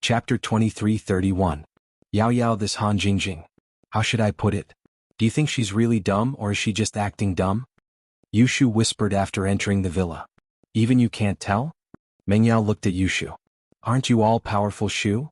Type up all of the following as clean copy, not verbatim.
Chapter 23:31. Yao Yao, this Han Jingjing. How should I put it? Do you think she's really dumb, or is she just acting dumb? Yushu whispered after entering the villa. Even you can't tell? Mengyao looked at Yushu. Aren't you all-powerful, Shu?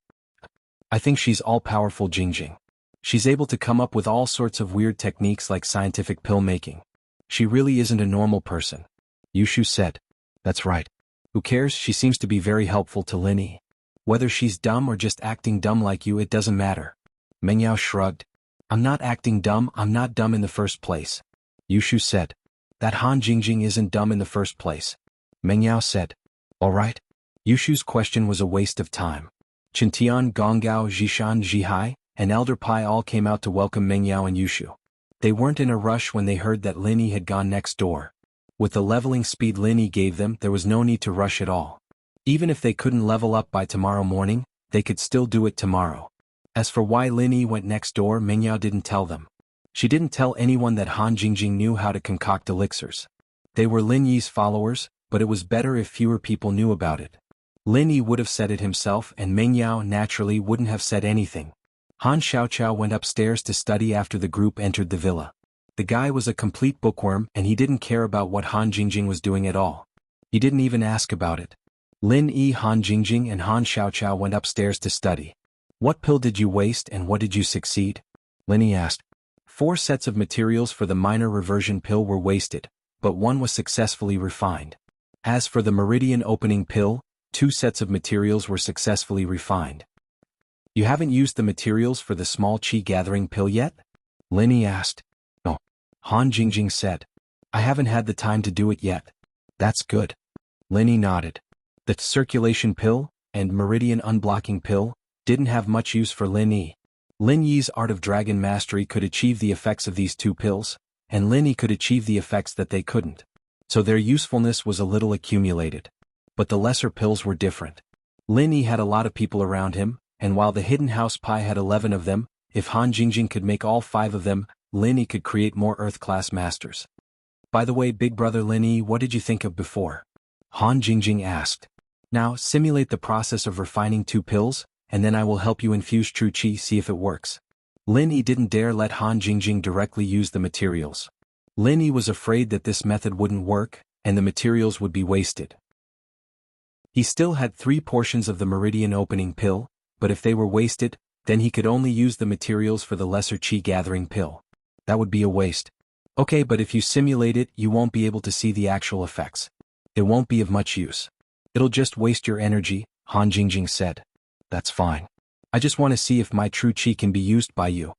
I think she's all-powerful, Jingjing. She's able to come up with all sorts of weird techniques like scientific pill making. She really isn't a normal person. Yushu said. That's right. Who cares? She seems to be very helpful to Lin Yi. Whether she's dumb or just acting dumb like you, it doesn't matter. Mengyao shrugged. I'm not acting dumb, I'm not dumb in the first place. Yushu said. That Han Jingjing isn't dumb in the first place. Mengyao said. Alright. Yushu's question was a waste of time. Qintian, Gonggao, Zhishan, Zhihai, and Elder Pai all came out to welcome Mengyao and Yushu. They weren't in a rush when they heard that Lin Yi had gone next door. With the leveling speed Lin Yi gave them, there was no need to rush at all. Even if they couldn't level up by tomorrow morning, they could still do it tomorrow. As for why Lin Yi went next door, Mengyao didn't tell them. She didn't tell anyone that Han Jingjing knew how to concoct elixirs. They were Lin Yi's followers, but it was better if fewer people knew about it. Lin Yi would have said it himself, and Mengyao naturally wouldn't have said anything. Han Xiaoqiao went upstairs to study after the group entered the villa. The guy was a complete bookworm, and he didn't care about what Han Jingjing was doing at all. He didn't even ask about it. Lin Yi, Han Jingjing, and Han Xiaoqiao went upstairs to study. What pill did you waste and what did you succeed? Lin Yi asked. 4 sets of materials for the minor reversion pill were wasted, but 1 was successfully refined. As for the meridian opening pill, 2 sets of materials were successfully refined. You haven't used the materials for the small qi gathering pill yet? Lin Yi asked. No. Han Jingjing said. I haven't had the time to do it yet. That's good. Lin Yi nodded. The circulation pill and meridian unblocking pill didn't have much use for Lin Yi. Lin Yi's Art of Dragon Mastery could achieve the effects of these 2 pills, and Lin Yi could achieve the effects that they couldn't. So their usefulness was a little accumulated. But the lesser pills were different. Lin Yi had a lot of people around him, and while the Hidden House Pai had 11 of them, if Han Jingjing could make all 5 of them, Lin Yi could create more Earth-class masters. By the way, big brother Lin Yi, what did you think of before? Han Jingjing asked. Now, simulate the process of refining 2 pills, and then I will help you infuse true qi, see if it works. Lin Yi didn't dare let Han Jingjing directly use the materials. Lin Yi was afraid that this method wouldn't work, and the materials would be wasted. He still had 3 portions of the meridian opening pill, but if they were wasted, then he could only use the materials for the lesser qi gathering pill. That would be a waste. Okay, but if you simulate it, you won't be able to see the actual effects. It won't be of much use. It'll just waste your energy, Han Jingjing said. That's fine. I just want to see if my true qi can be used by you.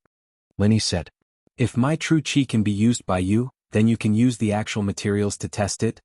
Lin Yi said. If my true qi can be used by you, then you can use the actual materials to test it.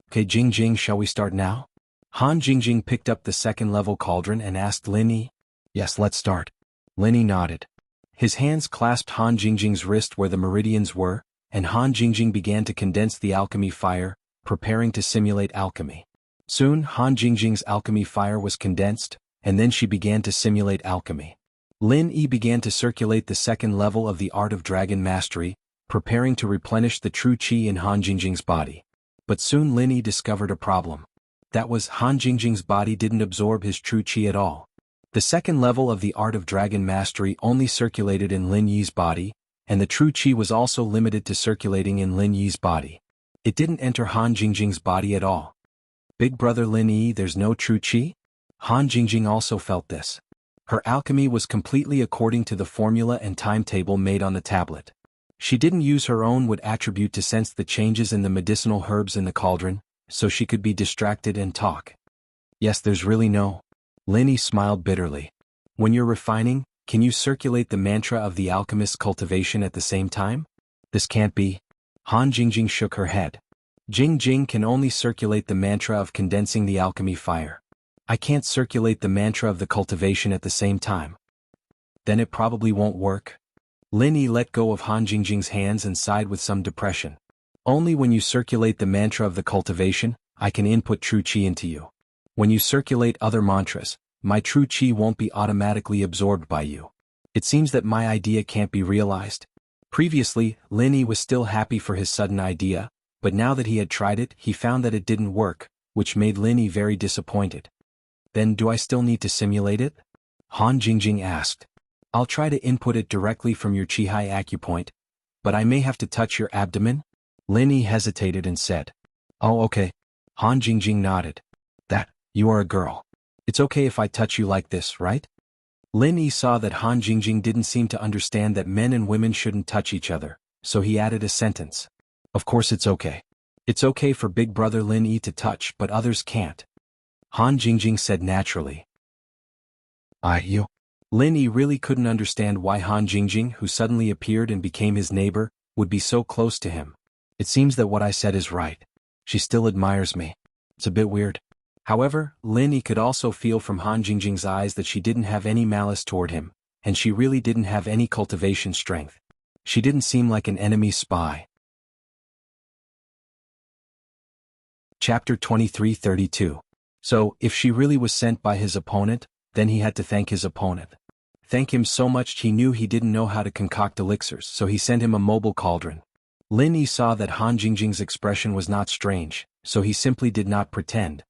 Okay, Jingjing, shall we start now? Han Jingjing picked up the 2nd level cauldron and asked Lin Yi. Yes, let's start. Lin Yi nodded. His hands clasped Han Jingjing's wrist where the meridians were, and Han Jingjing began to condense the alchemy fire, preparing to simulate alchemy. Soon, Han Jingjing's alchemy fire was condensed, and then she began to simulate alchemy. Lin Yi began to circulate the 2nd level of the Art of Dragon Mastery, preparing to replenish the true qi in Han Jingjing's body. But soon Lin Yi discovered a problem. That was, Han Jingjing's body didn't absorb his true qi at all. The 2nd level of the Art of Dragon Mastery only circulated in Lin Yi's body, and the true qi was also limited to circulating in Lin Yi's body. It didn't enter Han Jingjing's body at all. Big brother Lin Yi, there's no true qi? Han Jingjing also felt this. Her alchemy was completely according to the formula and timetable made on the tablet. She didn't use her own wood attribute to sense the changes in the medicinal herbs in the cauldron, so she could be distracted and talk. Yes, there's really no. Lin Yi smiled bitterly. When you're refining, can you circulate the mantra of the alchemist's cultivation at the same time? This can't be. Han Jingjing shook her head. Jingjing can only circulate the mantra of condensing the alchemy fire. I can't circulate the mantra of the cultivation at the same time. Then it probably won't work. Lin Yi let go of Han Jingjing's hands and sighed with some depression. Only when you circulate the mantra of the cultivation, I can input true qi into you. When you circulate other mantras, my true qi won't be automatically absorbed by you. It seems that my idea can't be realized. Previously, Lin Yi was still happy for his sudden idea, but now that he had tried it, he found that it didn't work, which made Lin Yi very disappointed. Then do I still need to simulate it? Han Jingjing asked. I'll try to input it directly from your Qihai acupoint, but I may have to touch your abdomen? Lin Yi hesitated and said. Oh, okay. Han Jingjing nodded. You are a girl. It's okay if I touch you like this, right? Lin Yi saw that Han Jingjing didn't seem to understand that men and women shouldn't touch each other, so he added a sentence. Of course it's okay. It's okay for big brother Lin Yi to touch, but others can't. Han Jingjing said naturally. Lin Yi really couldn't understand why Han Jingjing, who suddenly appeared and became his neighbor, would be so close to him. It seems that what I said is right. She still admires me. It's a bit weird. However, Lin Yi could also feel from Han Jingjing's eyes that she didn't have any malice toward him, and she really didn't have any cultivation strength. She didn't seem like an enemy spy. Chapter 23:32. So, if she really was sent by his opponent, then he had to thank his opponent. Thank him so much he knew he didn't know how to concoct elixirs, so he sent him a mobile cauldron. Lin Yi saw that Han Jingjing's expression was not strange, so he simply did not pretend.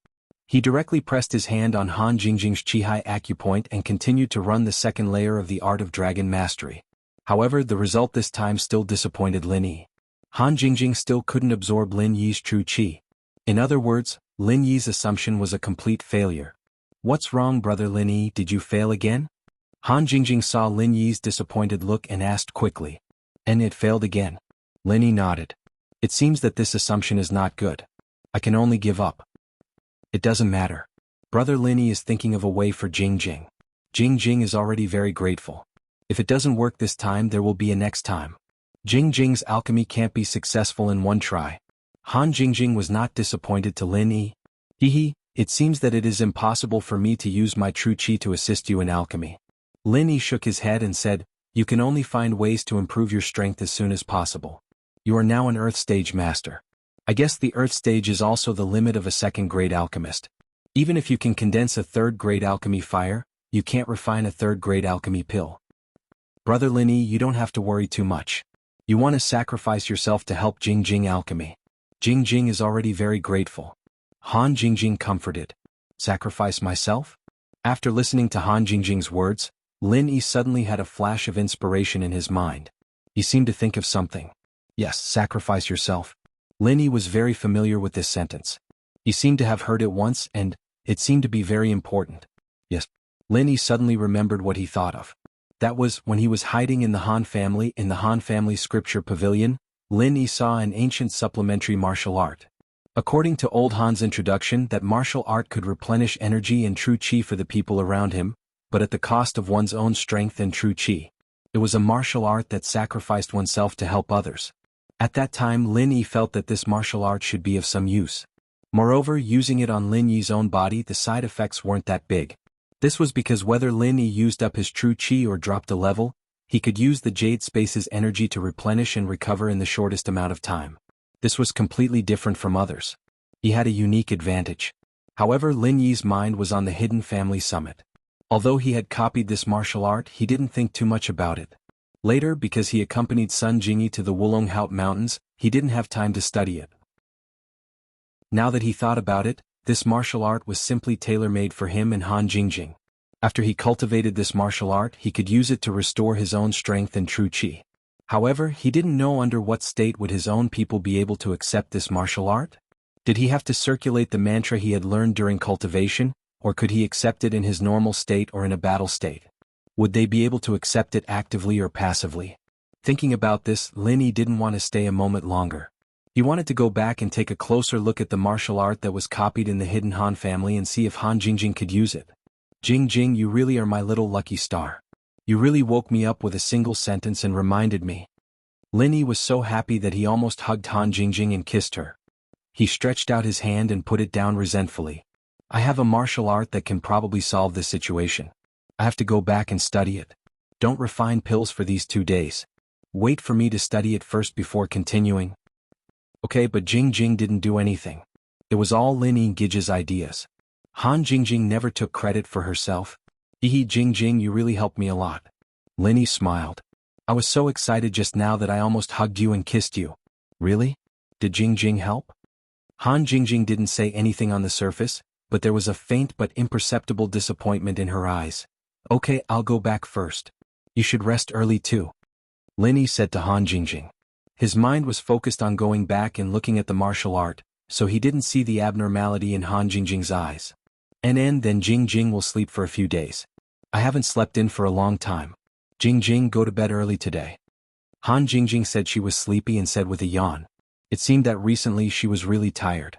He directly pressed his hand on Han Jingjing's Qihai acupoint and continued to run the second layer of the art of dragon mastery. However, the result this time still disappointed Lin Yi. Han Jingjing still couldn't absorb Lin Yi's true qi. In other words, Lin Yi's assumption was a complete failure. What's wrong, brother Lin Yi, did you fail again? Han Jingjing saw Lin Yi's disappointed look and asked quickly. And it failed again. Lin Yi nodded. It seems that this assumption is not good. I can only give up. It doesn't matter. Brother Lin Yi is thinking of a way for Jingjing. Jingjing is already very grateful. If it doesn't work this time, there will be a next time. Jingjing's alchemy can't be successful in one try. Han Jingjing was not disappointed to Lin Yi. It seems that it is impossible for me to use my true qi to assist you in alchemy. Lin Yi shook his head and said, you can only find ways to improve your strength as soon as possible. You are now an Earth Stage master. I guess the Earth Stage is also the limit of a second-grade alchemist. Even if you can condense a third-grade alchemy fire, you can't refine a third-grade alchemy pill. Brother Lin Yi, you don't have to worry too much. You want to sacrifice yourself to help Jingjing alchemy. Jingjing is already very grateful. Han Jingjing comforted. Sacrifice myself? After listening to Han Jingjing's words, Lin Yi suddenly had a flash of inspiration in his mind. He seemed to think of something. Yes, sacrifice yourself. Lin Yi was very familiar with this sentence. He seemed to have heard it once and it seemed to be very important. Yes. Lin Yi suddenly remembered what he thought of. That was when he was hiding in the Han family scripture pavilion. Lin Yi saw an ancient supplementary martial art. According to Old Han's introduction, that martial art could replenish energy and true qi for the people around him, but at the cost of one's own strength and true qi. It was a martial art that sacrificed oneself to help others. At that time, Lin Yi felt that this martial art should be of some use. Moreover, using it on Lin Yi's own body, the side effects weren't that big. This was because whether Lin Yi used up his true qi or dropped a level, he could use the Jade Space's energy to replenish and recover in the shortest amount of time. This was completely different from others. He had a unique advantage. However, Lin Yi's mind was on the Hidden Family Summit. Although he had copied this martial art, he didn't think too much about it. Later, because he accompanied Sun Jingyi to the Wulonghout Mountains, he didn't have time to study it. Now that he thought about it, this martial art was simply tailor-made for him and Han Jingjing. After he cultivated this martial art, he could use it to restore his own strength and true qi. However, he didn't know under what state would his own people be able to accept this martial art? Did he have to circulate the mantra he had learned during cultivation, or could he accept it in his normal state or in a battle state? Would they be able to accept it actively or passively? Thinking about this, Lin Yi didn't want to stay a moment longer. He wanted to go back and take a closer look at the martial art that was copied in the Hidden Han family and see if Han Jingjing could use it. Jingjing, you really are my little lucky star. You really woke me up with a single sentence and reminded me. Lin Yi was so happy that he almost hugged Han Jingjing and kissed her. He stretched out his hand and put it down resentfully. I have a martial art that can probably solve this situation. I have to go back and study it. Don't refine pills for these 2 days. Wait for me to study it first before continuing. Okay, but Jingjing didn't do anything. It was all Lin Yi Gij's ideas. Han Jingjing never took credit for herself. Jingjing, you really helped me a lot. Lin Yi smiled. I was so excited just now that I almost hugged you and kissed you. Really? Did Jingjing help? Han Jingjing didn't say anything on the surface, but there was a faint but imperceptible disappointment in her eyes. Okay, I'll go back first. You should rest early too, Lin Yi said to Han Jingjing. His mind was focused on going back and looking at the martial art, so he didn't see the abnormality in Han Jingjing's eyes. And then Jingjing will sleep for a few days. I haven't slept in for a long time. Jingjing, go to bed early today. Han Jingjing said she was sleepy and said with a yawn. It seemed that recently she was really tired.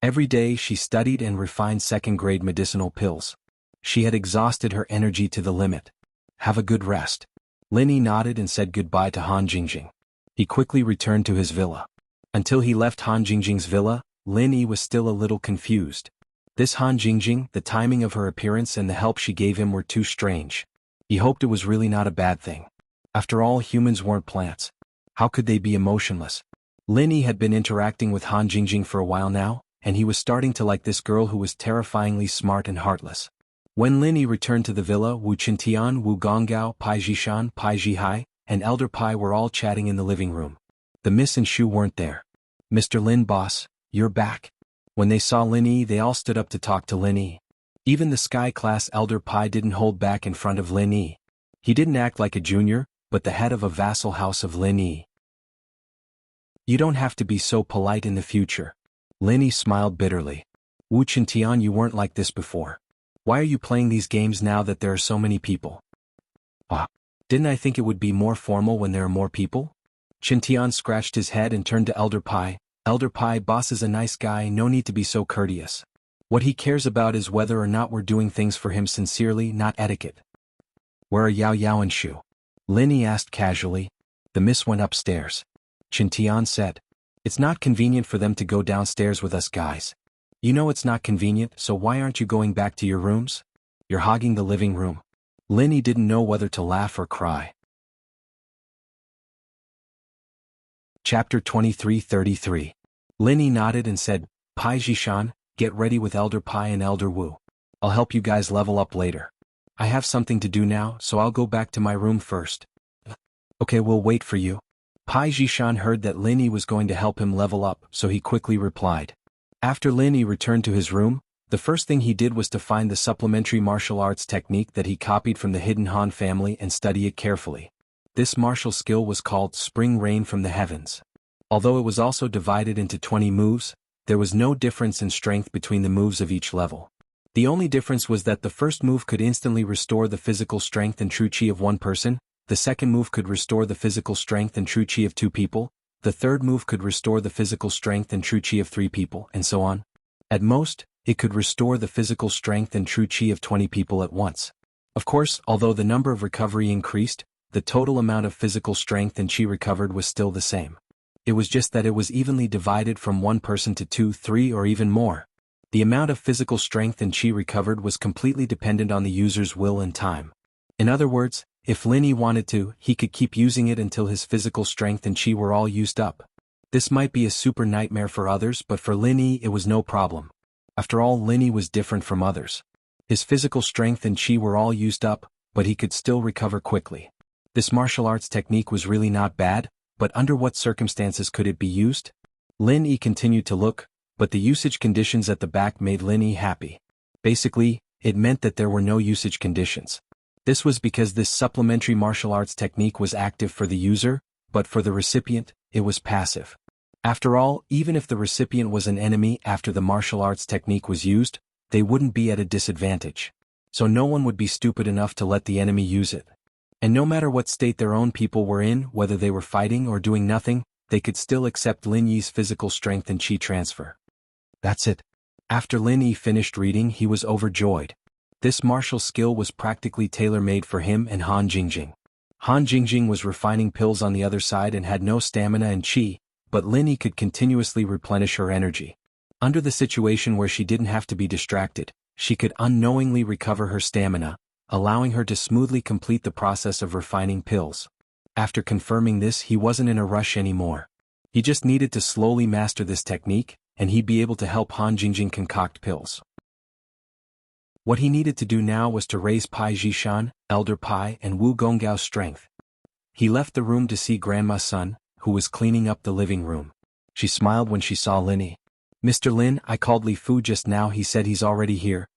Every day she studied and refined second-grade medicinal pills. She had exhausted her energy to the limit. Have a good rest. Lin Yi nodded and said goodbye to Han Jingjing. He quickly returned to his villa. Until he left Han Jingjing's villa, Lin Yi was still a little confused. This Han Jingjing, the timing of her appearance and the help she gave him were too strange. He hoped it was really not a bad thing. After all, humans weren't plants. How could they be emotionless? Lin Yi had been interacting with Han Jingjing for a while now, and he was starting to like this girl who was terrifyingly smart and heartless. When Lin Yi returned to the villa, Wu Qintian, Wu Gonggao, Pai Jishan, Pai Jihai, and Elder Pai were all chatting in the living room. The Miss and Shu weren't there. Mr. Lin, boss, you're back. When they saw Lin Yi, they all stood up to talk to Lin Yi. Even the Sky Class Elder Pai didn't hold back in front of Lin Yi. He didn't act like a junior, but the head of a vassal house of Lin Yi. You don't have to be so polite in the future. Lin Yi smiled bitterly. Wu Qintian, you weren't like this before. Why are you playing these games now that there are so many people? Didn't I think it would be more formal when there are more people? Qintian scratched his head and turned to Elder Pai. Elder Pai, boss is a nice guy, no need to be so courteous. What he cares about is whether or not we're doing things for him sincerely, not etiquette. Where are Yao Yao and Shu? Lin Yi asked casually. The miss went upstairs. Qintian said. It's not convenient for them to go downstairs with us guys. You know it's not convenient, so why aren't you going back to your rooms? You're hogging the living room. Lin Yi didn't know whether to laugh or cry. Chapter 23:33. Lin Yi nodded and said, Pai Jishan, get ready with Elder Pai and Elder Wu. I'll help you guys level up later. I have something to do now, so I'll go back to my room first. Okay, we'll wait for you. Pai Jishan heard that Lin Yi was going to help him level up, so he quickly replied. After Lin Yi returned to his room, the first thing he did was to find the supplementary martial arts technique that he copied from the hidden Han family and study it carefully. This martial skill was called Spring Rain from the Heavens. Although it was also divided into 20 moves, there was no difference in strength between the moves of each level. The only difference was that the first move could instantly restore the physical strength and true chi of one person, the second move could restore the physical strength and true chi of two people, the third move could restore the physical strength and true chi of 3 people, and so on. At most, it could restore the physical strength and true chi of 20 people at once. Of course, although the number of recovery increased, the total amount of physical strength and chi recovered was still the same. It was just that it was evenly divided from one person to 2, 3, or even more. The amount of physical strength and chi recovered was completely dependent on the user's will and time. In other words, if Lin Yi wanted to, he could keep using it until his physical strength and chi were all used up. This might be a super nightmare for others, but for Lin Yi it was no problem. After all, Lin Yi was different from others. His physical strength and chi were all used up, but he could still recover quickly. This martial arts technique was really not bad, but under what circumstances could it be used? Lin Yi continued to look, but the usage conditions at the back made Lin Yi happy. Basically, it meant that there were no usage conditions. This was because this supplementary martial arts technique was active for the user, but for the recipient, it was passive. After all, even if the recipient was an enemy after the martial arts technique was used, they wouldn't be at a disadvantage. So no one would be stupid enough to let the enemy use it. And no matter what state their own people were in, whether they were fighting or doing nothing, they could still accept Lin Yi's physical strength and chi transfer. That's it. After Lin Yi finished reading, he was overjoyed. This martial skill was practically tailor-made for him and Han Jingjing. Han Jingjing was refining pills on the other side and had no stamina and chi, but Lin Yi could continuously replenish her energy. Under the situation where she didn't have to be distracted, she could unknowingly recover her stamina, allowing her to smoothly complete the process of refining pills. After confirming this, he wasn't in a rush anymore. He just needed to slowly master this technique, and he'd be able to help Han Jingjing concoct pills. What he needed to do now was to raise Pai Jishan, Elder Pai, and Wu Gonggao's strength. He left the room to see Grandma's son, who was cleaning up the living room. She smiled when she saw Lin Yi. Mr. Lin, I called Li Fu just now, he said he's already here.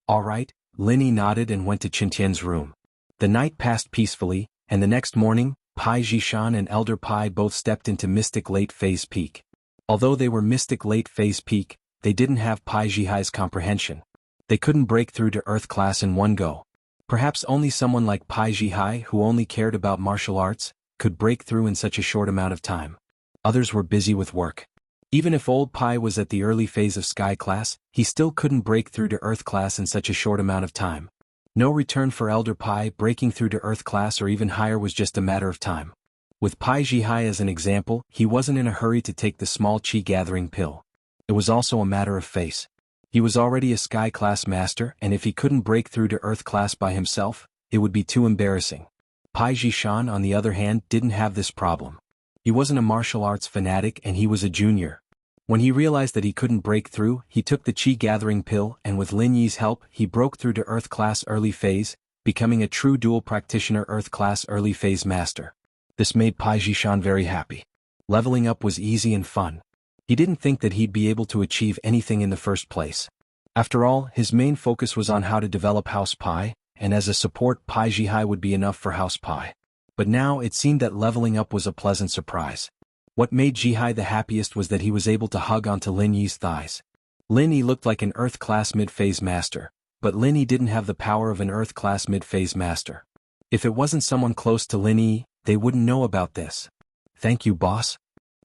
All right, Linny nodded and went to Qintian's room. The night passed peacefully, and the next morning, Pai Jishan and Elder Pai both stepped into Mystic Late Phase Peak. Although they were Mystic Late Phase Peak, they didn't have Pai Jihai's comprehension. They couldn't break through to Earth class in one go. Perhaps only someone like Pai Jihai, who only cared about martial arts, could break through in such a short amount of time. Others were busy with work. Even if old Pai was at the early phase of Sky class, he still couldn't break through to Earth class in such a short amount of time. No return for Elder Pai. Breaking through to Earth class or even higher was just a matter of time. With Pai Jihai as an example, he wasn't in a hurry to take the small chi gathering pill. It was also a matter of face. He was already a Sky class master, and if he couldn't break through to Earth class by himself, it would be too embarrassing. Pai Jishan, on the other hand, didn't have this problem. He wasn't a martial arts fanatic and he was a junior. When he realized that he couldn't break through, he took the chi gathering pill, and with Lin Yi's help, he broke through to Earth class early phase, becoming a true dual practitioner Earth class early phase master. This made Pai Jishan very happy. Leveling up was easy and fun. He didn't think that he'd be able to achieve anything in the first place. After all, his main focus was on how to develop House Pai, and as a support Pai Jihai would be enough for House Pai. But now it seemed that leveling up was a pleasant surprise. What made Jihai the happiest was that he was able to hug onto Lin Yi's thighs. Lin Yi looked like an Earth class mid-phase master, but Lin Yi didn't have the power of an Earth class mid-phase master. If it wasn't someone close to Lin Yi, they wouldn't know about this. Thank you, boss.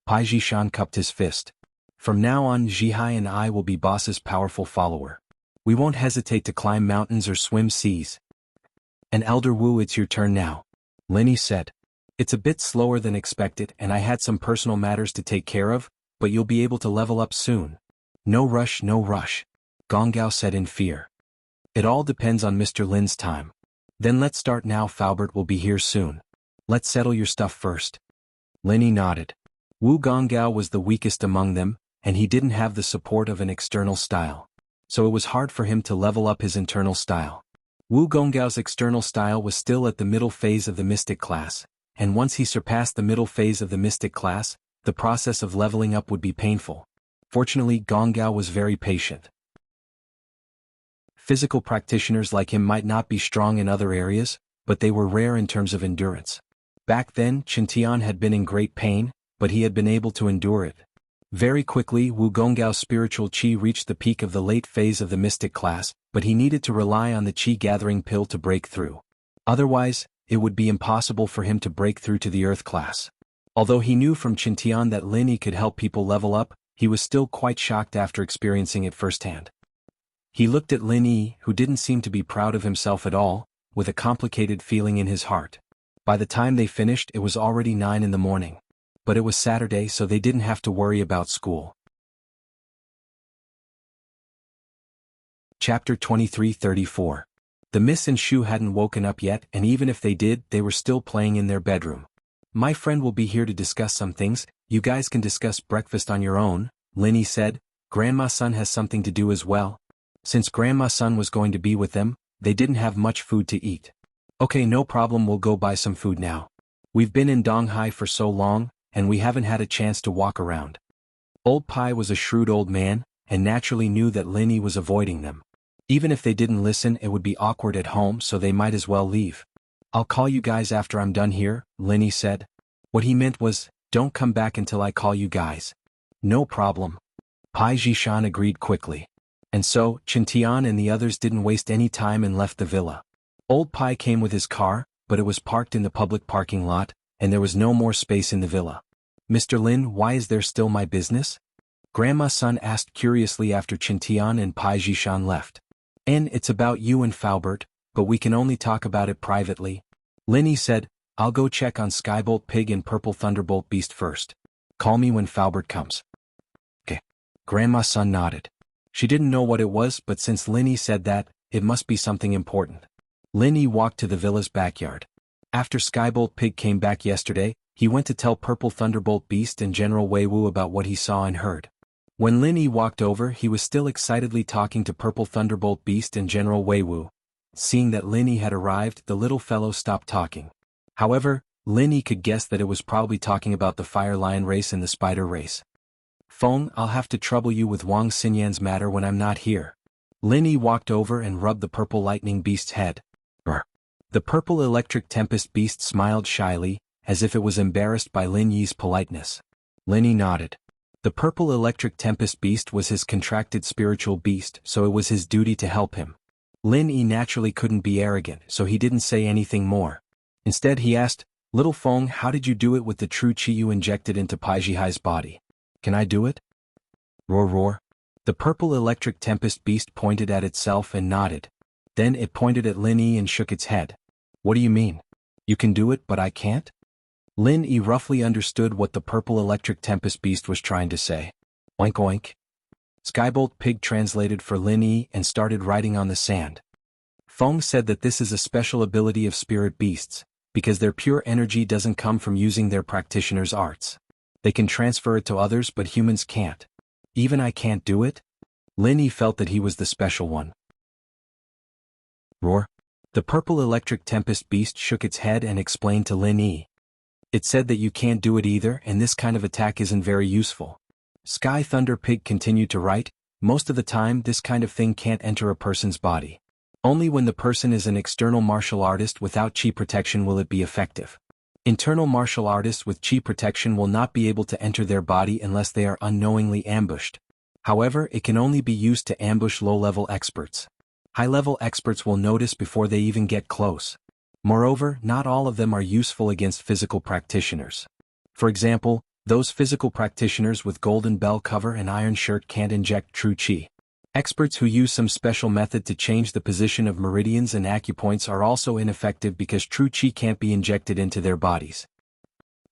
Pai Jishan cupped his fist. From now on, Jihai and I will be boss's powerful follower. We won't hesitate to climb mountains or swim seas. And Elder Wu, it's your turn now. Lin Yi said. It's a bit slower than expected and I had some personal matters to take care of, but you'll be able to level up soon. No rush, no rush. Gonggao said in fear. It all depends on Mr. Lin's time. Then let's start now. Faubert will be here soon. Let's settle your stuff first. Lin Yi nodded. Wu Gonggao was the weakest among them, and he didn't have the support of an external style. So it was hard for him to level up his internal style. Wu Gonggao's external style was still at the middle phase of the mystic class, and once he surpassed the middle phase of the mystic class, the process of leveling up would be painful. Fortunately, Gonggao was very patient. Physical practitioners like him might not be strong in other areas, but they were rare in terms of endurance. Back then, Qintian had been in great pain, but he had been able to endure it. Very quickly, Wu Gonggao's spiritual qi reached the peak of the late phase of the mystic class, but he needed to rely on the qi gathering pill to break through. Otherwise, it would be impossible for him to break through to the Earth class. Although he knew from Qintian that Lin Yi could help people level up, he was still quite shocked after experiencing it firsthand. He looked at Lin Yi, who didn't seem to be proud of himself at all, with a complicated feeling in his heart. By the time they finished, it was already 9 in the morning. But it was Saturday, so they didn't have to worry about school. Chapter 23:34. The Miss and Shu hadn't woken up yet, and even if they did, they were still playing in their bedroom. My friend will be here to discuss some things. You guys can discuss breakfast on your own, Lin Yi said. Grandma's son has something to do as well. Since Grandma's son was going to be with them, they didn't have much food to eat. Okay, no problem, we'll go buy some food now. We've been in Donghai for so long, and we haven't had a chance to walk around. Old Pai was a shrewd old man, and naturally knew that Lin Yi was avoiding them. Even if they didn't listen, it would be awkward at home, so they might as well leave. I'll call you guys after I'm done here, Lin Yi said. What he meant was, don't come back until I call you guys. No problem. Pai Jishan agreed quickly. And so, Qintian and the others didn't waste any time and left the villa. Old Pai came with his car, but it was parked in the public parking lot, and there was no more space in the villa. Mr. Lin, why is there still my business? Grandma's son asked curiously after Qintian and Pai Jishan left. And it's about you and Faubert, but we can only talk about it privately. Lin Yi said, I'll go check on Skybolt Pig and Purple Thunderbolt Beast first. Call me when Faubert comes. Okay. Grandma's son nodded. She didn't know what it was, but since Lin Yi said that, it must be something important. Lin Yi walked to the villa's backyard. After Skybolt Pig came back yesterday, he went to tell Purple Thunderbolt Beast and General Wei Wu about what he saw and heard. When Lin Yi walked over, he was still excitedly talking to Purple Thunderbolt Beast and General Wei Wu. Seeing that Lin Yi had arrived, the little fellow stopped talking. However, Lin Yi could guess that it was probably talking about the Fire Lion race and the Spider race. Feng, I'll have to trouble you with Wang Xinyan's matter when I'm not here. Lin Yi walked over and rubbed the purple lightning beast's head. Brr. The purple electric tempest beast smiled shyly, as if it was embarrassed by Lin Yi's politeness. Lin Yi nodded. The purple electric tempest beast was his contracted spiritual beast, so it was his duty to help him. Lin Yi naturally couldn't be arrogant, so he didn't say anything more. Instead he asked, "Little Feng, how did you do it with the true qi you injected into Paijihai's body? Can I do it?" Roar roar. The purple electric tempest beast pointed at itself and nodded. Then it pointed at Lin Yi and shook its head. "What do you mean? You can do it but I can't?" Lin Yi roughly understood what the purple electric tempest beast was trying to say. Oink oink. Skybolt Pig translated for Lin Yi and started writing on the sand. Feng said that this is a special ability of spirit beasts, because their pure energy doesn't come from using their practitioner's arts. They can transfer it to others but humans can't. Even I can't do it? Lin Yi felt that he was the special one. Roar. The purple electric tempest beast shook its head and explained to Lin Yi. It said that you can't do it either and this kind of attack isn't very useful. Sky Thunder Pig continued to write, most of the time this kind of thing can't enter a person's body. Only when the person is an external martial artist without chi protection will it be effective. Internal martial artists with chi protection will not be able to enter their body unless they are unknowingly ambushed. However, it can only be used to ambush low-level experts. High-level experts will notice before they even get close. Moreover, not all of them are useful against physical practitioners. For example, those physical practitioners with golden bell cover and iron shirt can't inject true qi. Experts who use some special method to change the position of meridians and acupoints are also ineffective because true qi can't be injected into their bodies.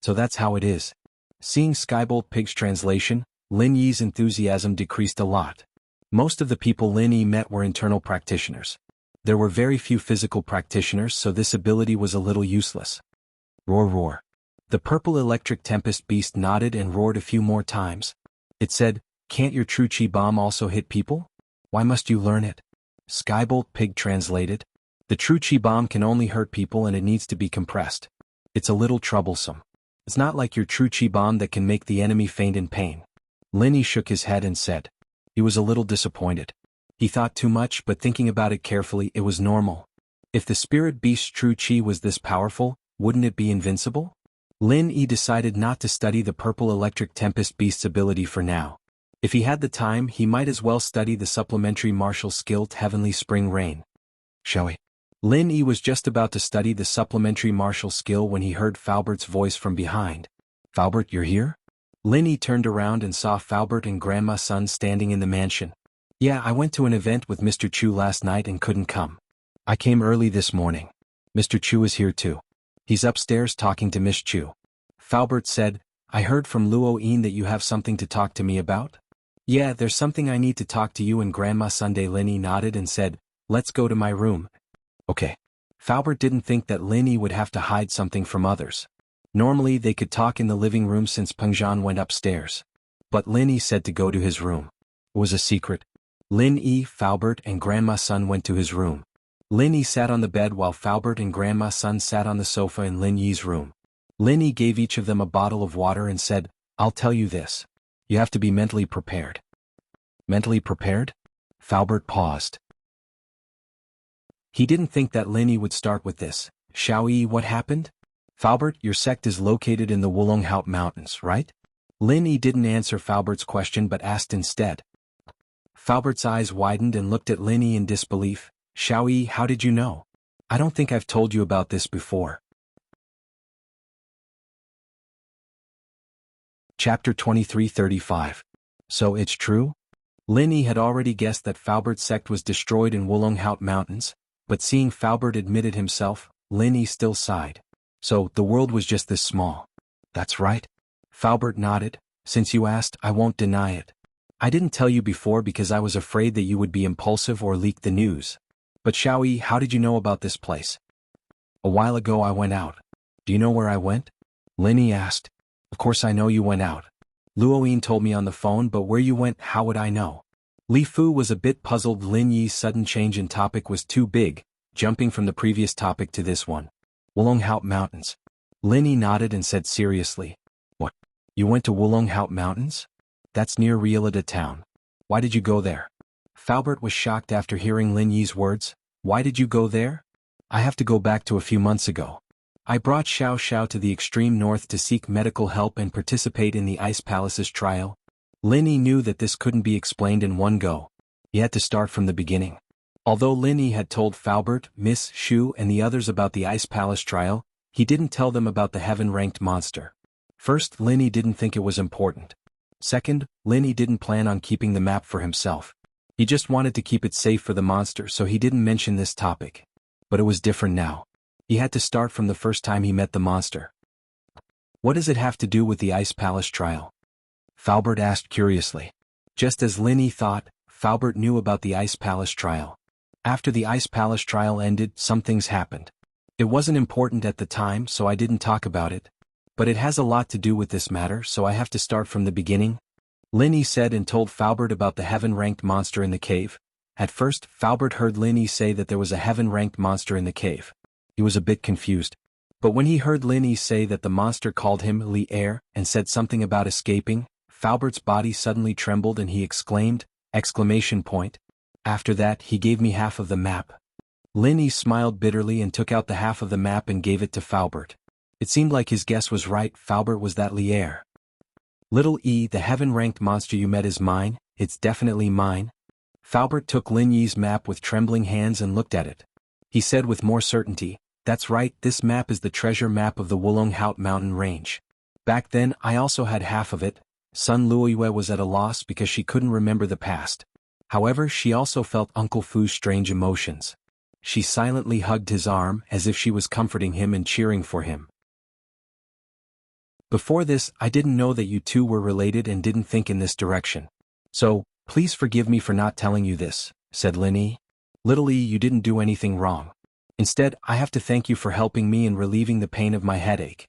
So that's how it is. Seeing Skybolt Pig's translation, Lin Yi's enthusiasm decreased a lot. Most of the people Lin Yi met were internal practitioners. There were very few physical practitioners, so this ability was a little useless. Roar roar. The purple electric tempest beast nodded and roared a few more times. It said, "Can't your true qi bomb also hit people? Why must you learn it?" Skybolt Pig translated. The true qi bomb can only hurt people and it needs to be compressed. It's a little troublesome. It's not like your true qi bomb that can make the enemy faint in pain. Lin Yi shook his head and said. He was a little disappointed. He thought too much, but thinking about it carefully, it was normal. If the spirit beast's true qi was this powerful, wouldn't it be invincible? Lin Yi decided not to study the purple electric tempest beast's ability for now. If he had the time, he might as well study the supplementary martial skill Heavenly Spring Rain. Shall we? Lin Yi was just about to study the supplementary martial skill when he heard Falbert's voice from behind. "Falbert, you're here?" Lin Yi turned around and saw Falbert and Grandma Sun standing in the mansion. "Yeah, I went to an event with Mr. Chu last night and couldn't come. I came early this morning. Mr. Chu is here too. He's upstairs talking to Miss Chu." Falbert said, "I heard from Luo Yin that you have something to talk to me about?" "Yeah, there's something I need to talk to you and Grandma Sunday." Lin Yi nodded and said, "Let's go to my room." Okay. Falbert didn't think that Lin Yi would have to hide something from others. Normally they could talk in the living room since Pengzhan went upstairs. But Lin Yi said to go to his room. It was a secret. Lin Yi, Falbert and Grandma Sun went to his room. Lin Yi sat on the bed while Falbert and Grandma Sun sat on the sofa in Lin Yi's room. Lin Yi gave each of them a bottle of water and said, "I'll tell you this. You have to be mentally prepared." Mentally prepared? Falbert paused. He didn't think that Lin Yi would start with this. "Xiao Yi, what happened?" "Falbert, your sect is located in the Wulonghout Mountains, right?" Lin Yi didn't answer Falbert's question but asked instead. Falbert's eyes widened and looked at Lin Yi in disbelief. "Xiao Yi, how did you know? I don't think I've told you about this before." Chapter 23:35. So it's true? Lin Yi had already guessed that Falbert's sect was destroyed in Wulonghout Mountains, but seeing Falbert admit it himself, Lin Yi still sighed. So, the world was just this small. That's right. Falbert nodded. "Since you asked, I won't deny it. I didn't tell you before because I was afraid that you would be impulsive or leak the news. But Xiao Yi, how did you know about this place?" "A while ago I went out." "Do you know where I went?" Lin Yi asked. "Of course I know you went out. Luo Yin told me on the phone, but where you went, how would I know?" Li Fu was a bit puzzled. Lin Yi's sudden change in topic was too big, jumping from the previous topic to this one. Wulonghout Mountains. Lin Yi nodded and said seriously. "What? You went to Wulonghout Mountains? That's near Rielida town. Why did you go there?" Falbert was shocked after hearing Lin Yi's words. Why did you go there? I have to go back to a few months ago. I brought Xiao Xiao to the extreme north to seek medical help and participate in the Ice Palace's trial. Lin Yi knew that this couldn't be explained in one go. He had to start from the beginning. Although Lin Yi had told Falbert, Miss Shu and the others about the Ice Palace trial, he didn't tell them about the heaven-ranked monster. First, Lin Yi didn't think it was important. Second, Lin Yi didn't plan on keeping the map for himself. He just wanted to keep it safe for the monster, so he didn't mention this topic. But it was different now. He had to start from the first time he met the monster. What does it have to do with the Ice Palace trial? Falbert asked curiously. Just as Lin Yi thought, Falbert knew about the Ice Palace trial. After the Ice Palace trial ended, some things happened. It wasn't important at the time, so I didn't talk about it. But it has a lot to do with this matter, so I have to start from the beginning. Lin Yi said and told Falbert about the heaven-ranked monster in the cave. At first, Falbert heard Lin Yi say that there was a heaven-ranked monster in the cave. He was a bit confused. But when he heard Lin Yi say that the monster called him Li Er and said something about escaping, Falbert's body suddenly trembled and he exclaimed, ! After that, he gave me half of the map. Lin Yi smiled bitterly and took out the half of the map and gave it to Falbert. It seemed like his guess was right. Falbert was that Li Er. Little E, the heaven-ranked monster you met is mine. It's definitely mine. Falbert took Lin Yi's map with trembling hands and looked at it. He said with more certainty, that's right, this map is the treasure map of the Wulong Haut mountain range. Back then, I also had half of it. Sun Luoyue was at a loss because she couldn't remember the past. However, she also felt Uncle Fu's strange emotions. She silently hugged his arm as if she was comforting him and cheering for him. Before this, I didn't know that you two were related and didn't think in this direction. So, please forgive me for not telling you this, said Lin Yi. Little E, you didn't do anything wrong. Instead, I have to thank you for helping me and relieving the pain of my headache.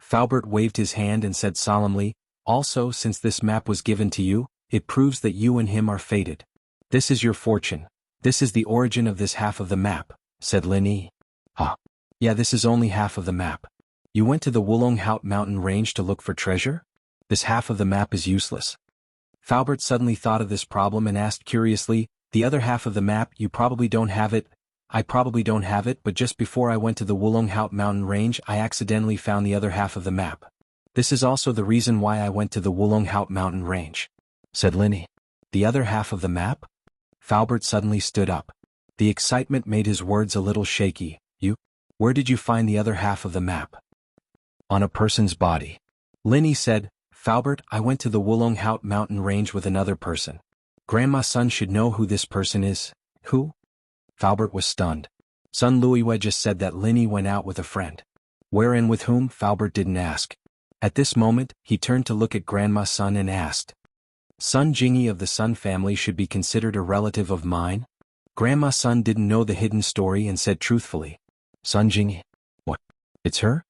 Falbert waved his hand and said solemnly, also, since this map was given to you, it proves that you and him are fated. This is your fortune. This is the origin of this half of the map, said Lin Yi. Yeah, this is only half of the map. You went to the Wulong Haut mountain range to look for treasure? This half of the map is useless. Falbert suddenly thought of this problem and asked curiously, the other half of the map, you probably don't have it. I probably don't have it, but just before I went to the Wulong Haut mountain range I accidentally found the other half of the map. This is also the reason why I went to the Wulong Haut mountain range, said Lin Yi. The other half of the map? Falbert suddenly stood up. The excitement made his words a little shaky. You? Where did you find the other half of the map? On a person's body. Lin Yi said, Falbert, I went to the Wulong Haut mountain range with another person. Grandma's son should know who this person is. Who? Falbert was stunned. Sun Luoyue just said that Lin Yi went out with a friend. Where and with whom? Falbert didn't ask. At this moment, he turned to look at Grandma's son and asked. Sun Jingyi of the Sun family should be considered a relative of mine? Grandma's son didn't know the hidden story and said truthfully. Sun Jingyi? What? It's her?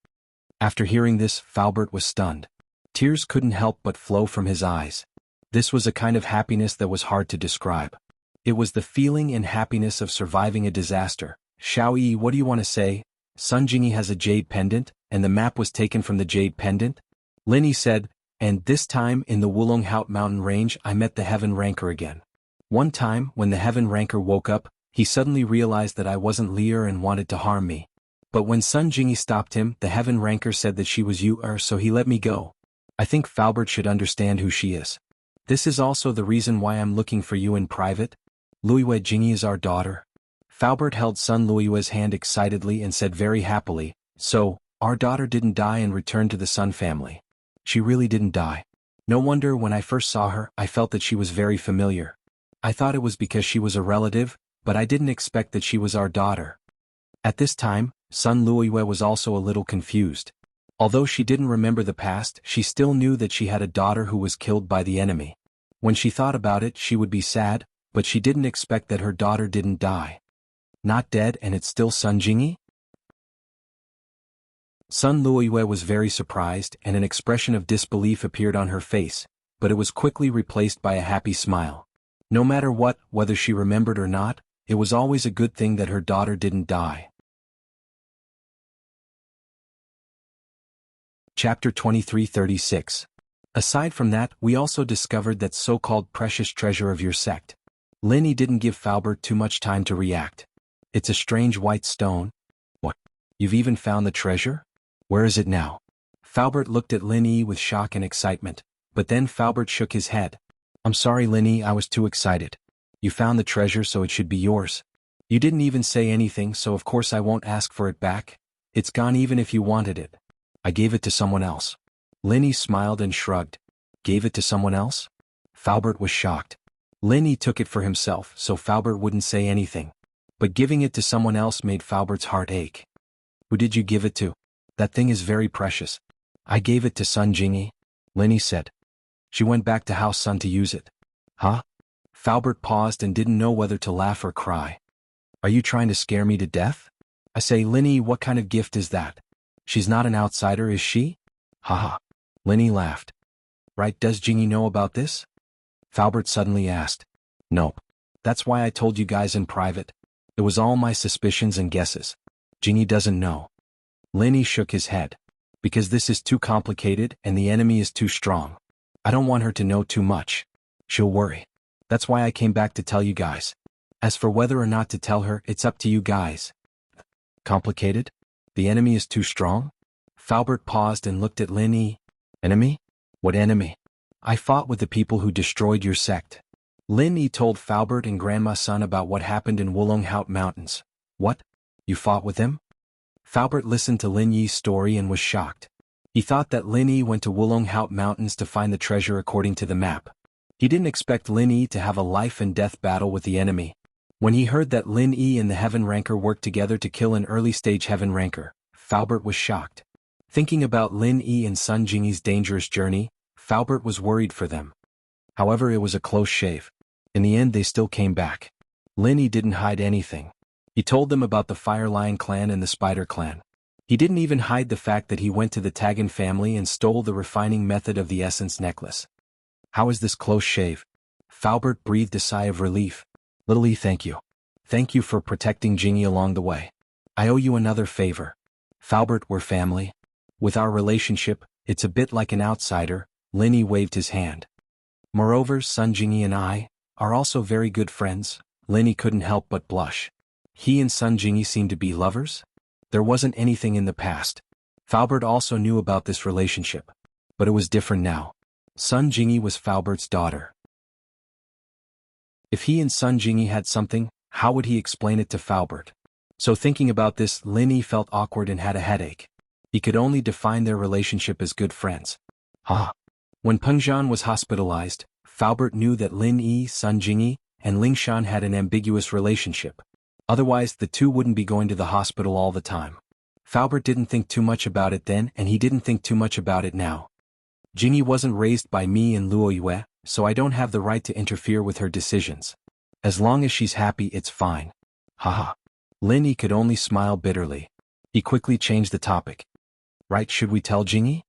After hearing this, Falbert was stunned. Tears couldn't help but flow from his eyes. This was a kind of happiness that was hard to describe. It was the feeling and happiness of surviving a disaster. Xiao Yi, what do you want to say? Sun Jingyi has a jade pendant, and the map was taken from the jade pendant? Lin Yi said, and this time in the Wulong Haut mountain range I met the Heaven Ranker again. One time, when the Heaven Ranker woke up, he suddenly realized that I wasn't Li Er and wanted to harm me. But when Sun Jingyi stopped him, the Heaven Ranker said that she was you so he let me go. I think Falbert should understand who she is. This is also the reason why I'm looking for you in private. Luoyue Jingyi is our daughter. Falbert held Sun Luoyue's hand excitedly and said very happily, so, our daughter didn't die and returned to the Sun family. She really didn't die. No wonder when I first saw her, I felt that she was very familiar. I thought it was because she was a relative, but I didn't expect that she was our daughter. At this time, Sun Luoyue was also a little confused. Although she didn't remember the past, she still knew that she had a daughter who was killed by the enemy. When she thought about it, she would be sad, but she didn't expect that her daughter didn't die. Not dead, and it's still Sun Jingyi? Sun Luoyue was very surprised and an expression of disbelief appeared on her face, but it was quickly replaced by a happy smile. No matter what, whether she remembered or not, it was always a good thing that her daughter didn't die. Chapter 2336. Aside from that, we also discovered that so-called precious treasure of your sect. Linny didn't give Falbert too much time to react. It's a strange white stone. What? You've even found the treasure? Where is it now? Falbert looked at Linny with shock and excitement, but then Falbert shook his head. I'm sorry, Linny, I was too excited. You found the treasure, so it should be yours. You didn't even say anything, so of course I won't ask for it back. It's gone even if you wanted it. I gave it to someone else. Linny smiled and shrugged. Gave it to someone else? Falbert was shocked. Linny took it for himself, so Falbert wouldn't say anything. But giving it to someone else made Falbert's heart ache. Who did you give it to? That thing is very precious. I gave it to Sun Jingyi, Linny said. She went back to House Sun to use it. Huh? Falbert paused and didn't know whether to laugh or cry. Are you trying to scare me to death? I say, Linny, what kind of gift is that? She's not an outsider, is she? Haha. Linny laughed. Right, does Jingyi know about this? Falbert suddenly asked. Nope. That's why I told you guys in private. It was all my suspicions and guesses. Jingyi doesn't know. Linny shook his head. Because this is too complicated and the enemy is too strong. I don't want her to know too much. She'll worry. That's why I came back to tell you guys. As for whether or not to tell her, it's up to you guys. Complicated? The enemy is too strong? Falbert paused and looked at Linny. Enemy? What enemy? I fought with the people who destroyed your sect. Linny told Falbert and Grandma Sun about what happened in Wulonghout Mountains. What? You fought with them? Falbert listened to Lin Yi's story and was shocked. He thought that Lin Yi went to Wulonghout Mountains to find the treasure according to the map. He didn't expect Lin Yi to have a life and death battle with the enemy. When he heard that Lin Yi and the Heaven Ranker worked together to kill an early-stage Heaven Ranker, Falbert was shocked. Thinking about Lin Yi and Sun Jingyi's dangerous journey, Falbert was worried for them. However, it was a close shave. In the end, they still came back. Lin Yi didn't hide anything. He told them about the Fire Lion clan and the Spider clan. He didn't even hide the fact that he went to the Tagan family and stole the refining method of the essence necklace. How is this close shave? Falbert breathed a sigh of relief. Little E, thank you. Thank you for protecting Jingyi along the way. I owe you another favor. Falbert, we're family. With our relationship, it's a bit like an outsider. Linny waved his hand. Moreover, Sun Jingyi and I are also very good friends. Linny couldn't help but blush. He and Sun Jingyi seemed to be lovers? There wasn't anything in the past. Falbert also knew about this relationship. But it was different now. Sun Jingyi was Falbert's daughter. If he and Sun Jingyi had something, how would he explain it to Falbert? So thinking about this, Linny felt awkward and had a headache. He could only define their relationship as good friends. When Pengzhan was hospitalized, Falbert knew that Lin Yi, Sun Jingyi, and Lingshan had an ambiguous relationship. Otherwise, the two wouldn't be going to the hospital all the time. Falbert didn't think too much about it then, and he didn't think too much about it now. Jingyi wasn't raised by me and Luo Yue, so I don't have the right to interfere with her decisions. As long as she's happy, it's fine. Lin Yi could only smile bitterly. He quickly changed the topic. Right, should we tell Jingyi?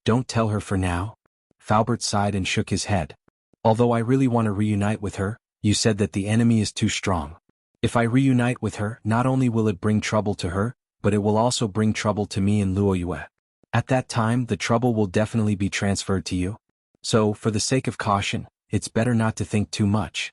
Don't tell her for now. Falbert sighed and shook his head. Although I really want to reunite with her, you said that the enemy is too strong. If I reunite with her, not only will it bring trouble to her, but it will also bring trouble to me and Luo Yue. At that time, the trouble will definitely be transferred to you. So, for the sake of caution, it's better not to think too much.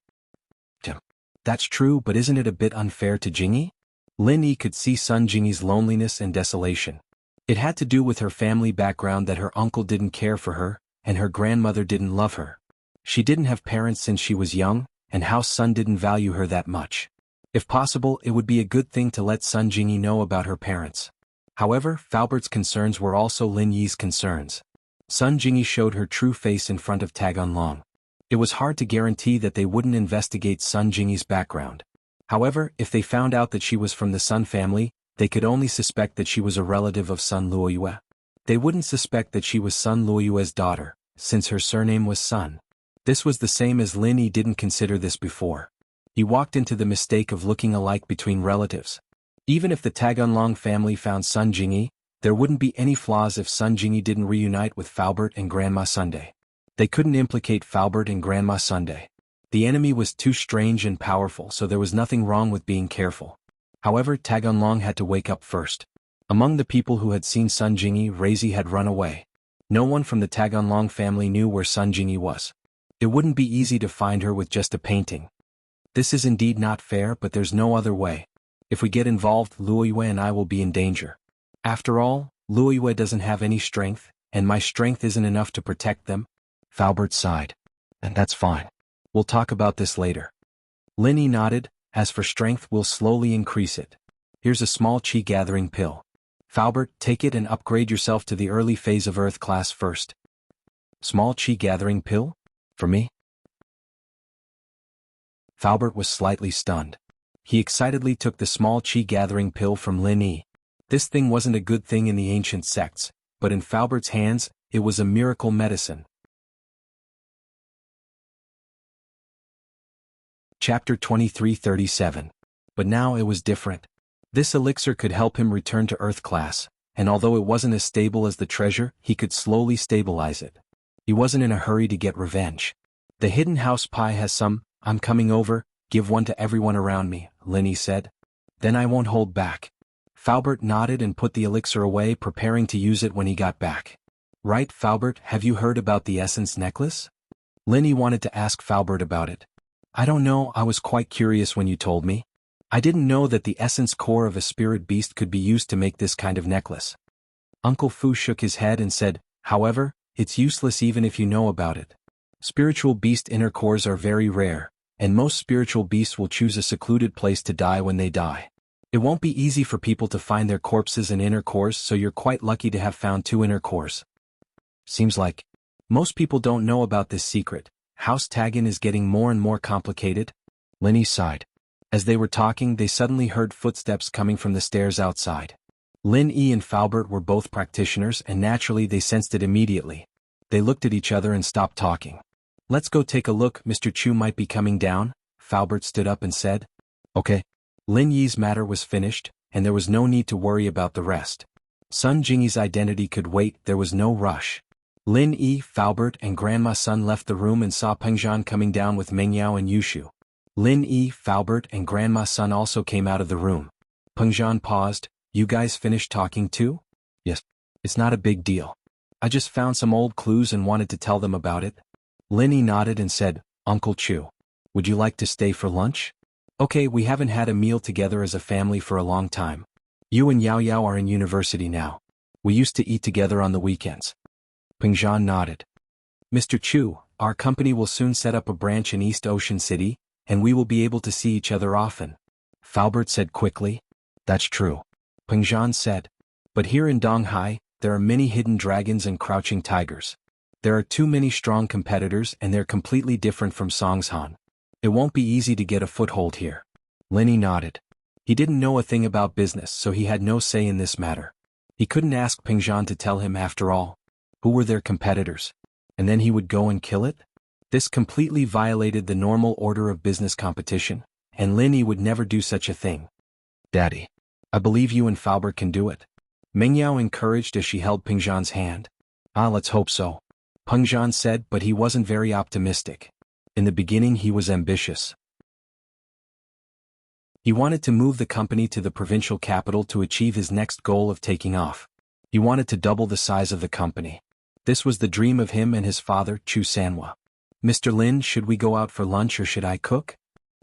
That's true, but isn't it a bit unfair to Jingyi? Lin Yi could see Sun Jingyi's loneliness and desolation. It had to do with her family background that her uncle didn't care for her, and her grandmother didn't love her. She didn't have parents since she was young, and House Sun didn't value her that much. If possible, it would be a good thing to let Sun Jingyi know about her parents. However, Falbert's concerns were also Lin Yi's concerns. Sun Jingyi showed her true face in front of Tagan Long. It was hard to guarantee that they wouldn't investigate Sun Jingyi's background. However, if they found out that she was from the Sun family, they could only suspect that she was a relative of Sun Luo Yue. They wouldn't suspect that she was Sun Luo Yue's daughter, since her surname was Sun. This was the same as Lin Yi didn't consider this before. He walked into the mistake of looking alike between relatives. Even if the Tagunlong family found Sun Jingyi, there wouldn't be any flaws if Sun Jingyi didn't reunite with Falbert and Grandma Sunday. They couldn't implicate Falbert and Grandma Sunday. The enemy was too strange and powerful, so there was nothing wrong with being careful. However, Tagunlong had to wake up first. Among the people who had seen Sun Jingyi, Razi had run away. No one from the Tagunlong family knew where Sun Jingyi was. It wouldn't be easy to find her with just a painting. This is indeed not fair, but there's no other way. If we get involved, Luoyue and I will be in danger. After all, Luoyue doesn't have any strength, and my strength isn't enough to protect them. Falbert sighed. And that's fine. We'll talk about this later. Lin Yi nodded. As for strength, we'll slowly increase it. Here's a small chi gathering pill. Falbert, take it and upgrade yourself to the early phase of Earth class first. Small chi gathering pill? For me? Falbert was slightly stunned. He excitedly took the small chi gathering pill from Lin Yi. This thing wasn't a good thing in the ancient sects, but in Falbert's hands, it was a miracle medicine. Chapter 2337. But now it was different. This elixir could help him return to Earth class, and although it wasn't as stable as the treasure, he could slowly stabilize it. He wasn't in a hurry to get revenge. The hidden house pie has some. I'm coming over, give one to everyone around me, Lin Yi said. Then I won't hold back. Falbert nodded and put the elixir away, preparing to use it when he got back. Right, Falbert, have you heard about the essence necklace? Lin Yi wanted to ask Falbert about it. I don't know, I was quite curious when you told me. I didn't know that the essence core of a spirit beast could be used to make this kind of necklace. Uncle Fu shook his head and said, however, it's useless even if you know about it. Spiritual beast inner cores are very rare, and most spiritual beasts will choose a secluded place to die when they die. It won't be easy for people to find their corpses and inner cores, so you're quite lucky to have found 2 inner cores. Seems like most people don't know about this secret. House Taggin is getting more and more complicated. Lin Yi sighed. As they were talking, they suddenly heard footsteps coming from the stairs outside. Lin Yi and Falbert were both practitioners, and naturally they sensed it immediately. They looked at each other and stopped talking. Let's go take a look, Mr. Chu might be coming down, Falbert stood up and said. Okay. Lin Yi's matter was finished, and there was no need to worry about the rest. Sun Jingyi's identity could wait, there was no rush. Lin Yi, Falbert, and Grandma Sun left the room and saw Pengzhan coming down with Mengyao and Yushu. Lin Yi, Falbert, and Grandma Sun also came out of the room. Pengzhan paused. You guys finished talking too? Yes. It's not a big deal. I just found some old clues and wanted to tell them about it. Lin Yi nodded and said, Uncle Chu, would you like to stay for lunch? Okay, we haven't had a meal together as a family for a long time. You and Yao Yao are in university now. We used to eat together on the weekends. Pengzhan nodded. Mr. Chu, our company will soon set up a branch in East Ocean City, and we will be able to see each other often. Falbert said quickly. That's true. Pengzhan said. But here in Donghai, there are many hidden dragons and crouching tigers. There are too many strong competitors and they're completely different from Songshan. It won't be easy to get a foothold here. Lin Yi nodded. He didn't know a thing about business, so he had no say in this matter. He couldn't ask Pengzhan to tell him after all. Who were their competitors? And then he would go and kill it? This completely violated the normal order of business competition, and Lin Yi would never do such a thing. Daddy, I believe you and Falbert can do it. Mengyao encouraged as she held Pengzhan's hand. Let's hope so. Pengzhan said, but he wasn't very optimistic. In the beginning he was ambitious. He wanted to move the company to the provincial capital to achieve his next goal of taking off. He wanted to double the size of the company. This was the dream of him and his father, Chu Sanhua. Mr. Lin, should we go out for lunch or should I cook?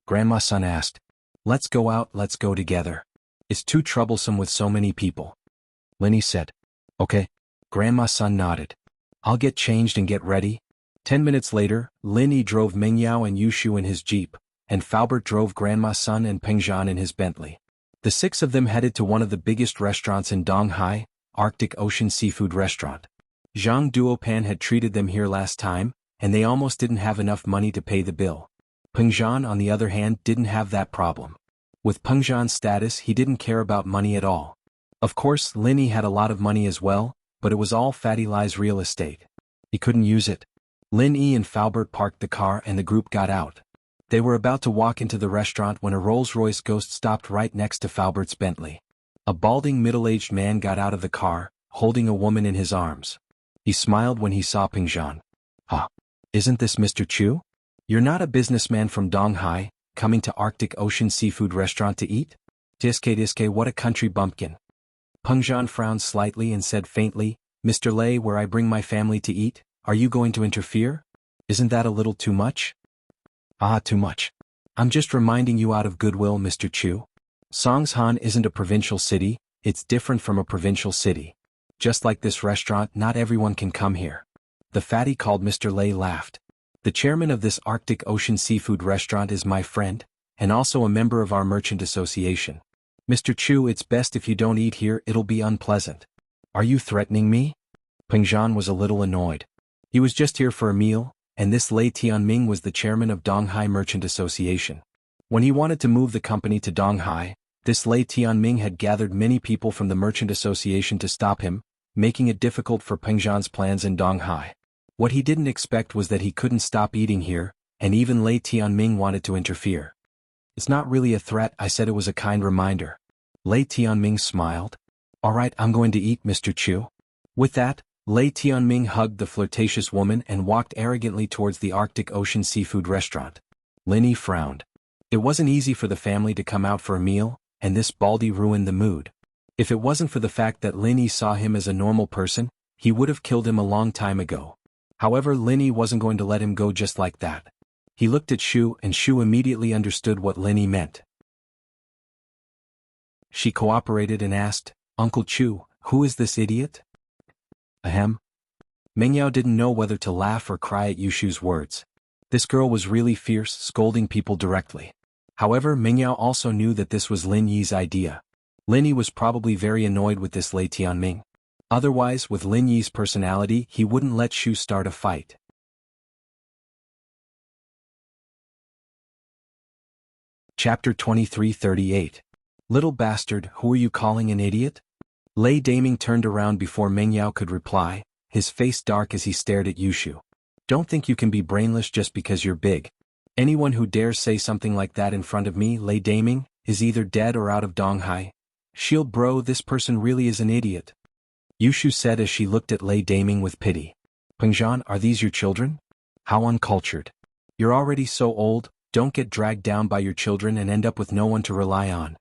Grandma Sun asked. Let's go out, let's go together. It's too troublesome with so many people. Lin Yi said. Okay. Grandma Sun nodded. I'll get changed and get ready. 10 minutes later, Lin Yi drove Mengyao and Yushu in his jeep, and Falbert drove Grandma Sun and Pengzhan in his Bentley. The 6 of them headed to one of the biggest restaurants in Donghai, Arctic Ocean Seafood Restaurant. Zhang Duopan had treated them here last time, and they almost didn't have enough money to pay the bill. Pengzhan, on the other hand, didn't have that problem. With Pengzhan's status, he didn't care about money at all. Of course, Lin Yi had a lot of money as well, but it was all Fatty Lai's real estate. He couldn't use it. Lin Yi and Falbert parked the car and the group got out. They were about to walk into the restaurant when a Rolls-Royce Ghost stopped right next to Falbert's Bentley. A balding middle-aged man got out of the car, holding a woman in his arms. He smiled when he saw Pengzhan. Isn't this Mr. Chu? You're not a businessman from Donghai, coming to Arctic Ocean Seafood Restaurant to eat? Diske, what a country bumpkin. Pengzhan frowned slightly and said faintly, Mr. Lei, where I bring my family to eat, are you going to interfere? Isn't that a little too much? Too much. I'm just reminding you out of goodwill, Mr. Chu. Songshan isn't a provincial city, it's different from a provincial city. Just like this restaurant, not everyone can come here. The fatty called Mr. Lei laughed. The chairman of this Arctic Ocean seafood restaurant is my friend, and also a member of our merchant association. Mr. Chu, it's best if you don't eat here, it'll be unpleasant. Are you threatening me? Peng Zhan was a little annoyed. He was just here for a meal, and this Lei Tianming was the chairman of Donghai Merchant Association. When he wanted to move the company to Donghai, this Lei Tianming had gathered many people from the Merchant Association to stop him, making it difficult for Peng Zhan's plans in Donghai. What he didn't expect was that he couldn't stop eating here, and even Lei Tianming wanted to interfere. It's not really a threat, I said it was a kind reminder. Lei Tianming smiled. Alright, I'm going to eat, Mr. Chu. With that, Lei Tianming hugged the flirtatious woman and walked arrogantly towards the Arctic Ocean seafood restaurant. Lin Yi frowned. It wasn't easy for the family to come out for a meal, and this baldy ruined the mood. If it wasn't for the fact that Lin Yi saw him as a normal person, he would have killed him a long time ago. However, Lin Yi wasn't going to let him go just like that. He looked at Shu, and Shu immediately understood what Lin Yi meant. She cooperated and asked, Uncle Chu, who is this idiot? Ahem. Mengyao didn't know whether to laugh or cry at Yushu's words. This girl was really fierce, scolding people directly. However, Mengyao also knew that this was Lin Yi's idea. Lin Yi was probably very annoyed with this Lei Tianming. Otherwise, with Lin Yi's personality, he wouldn't let Shu start a fight. Chapter 23:38. Little bastard, who are you calling an idiot? Lei Daming turned around before Mengyao could reply, his face dark as he stared at Yushu. Don't think you can be brainless just because you're big. Anyone who dares say something like that in front of me, Lei Daming, is either dead or out of Donghai. Shield bro, this person really is an idiot. Yushu said as she looked at Lei Daming with pity. Peng Zhan, are these your children? How uncultured. You're already so old, don't get dragged down by your children and end up with no one to rely on.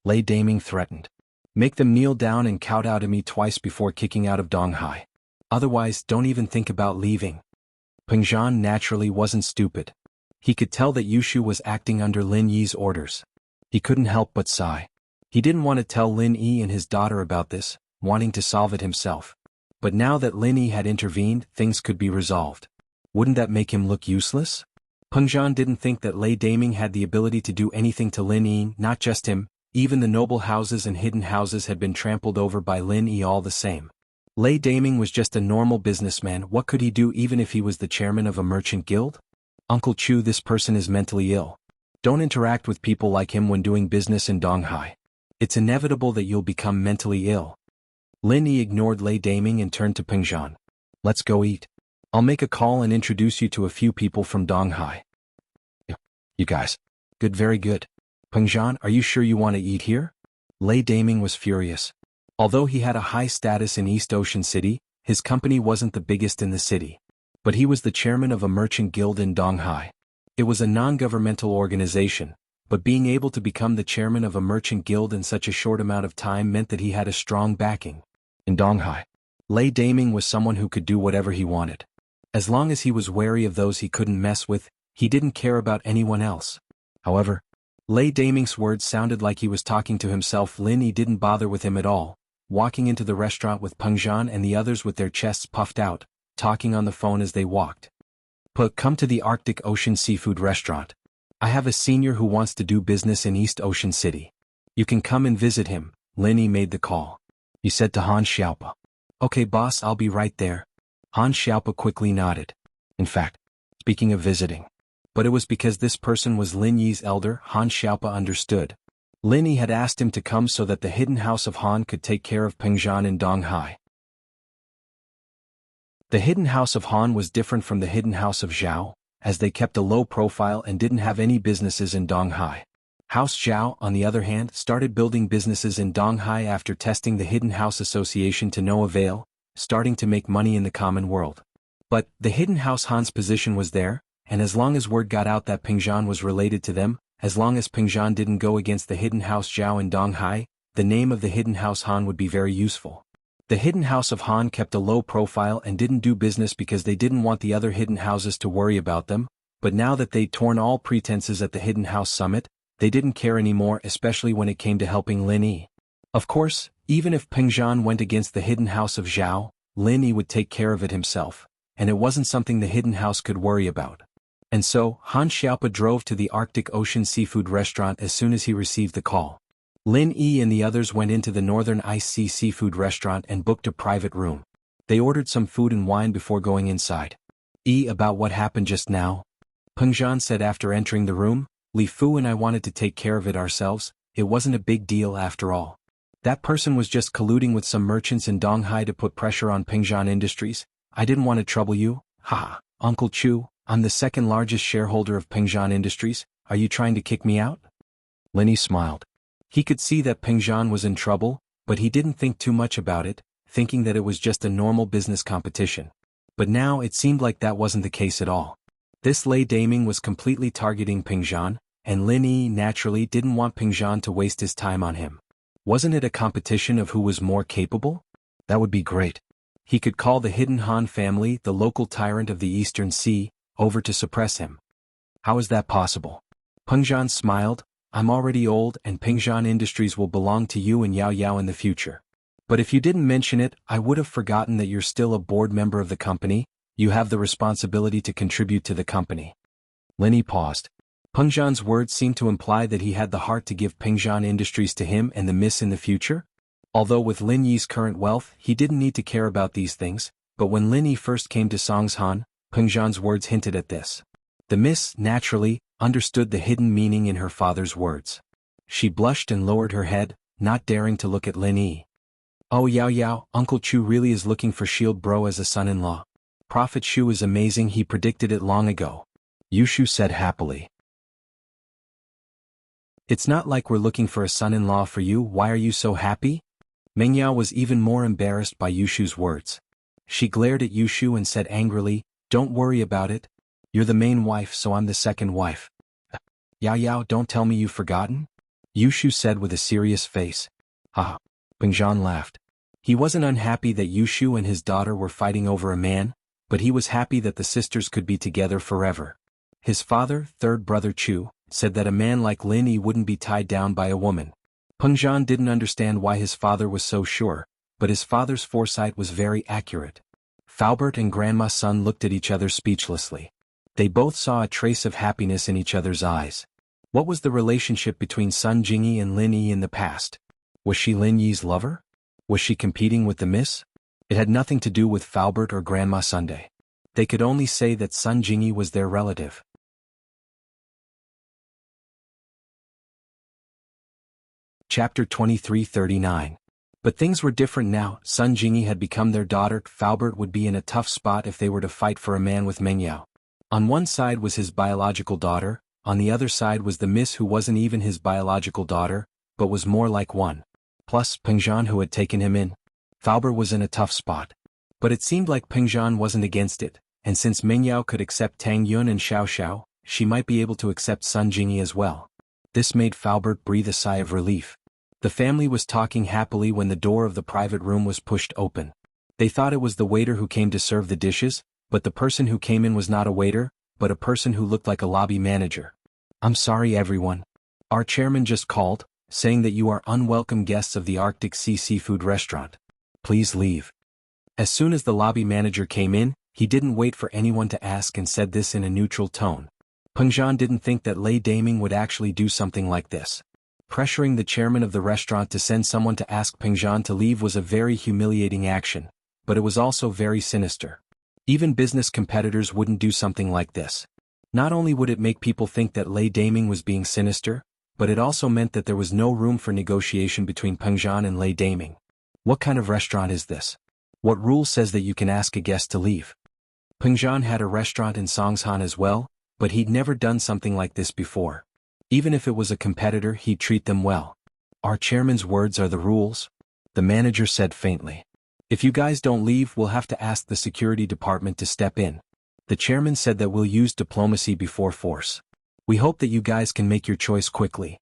Lei Daming threatened. Make them kneel down and kowtow to me twice before kicking out of Donghai. Otherwise, don't even think about leaving. Peng Zhan naturally wasn't stupid. He could tell that Yushu was acting under Lin Yi's orders. He couldn't help but sigh. He didn't want to tell Lin Yi and his daughter about this, wanting to solve it himself. But now that Lin Yi had intervened, things could be resolved. Wouldn't that make him look useless? Peng Zhan didn't think that Lei Daming had the ability to do anything to Lin Yi, not just him. Even the noble houses and hidden houses had been trampled over by Lin Yi all the same. Lei Daming was just a normal businessman. What could he do even if he was the chairman of a merchant guild? Uncle Chu, this person is mentally ill. Don't interact with people like him when doing business in Donghai. It's inevitable that you'll become mentally ill. Lin Yi ignored Lei Daming and turned to Peng Zhan. Let's go eat. I'll make a call and introduce you to a few people from Donghai. You guys. Good, very good. Peng Zhan, are you sure you want to eat here? Lei Daming was furious. Although he had a high status in East Ocean City, his company wasn't the biggest in the city. But he was the chairman of a merchant guild in Donghai. It was a non-governmental organization, but being able to become the chairman of a merchant guild in such a short amount of time meant that he had a strong backing. In Donghai, Lei Daming was someone who could do whatever he wanted. As long as he was wary of those he couldn't mess with, he didn't care about anyone else. However, Lei Daming's words sounded like he was talking to himself. Lin Yi didn't bother with him at all, walking into the restaurant with Peng Zhan and the others with their chests puffed out, talking on the phone as they walked. Come to the Arctic Ocean seafood restaurant. I have a senior who wants to do business in East Ocean City. You can come and visit him. Lin Yi made the call. He said to Han Xiaopa. Okay boss, I'll be right there. Han Xiaopa quickly nodded. In fact, speaking of visiting. But it was because this person was Lin Yi's elder. Han Xiaopa understood. Lin Yi had asked him to come so that the hidden house of Han could take care of Peng Zhan in Donghai. The hidden house of Han was different from the hidden house of Zhao, as they kept a low profile and didn't have any businesses in Donghai. House Zhao, on the other hand, started building businesses in Donghai after testing the Hidden House Association to no avail, starting to make money in the common world. But the hidden house Han's position was there, and as long as word got out that Peng Zhan was related to them, as long as Peng Zhan didn't go against the hidden house Zhao in Donghai, the name of the hidden house Han would be very useful. The hidden house of Han kept a low profile and didn't do business because they didn't want the other hidden houses to worry about them, But now that they'd torn all pretenses at the Hidden House Summit, they didn't care anymore, especially when it came to helping Lin Yi. Of course, even if Peng Zhan went against the Hidden House of Zhao, Lin Yi would take care of it himself, and it wasn't something the Hidden House could worry about. And so, Han Xiaopa drove to the Arctic Ocean Seafood Restaurant as soon as he received the call. Lin Yi and the others went into the Northern Ice Sea Seafood Restaurant and booked a private room. They ordered some food and wine before going inside. About what happened just now? Peng Zhan said after entering the room. Li Fu and I wanted to take care of it ourselves, it wasn't a big deal after all. That person was just colluding with some merchants in Donghai to put pressure on Peng Zhan Industries. I didn't want to trouble you. Ha, Uncle Chu, I'm the second largest shareholder of Peng Zhan Industries, are you trying to kick me out? Lin Yi smiled. He could see that Peng Zhan was in trouble, but he didn't think too much about it, thinking that it was just a normal business competition. But now it seemed like that wasn't the case at all. This Lei Daming was completely targeting Peng Zhan, and Lin Yi naturally didn't want Peng Zhan to waste his time on him. Wasn't it a competition of who was more capable? That would be great. He could call the Hidden Han family, the local tyrant of the Eastern Sea, over to suppress him. How is that possible? Peng Zhan smiled. I'm already old and Peng Zhan Industries will belong to you and Yao Yao in the future. But if you didn't mention it, I would have forgotten that you're still a board member of the company, you have the responsibility to contribute to the company. Lin Yi paused. Peng Zhan's words seemed to imply that he had the heart to give Peng Zhan Industries to him and the miss in the future? Although with Lin Yi's current wealth, he didn't need to care about these things, but when Lin Yi first came to Songshan, Peng Zhan's words hinted at this. The miss, naturally, understood the hidden meaning in her father's words. She blushed and lowered her head, not daring to look at Lin Yi. Oh Yao Yao, Uncle Chu really is looking for Shield Bro as a son-in-law. Prophet Shu is amazing, he predicted it long ago. Yushu said happily. It's not like we're looking for a son-in-law for you, why are you so happy? Mengyao was even more embarrassed by Yushu's words. She glared at Yushu and said angrily, don't worry about it. You're the main wife, so I'm the second wife. Yao Yao, don't tell me you've forgotten? Yushu said with a serious face. Haha. Peng Zhan laughed. He wasn't unhappy that Yushu and his daughter were fighting over a man, but he was happy that the sisters could be together forever. His father, third brother Chu, said that a man like Lin Yi wouldn't be tied down by a woman. Peng Zhan didn't understand why his father was so sure, but his father's foresight was very accurate. Faubert and Grandma Sun looked at each other speechlessly. They both saw a trace of happiness in each other's eyes. What was the relationship between Sun Jingyi and Lin Yi in the past? Was she Lin Yi's lover? Was she competing with the miss? It had nothing to do with Faubert or Grandma Sunday. They could only say that Sun Jingyi was their relative. Chapter 2339. But things were different now. Sun Jingyi had become their daughter. Faubert would be in a tough spot if they were to fight for a man with Mengyao. On one side was his biological daughter, on the other side was the miss who wasn't even his biological daughter, but was more like one. Plus Peng Zhan who had taken him in. Faubert was in a tough spot. But it seemed like Peng Zhan wasn't against it, and since Mengyao could accept Tang Yun and Xiao Xiao, she might be able to accept Sun Jingyi as well. This made Faubert breathe a sigh of relief. The family was talking happily when the door of the private room was pushed open. They thought it was the waiter who came to serve the dishes, but the person who came in was not a waiter, but a person who looked like a lobby manager. I'm sorry everyone. Our chairman just called, saying that you are unwelcome guests of the Arctic Sea Seafood Restaurant. Please leave. As soon as the lobby manager came in, he didn't wait for anyone to ask and said this in a neutral tone. Peng Zhan didn't think that Lei Daming would actually do something like this. Pressuring the chairman of the restaurant to send someone to ask Peng Zhan to leave was a very humiliating action, but it was also very sinister. Even business competitors wouldn't do something like this. Not only would it make people think that Lei Daming was being sinister, but it also meant that there was no room for negotiation between Peng Zhan and Lei Daming. What kind of restaurant is this? What rule says that you can ask a guest to leave? Peng Zhan had a restaurant in Songshan as well, but he'd never done something like this before. Even if it was a competitor, he'd treat them well. Our chairman's words are the rules, the manager said faintly. If you guys don't leave, we'll have to ask the security department to step in. The chairman said that we'll use diplomacy before force. We hope that you guys can make your choice quickly.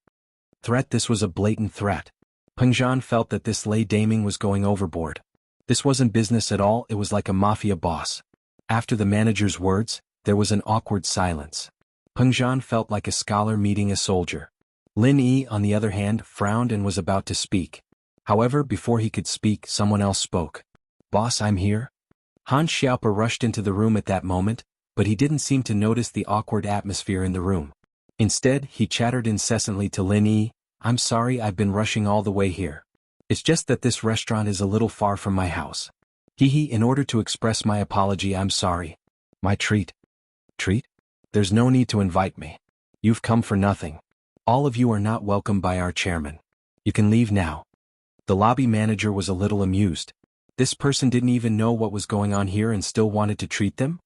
Threat. This was a blatant threat. Peng Zhan felt that this Lei Daming was going overboard. This wasn't business at all, it was like a mafia boss. After the manager's words, There was an awkward silence. Peng Zhan felt like a scholar meeting a soldier. Lin Yi, on the other hand, frowned and was about to speak. However, before he could speak, someone else spoke. "Boss, I'm here." Han Xiaopa rushed into the room at that moment, but he didn't seem to notice the awkward atmosphere in the room. Instead, he chattered incessantly to Lin Yi, "I'm sorry I've been rushing all the way here. It's just that this restaurant is a little far from my house. In order to express my apology, I'm sorry. My treat." "Treat? There's no need to invite me. You've come for nothing. All of you are not welcome by our chairman. You can leave now." The lobby manager was a little amused. This person didn't even know what was going on here and still wanted to treat them?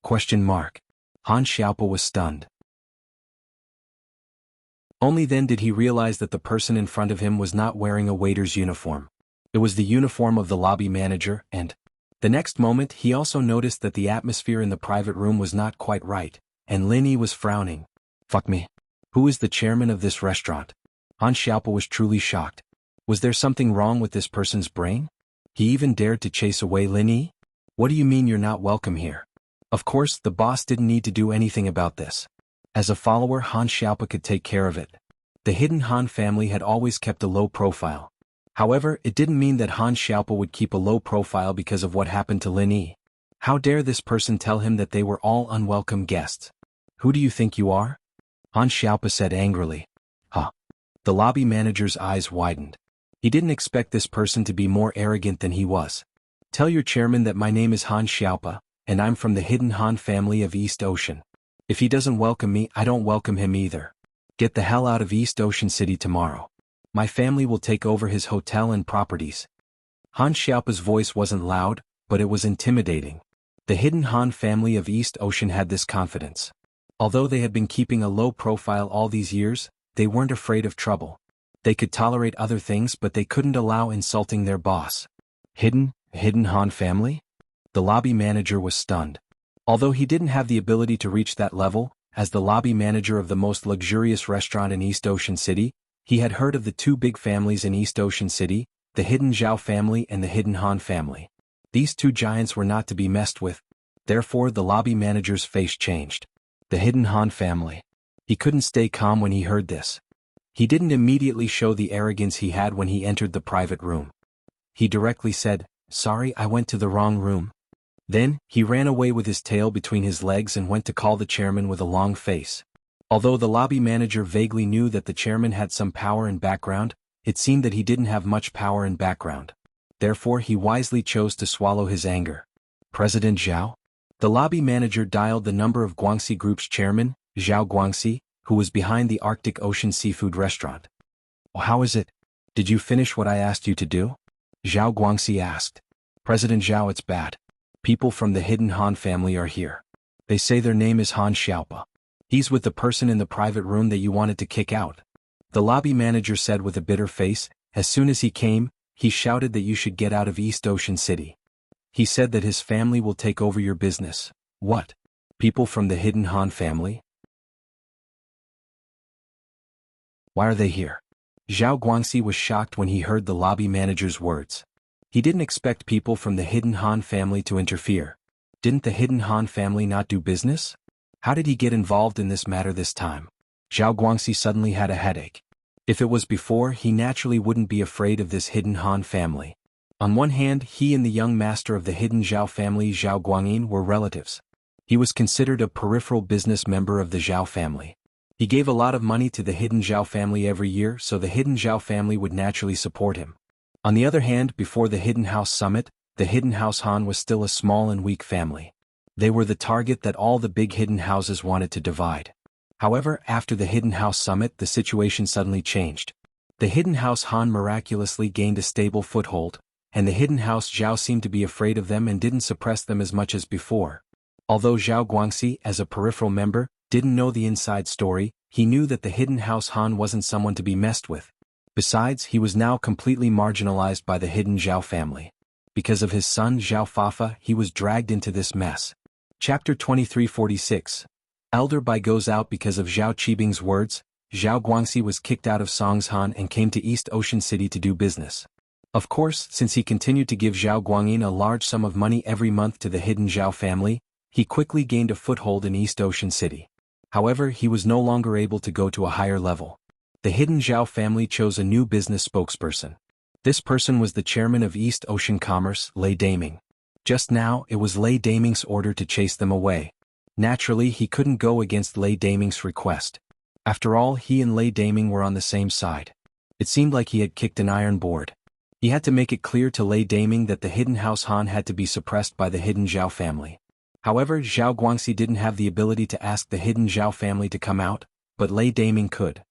Han Xiaopa was stunned. Only then did he realize that the person in front of him was not wearing a waiter's uniform. It was the uniform of the lobby manager, and the next moment he also noticed that the atmosphere in the private room was not quite right, and Lin Yi was frowning. "Fuck me. Who is the chairman of this restaurant?" Han Xiaopa was truly shocked. Was there something wrong with this person's brain? He even dared to chase away Lin Yi? "What do you mean you're not welcome here?" Of course, the boss didn't need to do anything about this. As a follower, Han Xiaopa could take care of it. The hidden Han family had always kept a low profile. However, it didn't mean that Han Xiaopa would keep a low profile because of what happened to Lin Yi. How dare this person tell him that they were all unwelcome guests? "Who do you think you are?" Han Xiaopa said angrily. "Huh." The lobby manager's eyes widened. He didn't expect this person to be more arrogant than he was. "Tell your chairman that my name is Han Xiaopa, and I'm from the hidden Han family of East Ocean. If he doesn't welcome me, I don't welcome him either. Get the hell out of East Ocean City tomorrow. My family will take over his hotel and properties." Han Xiaopa's voice wasn't loud, but it was intimidating. The hidden Han family of East Ocean had this confidence. Although they had been keeping a low profile all these years, they weren't afraid of trouble. They could tolerate other things, but they couldn't allow insulting their boss. Hidden Han family? The lobby manager was stunned. Although he didn't have the ability to reach that level, as the lobby manager of the most luxurious restaurant in East Ocean City, he had heard of the two big families in East Ocean City, the hidden Zhao family and the hidden Han family. These two giants were not to be messed with. Therefore, the lobby manager's face changed. The hidden Han family. He couldn't stay calm when he heard this. He didn't immediately show the arrogance he had when he entered the private room. He directly said, "Sorry, I went to the wrong room." Then, he ran away with his tail between his legs and went to call the chairman with a long face. Although the lobby manager vaguely knew that the chairman had some power and background, it seemed that he didn't have much power and background. Therefore, he wisely chose to swallow his anger. "President Zhao?" The lobby manager dialed the number of Guangxi Group's chairman, Zhao Guangxi, who was behind the Arctic Ocean seafood restaurant. "How is it? Did you finish what I asked you to do?" Zhao Guangxi asked. "President Zhao, it's bad. People from the hidden Han family are here. They say their name is Han Xiaopa. He's with the person in the private room that you wanted to kick out." The lobby manager said with a bitter face. As soon as he came, he shouted that you should get out of East Ocean City. He said that his family will take over your business. "What? People from the hidden Han family? Why are they here?" Zhao Guangxi was shocked when he heard the lobby manager's words. He didn't expect people from the hidden Han family to interfere. Didn't the hidden Han family not do business? How did he get involved in this matter this time? Zhao Guangxi suddenly had a headache. If it was before, he naturally wouldn't be afraid of this hidden Han family. On one hand, he and the young master of the hidden Zhao family, Zhao Guangyin, were relatives. He was considered a peripheral business member of the Zhao family. He gave a lot of money to the hidden Zhao family every year, so the hidden Zhao family would naturally support him. On the other hand, before the Hidden House Summit, the Hidden House Han was still a small and weak family. They were the target that all the big hidden houses wanted to divide. However, after the Hidden House Summit, the situation suddenly changed. The Hidden House Han miraculously gained a stable foothold, and the Hidden House Zhao seemed to be afraid of them and didn't suppress them as much as before. Although Zhao Guangxi, as a peripheral member, didn't know the inside story, he knew that the Hidden House Han wasn't someone to be messed with. Besides, he was now completely marginalized by the hidden Zhao family. Because of his son Zhao Fafa, he was dragged into this mess. Chapter 2346. Elder Bai goes out. Because of Zhao Qibing's words, Zhao Guangxi was kicked out of Songshan and came to East Ocean City to do business. Of course, since he continued to give Zhao Guangyin a large sum of money every month to the hidden Zhao family, He quickly gained a foothold in East Ocean City. However, he was no longer able to go to a higher level. The hidden Zhao family chose a new business spokesperson. This person was the chairman of East Ocean Commerce, Lei Daming. Just now, it was Lei Daming's order to chase them away. Naturally, he couldn't go against Lei Daming's request. After all, he and Lei Daming were on the same side. It seemed like he had kicked an iron board. He had to make it clear to Lei Daming that the hidden House Han had to be suppressed by the hidden Zhao family. However, Zhao Guangxi didn't have the ability to ask the hidden Zhao family to come out, but Lei Daming could.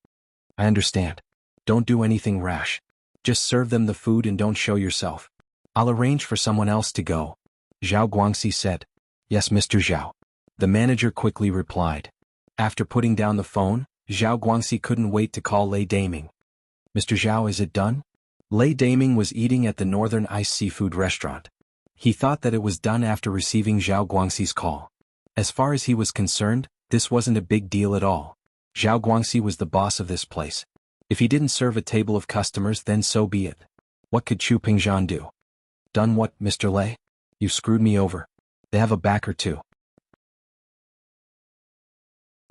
I understand. Don't do anything rash. Just serve them the food and don't show yourself. I'll arrange for someone else to go. Zhao Guangxi said. Yes, Mr. Zhao. The manager quickly replied. After putting down the phone, Zhao Guangxi couldn't wait to call Lei Daming. Mr. Zhao, is it done? Lei Daming was eating at the Northern Ice Seafood restaurant. He thought that it was done after receiving Zhao Guangxi's call. As far as he was concerned, this wasn't a big deal at all. Zhao Guangxi was the boss of this place. If he didn't serve a table of customers, then so be it. What could Chu Pingzhan do? Done what, Mr. Lei? You screwed me over. They have a backer too.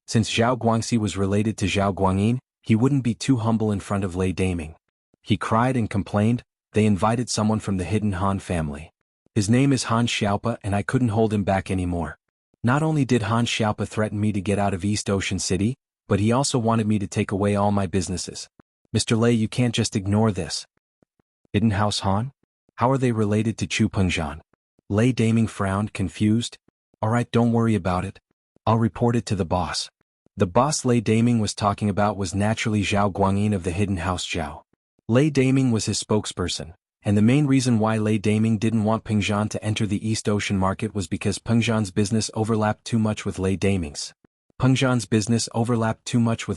Since Zhao Guangxi was related to Zhao Guangyin, he wouldn't be too humble in front of Lei Daming. He cried and complained. They invited someone from the hidden Han family. His name is Han Xiaopa and I couldn't hold him back anymore. Not only did Han Xiaopa threaten me to get out of East Ocean City, but he also wanted me to take away all my businesses. Mr. Lei, you can't just ignore this. Hidden House Han? How are they related to Chu Pengzhan? Lei Daming frowned, confused. Alright, don't worry about it. I'll report it to the boss. The boss Lei Daming was talking about was naturally Zhao Guangyin of the hidden House Zhao. Lei Daming was his spokesperson, and the main reason why Lei Daming didn't want Pengzhan to enter the East Ocean market was because Pengzhan's business overlapped too much with Lei Daming's.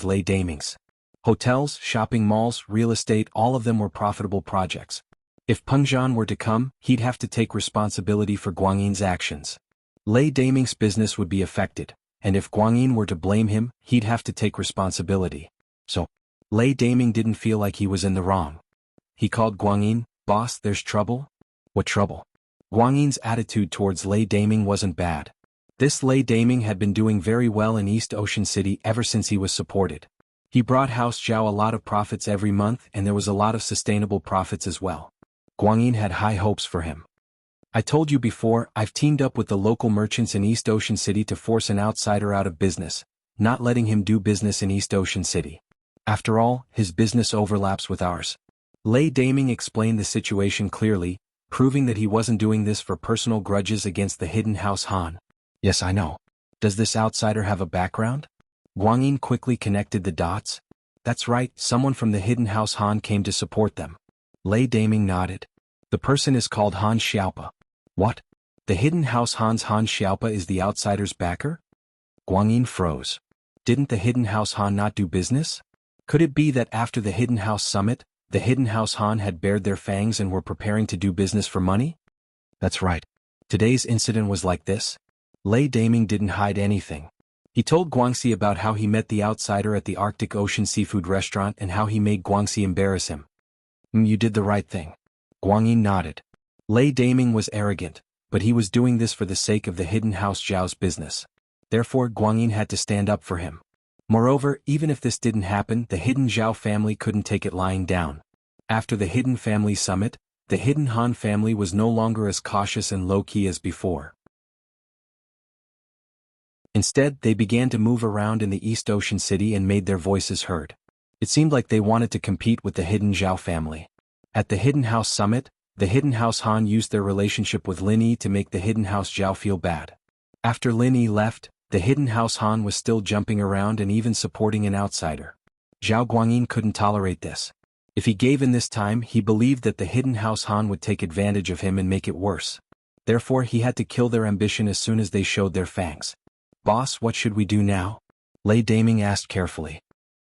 Lei Daming's. Hotels, shopping malls, real estate, all of them were profitable projects. If Pengzhan were to come, he'd have to take responsibility for Guangyin's actions. Lei Daming's business would be affected, and if Guangyin were to blame him, he'd have to take responsibility. So, Lei Daming didn't feel like he was in the wrong. He called Guangyin. Boss, there's trouble? What trouble? Guangyin's attitude towards Lei Daming wasn't bad. This Lei Daming had been doing very well in East Ocean City ever since he was supported. He brought House Zhao a lot of profits every month and there was a lot of sustainable profits as well. Guangyin had high hopes for him. I told you before, I've teamed up with the local merchants in East Ocean City to force an outsider out of business, not letting him do business in East Ocean City. After all, his business overlaps with ours. Lei Daming explained the situation clearly, proving that he wasn't doing this for personal grudges against the hidden House Han. Yes, I know. Does this outsider have a background? Guangyin quickly connected the dots. That's right, someone from the hidden House Han came to support them. Lei Daming nodded. The person is called Han Xiaopa. What? The hidden House Han's Han Xiaopa is the outsider's backer? Guangyin froze. Didn't the hidden House Han not do business? Could it be that after the hidden House summit, the hidden House Han had bared their fangs and were preparing to do business for money? That's right. Today's incident was like this. Lei Daming didn't hide anything. He told Guangxi about how he met the outsider at the Arctic Ocean seafood restaurant and how he made Guangxi embarrass him. You did the right thing. Guangyin nodded. Lei Daming was arrogant, but he was doing this for the sake of the hidden House Zhao's business. Therefore Guangyin had to stand up for him. Moreover, even if this didn't happen, the hidden Zhao family couldn't take it lying down. After the hidden family summit, the hidden Han family was no longer as cautious and low-key as before. Instead, they began to move around in the East Ocean City and made their voices heard. It seemed like they wanted to compete with the hidden Zhao family. At the hidden House summit, the hidden House Han used their relationship with Lin Yi to make the hidden House Zhao feel bad. After Lin Yi left, the hidden House Han was still jumping around and even supporting an outsider. Zhao Guangyin couldn't tolerate this. If he gave in this time, he believed that the hidden House Han would take advantage of him and make it worse. Therefore he had to kill their ambition as soon as they showed their fangs. Boss, what should we do now? Lei Daming asked carefully.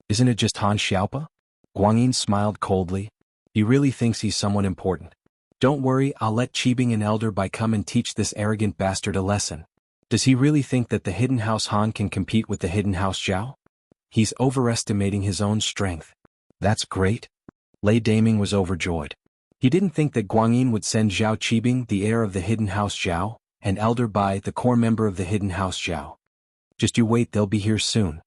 Isn't it just Han Xiaopa? Guangyin smiled coldly. He really thinks he's someone important. Don't worry, I'll let Qibing and Elder Bai come and teach this arrogant bastard a lesson. Does he really think that the hidden House Han can compete with the hidden House Zhao? He's overestimating his own strength. That's great. Lei Daming was overjoyed. He didn't think that Guangyin would send Zhao Qibing, the heir of the hidden House Zhao, and Elder Bai, the core member of the hidden house Zhao. Just you wait, they'll be here soon.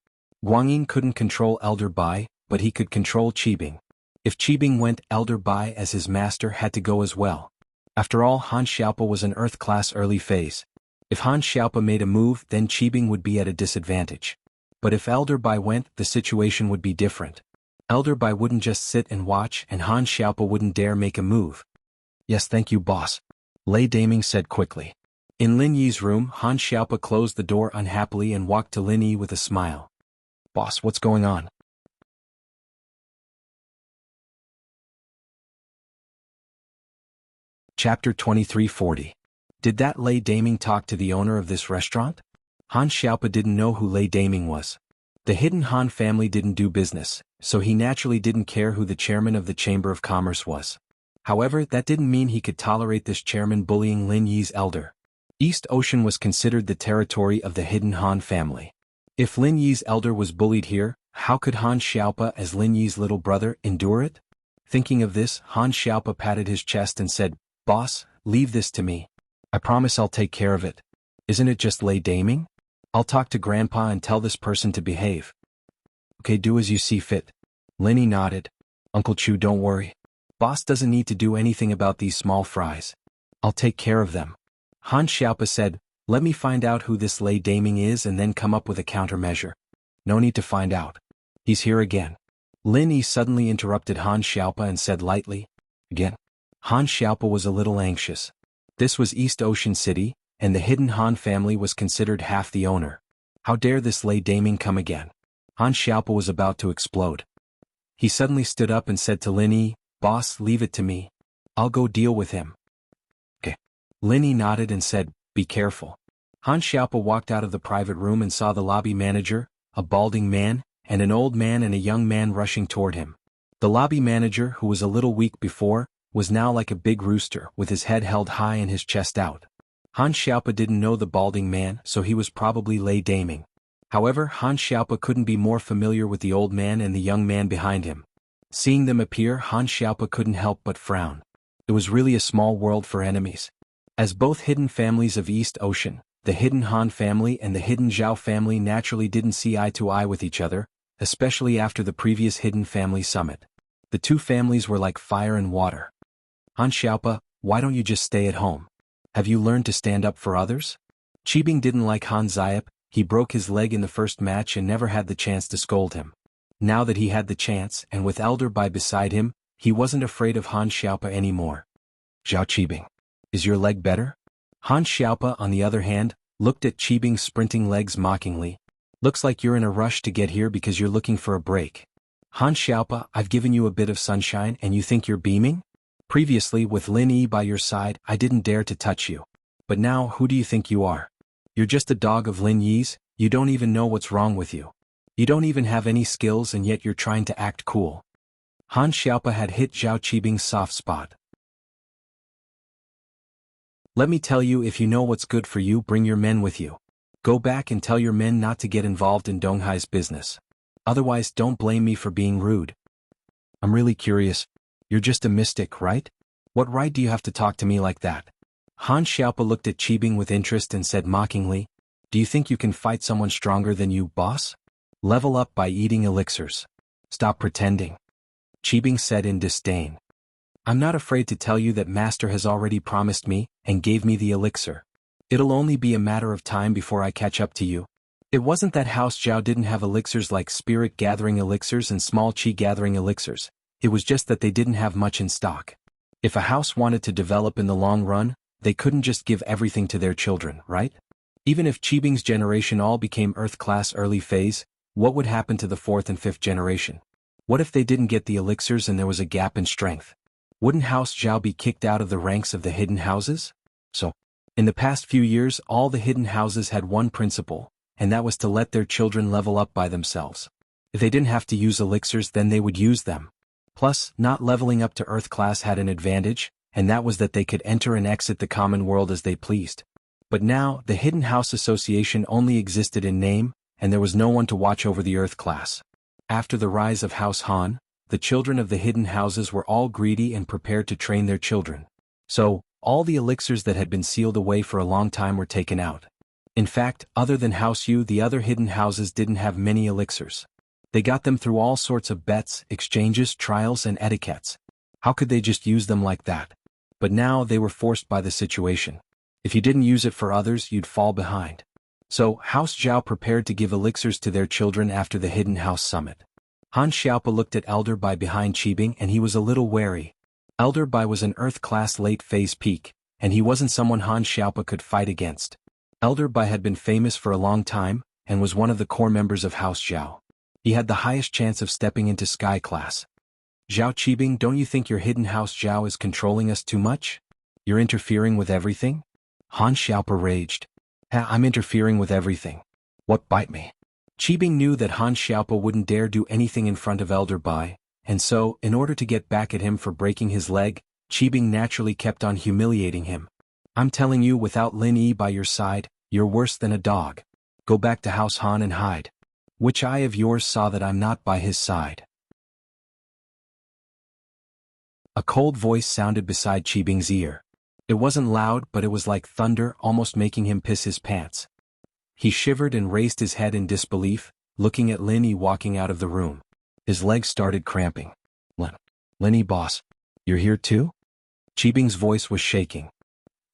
Guanyin couldn't control Elder Bai, but he could control Qibing. If Qibing went, Elder Bai as his master had to go as well. After all, Han Xiaopa was an Earth class early phase. If Han Xiaopa made a move, then Qibing would be at a disadvantage. But if Elder Bai went, the situation would be different. Elder Bai wouldn't just sit and watch, and Han Xiaopa wouldn't dare make a move. Yes, thank you, boss, Lei Daming said quickly. In Lin Yi's room, Han Xiaopa closed the door unhappily and walked to Lin Yi with a smile. Boss, what's going on? Chapter 2340. Did that Lei Daming talk to the owner of this restaurant? Han Xiaopa didn't know who Lei Daming was. The hidden Han family didn't do business, so he naturally didn't care who the chairman of the Chamber of Commerce was. However, that didn't mean he could tolerate this chairman bullying Lin Yi's elder. East Ocean was considered the territory of the hidden Han family. If Lin Yi's elder was bullied here, how could Han Xiaopa as Lin Yi's little brother endure it? Thinking of this, Han Xiaopa patted his chest and said, Boss, leave this to me. I promise I'll take care of it. Isn't it just Lei Daming? I'll talk to Grandpa and tell this person to behave. Okay, do as you see fit. Lin Yi nodded. Uncle Chu, don't worry. Boss doesn't need to do anything about these small fries. I'll take care of them. Han Xiaopa said, let me find out who this Lei Daming is and then come up with a countermeasure. No need to find out. He's here again. Lin Yi suddenly interrupted Han Xiaopa and said lightly, again. Han Xiaopa was a little anxious. This was East Ocean City, and the hidden Han family was considered half the owner. How dare this Lei Daming come again? Han Xiaopa was about to explode. He suddenly stood up and said to Lin Yi, Boss, leave it to me. I'll go deal with him. Okay. Lin Yi nodded and said, be careful. Han Xiaopa walked out of the private room and saw the lobby manager, a balding man, and an old man and a young man rushing toward him. The lobby manager, who was a little weak before, was now like a big rooster with his head held high and his chest out. Han Xiaopa didn't know the balding man, so he was probably Lei Daming. However, Han Xiaopa couldn't be more familiar with the old man and the young man behind him. Seeing them appear, Han Xiaopa couldn't help but frown. It was really a small world for enemies. As both hidden families of East Ocean, the hidden Han family and the hidden Zhao family naturally didn't see eye to eye with each other, especially after the previous hidden family summit. The two families were like fire and water. Han Xiaopa, why don't you just stay at home? Have you learned to stand up for others? Qibing didn't like Han Xiaopa. He broke his leg in the first match and never had the chance to scold him. Now that he had the chance, and with Elder Bai beside him, he wasn't afraid of Han Xiaopa anymore. Zhao Qibing, is your leg better? Han Xiaopa, on the other hand, looked at Qibing's sprinting legs mockingly. Looks like you're in a rush to get here because you're looking for a break. Han Xiaopa, I've given you a bit of sunshine and you think you're beaming? Previously, with Lin Yi by your side, I didn't dare to touch you. But now, who do you think you are? You're just a dog of Lin Yi's, you don't even know what's wrong with you. You don't even have any skills and yet you're trying to act cool. Han Xiaopa had hit Zhao Qibing's soft spot. Let me tell you, if you know what's good for you, bring your men with you. Go back and tell your men not to get involved in Donghai's business. Otherwise, don't blame me for being rude. I'm really curious. You're just a mystic, right? What right do you have to talk to me like that? Han Xiaopa looked at Qibing with interest and said mockingly, do you think you can fight someone stronger than you, boss? Level up by eating elixirs. Stop pretending. Qibing said in disdain. I'm not afraid to tell you that Master has already promised me and gave me the elixir. It'll only be a matter of time before I catch up to you. It wasn't that House Zhao didn't have elixirs like spirit-gathering elixirs and small qi-gathering elixirs. It was just that they didn't have much in stock. If a house wanted to develop in the long run, they couldn't just give everything to their children, right? Even if Qibing's generation all became Earth-class early phase, what would happen to the 4th and 5th generation? What if they didn't get the elixirs and there was a gap in strength? Wouldn't House Zhao be kicked out of the ranks of the hidden houses? So, in the past few years, all the hidden houses had one principle, and that was to let their children level up by themselves. If they didn't have to use elixirs, then they would use them. Plus, not leveling up to Earth class had an advantage, and that was that they could enter and exit the common world as they pleased. But now, the Hidden House Association only existed in name, and there was no one to watch over the Earth class. After the rise of House Han, the children of the hidden houses were all greedy and prepared to train their children. So, All the elixirs that had been sealed away for a long time were taken out. In fact, other than House U, the other hidden houses didn't have many elixirs. They got them through all sorts of bets, exchanges, trials, and etiquettes. How could they just use them like that? But now they were forced by the situation. If you didn't use it for others, you'd fall behind. So, House Zhao prepared to give elixirs to their children after the Hidden House Summit. Han Xiaopa looked at Elder Bai behind Qibing and he was a little wary. Elder Bai was an Earth-class late-phase peak, and he wasn't someone Han Xiaopa could fight against. Elder Bai had been famous for a long time, and was one of the core members of House Zhao. He had the highest chance of stepping into Sky Class. Zhao Qibing, don't you think your hidden House Zhao is controlling us too much? You're interfering with everything? Han Xiaopa raged. I'm interfering with everything. What, bite me? Qibing knew that Han Xiaopa wouldn't dare do anything in front of Elder Bai, and so, in order to get back at him for breaking his leg, Qibing naturally kept on humiliating him. I'm telling you, without Lin Yi by your side, you're worse than a dog. Go back to House Han and hide. Which eye of yours saw that I'm not by his side? A cold voice sounded beside Qibing's ear. It wasn't loud, but it was like thunder, almost making him piss his pants. He shivered and raised his head in disbelief, looking at Lin Yi walking out of the room. His legs started cramping. Lin Yi, boss, you're here too? Qibing's voice was shaking.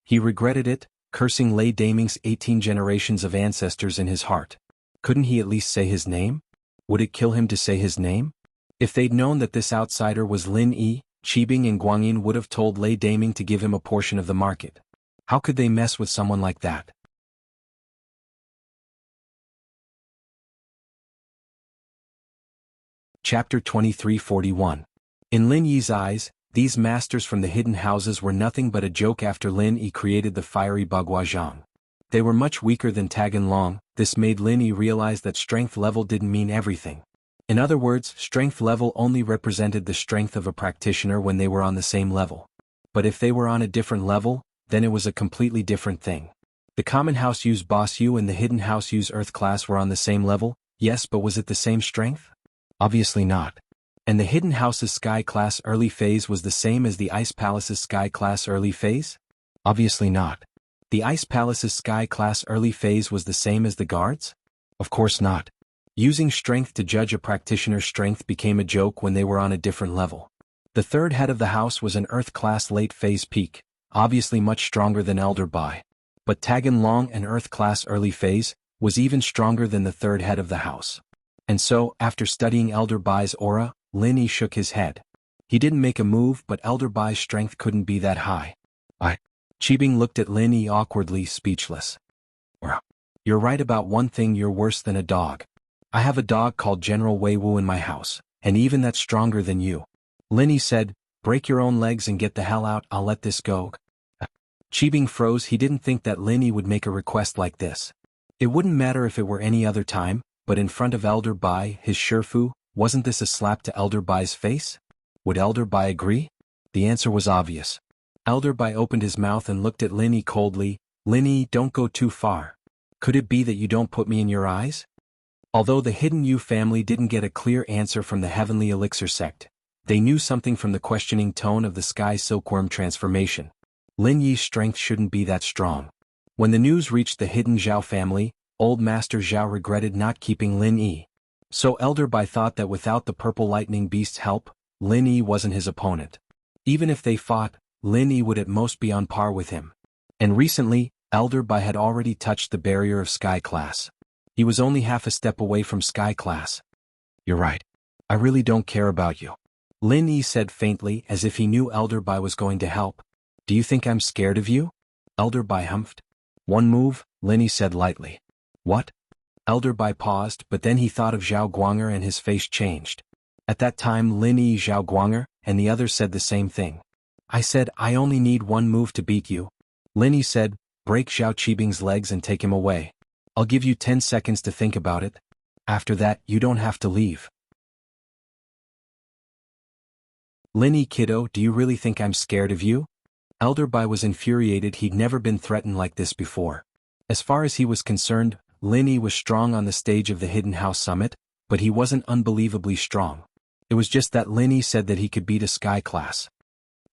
He regretted it, cursing Lei Daming's 18 generations of ancestors in his heart. Couldn't he at least say his name? Would it kill him to say his name? If they'd known that this outsider was Lin Yi, Qibing and Guangyin would have told Lei Daming to give him a portion of the market. How could they mess with someone like that? Chapter 2341. In Lin Yi's eyes, these masters from the hidden houses were nothing but a joke after Lin Yi created the fiery Bagua Zhang. They were much weaker than Tagan Long. This made Lin Yi realize that strength level didn't mean everything. In other words, strength level only represented the strength of a practitioner when they were on the same level. But if they were on a different level, then it was a completely different thing. The Common House U's Boss U and the Hidden House U's Earth class were on the same level, yes, but was it the same strength? Obviously not. And the Hidden House's Sky Class early phase was the same as the Ice Palace's Sky Class early phase? Obviously not. The Ice Palace's Sky Class early phase was the same as the Guards? Of course not. Using strength to judge a practitioner's strength became a joke when they were on a different level. The third head of the house was an Earth Class late phase peak, obviously much stronger than Elder Bai. But Tagan Long, an Earth Class early phase, was even stronger than the third head of the house. And so, after studying Elder Bai's aura, Lin Yi shook his head. He didn't make a move, but Elder Bai's strength couldn't be that high. Qibing looked at Lin Yi awkwardly, speechless. You're right about one thing, you're worse than a dog. I have a dog called General Wei Wu in my house, and even that's stronger than you. Lin Yi said, break your own legs and get the hell out, I'll let this go. Qibing froze. He didn't think that Lin Yi would make a request like this. It wouldn't matter if it were any other time, but in front of Elder Bai, his Shifu, wasn't this a slap to Elder Bai's face? Would Elder Bai agree? The answer was obvious. Elder Bai opened his mouth and looked at Lin Yi coldly. Lin Yi, don't go too far. Could it be that you don't put me in your eyes? Although the Hidden Yu family didn't get a clear answer from the Heavenly Elixir sect, they knew something from the questioning tone of the Sky Silkworm transformation. Lin Yi's strength shouldn't be that strong. When the news reached the Hidden Zhao family, Old Master Zhao regretted not keeping Lin Yi. So Elder Bai thought that without the Purple Lightning Beast's help, Lin Yi wasn't his opponent. Even if they fought, Lin Yi would at most be on par with him. And recently, Elder Bai had already touched the barrier of Sky Class. He was only half a step away from Sky Class. You're right. I really don't care about you. Lin Yi said faintly, as if he knew Elder Bai was going to help. Do you think I'm scared of you? Elder Bai humphed. One move, Lin Yi said lightly. What? Elder Bai paused, but then he thought of Zhao Guanger and his face changed. At that time Lin Yi, Zhao Guanger, and the others said the same thing. I said, I only need one move to beat you. Lin Yi said, break Zhao Qibing's legs and take him away. I'll give you 10 seconds to think about it. After that, you don't have to leave. Lin Yi, kiddo, do you really think I'm scared of you? Elder Bai was infuriated. He'd never been threatened like this before. As far as he was concerned, Lin Yi was strong on the stage of the Hidden House Summit, but he wasn't unbelievably strong. It was just that Lin Yi said that he could beat a Sky Class.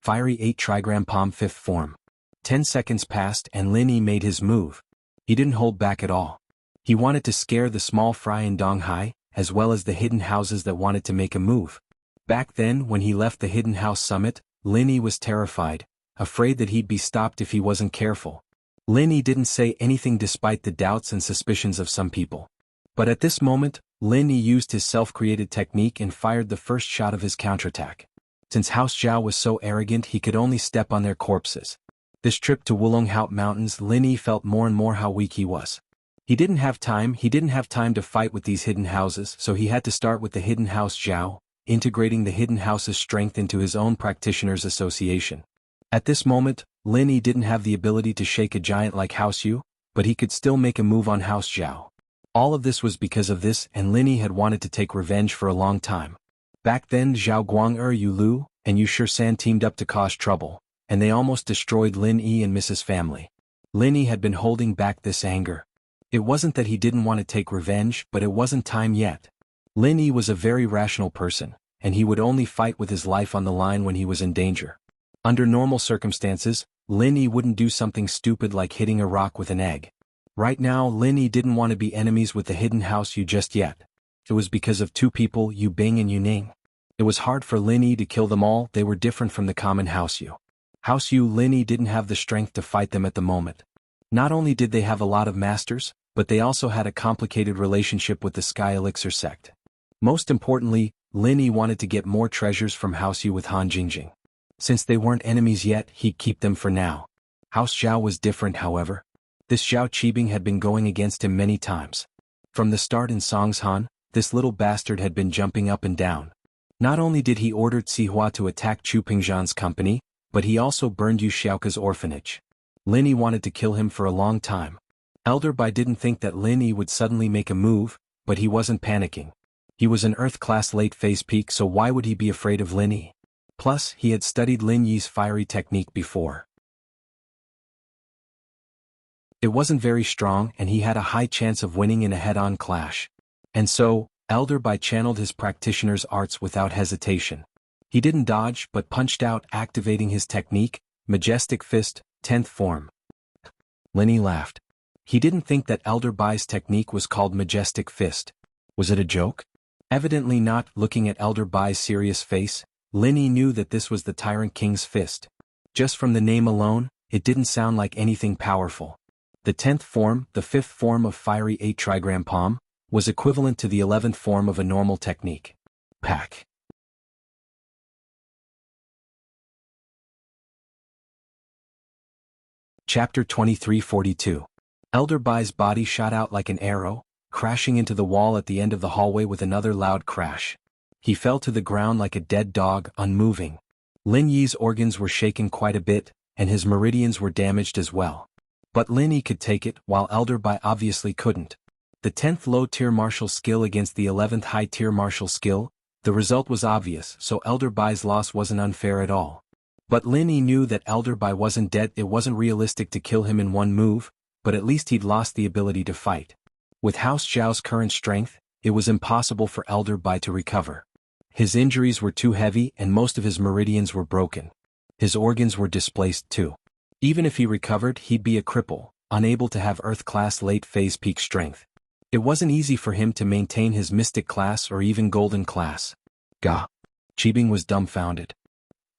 Fiery 8 Trigram Palm 5th form. 10 seconds passed and Lin Yi made his move. He didn't hold back at all. He wanted to scare the small fry in Donghai, as well as the hidden houses that wanted to make a move. Back then, when he left the hidden house summit, Lin Yi was terrified, afraid that he'd be stopped if he wasn't careful. Lin Yi didn't say anything despite the doubts and suspicions of some people. But at this moment, Lin Yi used his self-created technique and fired the first shot of his counterattack. Since House Zhao was so arrogant he could only step on their corpses. This trip to Wulonghout Mountains, Lin Yi felt more and more how weak he was. He didn't have time to fight with these hidden houses, so he had to start with the hidden house Zhao, integrating the hidden house's strength into his own practitioners' association. At this moment, Lin Yi didn't have the ability to shake a giant like House Yu, but he could still make a move on House Zhao. All of this was because of this, and Lin Yi had wanted to take revenge for a long time. Back then, Zhao Guang'er, Yu Lu, and Yu Shisan teamed up to cause trouble, and they almost destroyed Lin Yi and Mrs. Family. Lin Yi had been holding back this anger. It wasn't that he didn't want to take revenge, but it wasn't time yet. Lin Yi was a very rational person, and he would only fight with his life on the line when he was in danger. Under normal circumstances, Lin Yi wouldn't do something stupid like hitting a rock with an egg. Right now, Lin Yi didn't want to be enemies with the hidden house Yu just yet. It was because of two people, Yu Bing and Yu Ning. It was hard for Lin Yi to kill them all. They were different from the common House Yu. House Yu Lin Yi didn't have the strength to fight them at the moment. Not only did they have a lot of masters, but they also had a complicated relationship with the Sky Elixir sect. Most importantly, Lin Yi wanted to get more treasures from House Yu with Han Jingjing. Since they weren't enemies yet, he'd keep them for now. House Zhao was different, however. This Zhao Qibing had been going against him many times. From the start in Songshan, this little bastard had been jumping up and down. Not only did he order Cihua to attack Chu Pingzhan's company, but he also burned Yu Xiaoka's orphanage. Lin Yi wanted to kill him for a long time. Elder Bai didn't think that Lin Yi would suddenly make a move, but he wasn't panicking. He was an Earth-class late-phase peak, so why would he be afraid of Lin Yi? Plus, he had studied Lin Yi's fiery technique before. It wasn't very strong, and he had a high chance of winning in a head-on clash. And so, Elder Bai channeled his practitioner's arts without hesitation. He didn't dodge, but punched out, activating his technique, Majestic Fist, 10th form. Lin Yi laughed. He didn't think that Elder Bai's technique was called Majestic Fist. Was it a joke? Evidently not. Looking at Elder Bai's serious face, Lin Yi knew that this was the Tyrant King's fist. Just from the name alone, it didn't sound like anything powerful. The 10th form, the 5th form of Fiery 8 Trigram Palm, was equivalent to the 11th form of a normal technique. Pack. Chapter 2342. Elder Bai's body shot out like an arrow, crashing into the wall at the end of the hallway with another loud crash. He fell to the ground like a dead dog, unmoving. Lin Yi's organs were shaken quite a bit, and his meridians were damaged as well. But Lin Yi could take it, while Elder Bai obviously couldn't. The 10th low-tier martial skill against the 11th high-tier martial skill, the result was obvious, so Elder Bai's loss wasn't unfair at all. But Lin Yi knew that Elder Bai wasn't dead. It wasn't realistic to kill him in one move, but at least he'd lost the ability to fight. With House Zhao's current strength, it was impossible for Elder Bai to recover. His injuries were too heavy and most of his meridians were broken. His organs were displaced too. Even if he recovered, he'd be a cripple, unable to have Earth-class late-phase peak strength. It wasn't easy for him to maintain his Mystic class or even Golden class. Gah! Qibing was dumbfounded.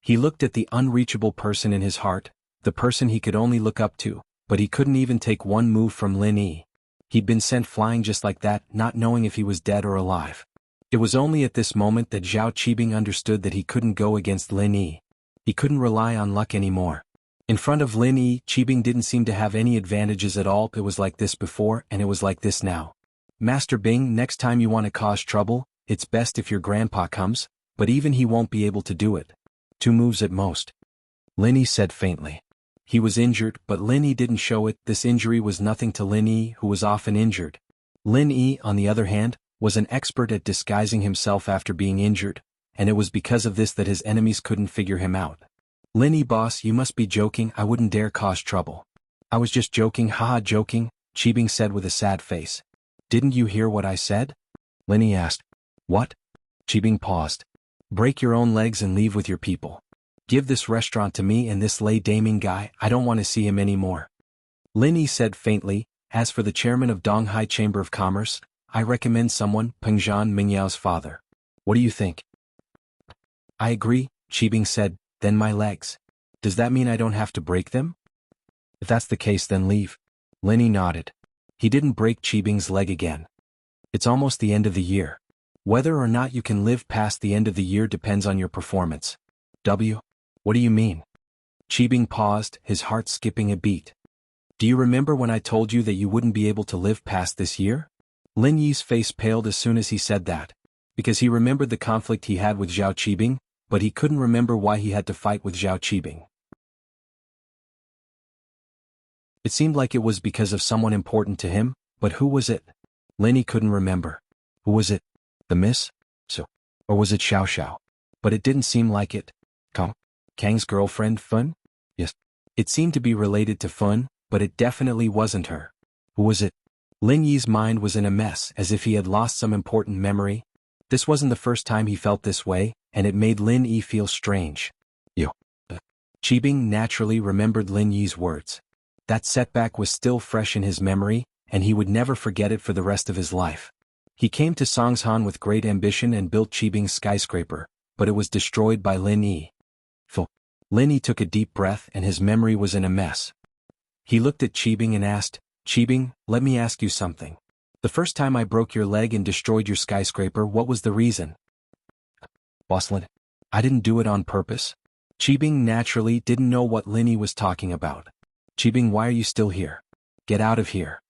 He looked at the unreachable person in his heart, the person he could only look up to, but he couldn't even take one move from Lin Yi. He'd been sent flying just like that, not knowing if he was dead or alive. It was only at this moment that Zhao Qibing understood that he couldn't go against Lin Yi. He couldn't rely on luck anymore. In front of Lin Yi, Qibing didn't seem to have any advantages at all. It was like this before, and it was like this now. Master Bing, next time you want to cause trouble, it's best if your grandpa comes, but even he won't be able to do it. 2 moves at most. Lin Yi said faintly. He was injured, but Lin Yi didn't show it. This injury was nothing to Lin Yi, who was often injured. Lin Yi, on the other hand, was an expert at disguising himself after being injured, and it was because of this that his enemies couldn't figure him out. Lin Yi, boss, you must be joking. I wouldn't dare cause trouble. I was just joking, haha, joking, Qibing said with a sad face. Didn't you hear what I said? Lin Yi asked. What? Qibing paused. Break your own legs and leave with your people. Give this restaurant to me and this Lei Daming guy, I don't want to see him anymore. Lin Yi said faintly, as for the chairman of Donghai Chamber of Commerce, I recommend someone, Pengzhan Mingyao's father. What do you think? I agree, Qibing said, then my legs. Does that mean I don't have to break them? If that's the case then leave. Lin Yi nodded. He didn't break Qibing's leg again. It's almost the end of the year. Whether or not you can live past the end of the year depends on your performance. What do you mean? Qibing paused, his heart skipping a beat. Do you remember when I told you that you wouldn't be able to live past this year? Lin Yi's face paled as soon as he said that. Because he remembered the conflict he had with Zhao Qibing, but he couldn't remember why he had to fight with Zhao Qibing. It seemed like it was because of someone important to him, but who was it? Lin Yi couldn't remember. Who was it? The miss? So. Or was it Xiao Xiao? But it didn't seem like it. Kang's girlfriend, Fun? Yes. It seemed to be related to Fun, but it definitely wasn't her. Who was it? Lin Yi's mind was in a mess, as if he had lost some important memory. This wasn't the first time he felt this way, and it made Lin Yi feel strange. Qibing naturally remembered Lin Yi's words. That setback was still fresh in his memory, and he would never forget it for the rest of his life. He came to Songshan with great ambition and built Qibing's skyscraper, but it was destroyed by Lin Yi. Lin Yi took a deep breath and his memory was in a mess. He looked at Qibing and asked, Qibing, let me ask you something. The first time I broke your leg and destroyed your skyscraper, what was the reason? Boss Lin, I didn't do it on purpose. Qibing naturally didn't know what Lin Yi was talking about. Qibing, why are you still here? Get out of here.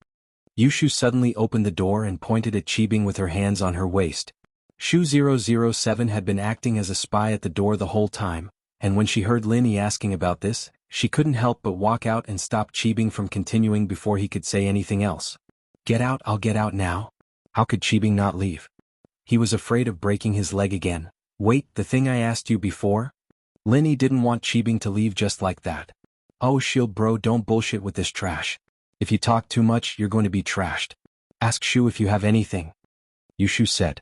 Yushu suddenly opened the door and pointed at Qibing with her hands on her waist. Shu 007 had been acting as a spy at the door the whole time, and when she heard Lin Yi asking about this, she couldn't help but walk out and stop Qibing from continuing before he could say anything else. Get out, I'll get out now. How could Qibing not leave? He was afraid of breaking his leg again. Wait, the thing I asked you before? Lin Yi didn't want Qibing to leave just like that. Oh Shield bro, don't bullshit with this trash. If you talk too much, you're going to be trashed. Ask Shu if you have anything. Yushu said.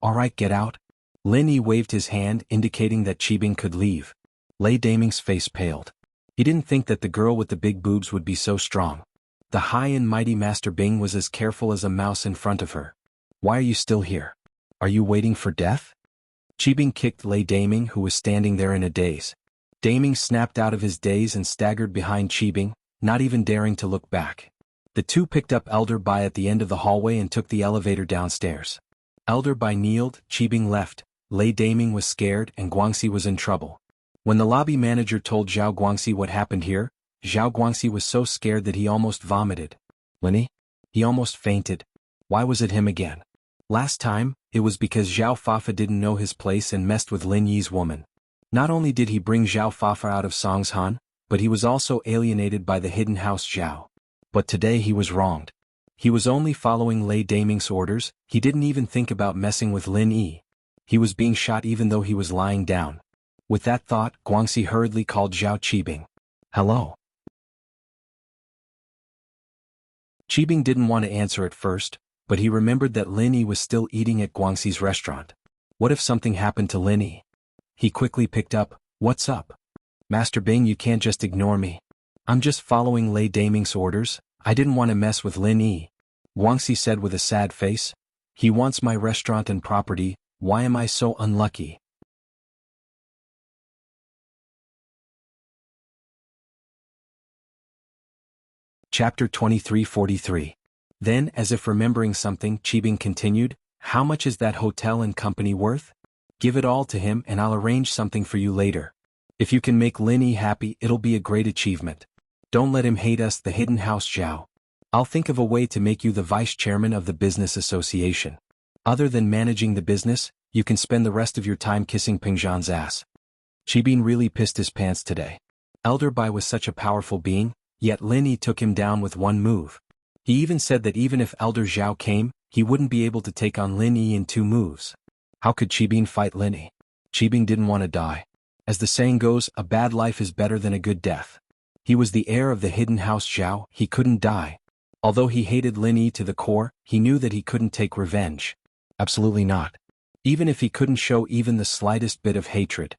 Alright, get out. Lin Yi waved his hand indicating that Qibing could leave. Lei Daming's face paled. He didn't think that the girl with the big boobs would be so strong. The high and mighty Master Bing was as careful as a mouse in front of her. Why are you still here? Are you waiting for death? Qibing kicked Lei Daming, who was standing there in a daze. Daming snapped out of his daze and staggered behind Qibing, not even daring to look back. The two picked up Elder Bai at the end of the hallway and took the elevator downstairs. Elder Bai kneeled, Qibing left, Lei Daming was scared and Guangxi was in trouble. When the lobby manager told Zhao Guangxi what happened here, Zhao Guangxi was so scared that he almost vomited. Lin Yi? He almost fainted. Why was it him again? Last time, it was because Zhao Fafa didn't know his place and messed with Lin Yi's woman. Not only did he bring Zhao Fafa out of Songshan, but he was also alienated by the hidden house Zhao. But today he was wronged. He was only following Lei Daming's orders, he didn't even think about messing with Lin Yi. He was being shot even though he was lying down. With that thought, Guangxi hurriedly called Zhao Qibing. Hello. Qibing didn't want to answer at first, but he remembered that Lin Yi was still eating at Guangxi's restaurant. What if something happened to Lin Yi? He quickly picked up, what's up? Master Bing, you can't just ignore me. I'm just following Lei Daming's orders, I didn't want to mess with Lin Yi. Guangxi said with a sad face. He wants my restaurant and property, why am I so unlucky? Chapter 2343. Then, as if remembering something, Qibing continued, how much is that hotel and company worth? Give it all to him and I'll arrange something for you later. If you can make Lin Yi happy, it'll be a great achievement. Don't let him hate us, the hidden house Zhao. I'll think of a way to make you the vice chairman of the business association. Other than managing the business, you can spend the rest of your time kissing Pengzhan's ass. Qibing really pissed his pants today. Elder Bai was such a powerful being, yet Lin Yi took him down with one move. He even said that even if Elder Zhao came, he wouldn't be able to take on Lin Yi in 2 moves. How could Qibing fight Lin Yi? Qibing didn't want to die. As the saying goes, a bad life is better than a good death. He was the heir of the hidden house Zhao, he couldn't die. Although he hated Lin Yi to the core, he knew that he couldn't take revenge. Absolutely not. Even if he couldn't show even the slightest bit of hatred.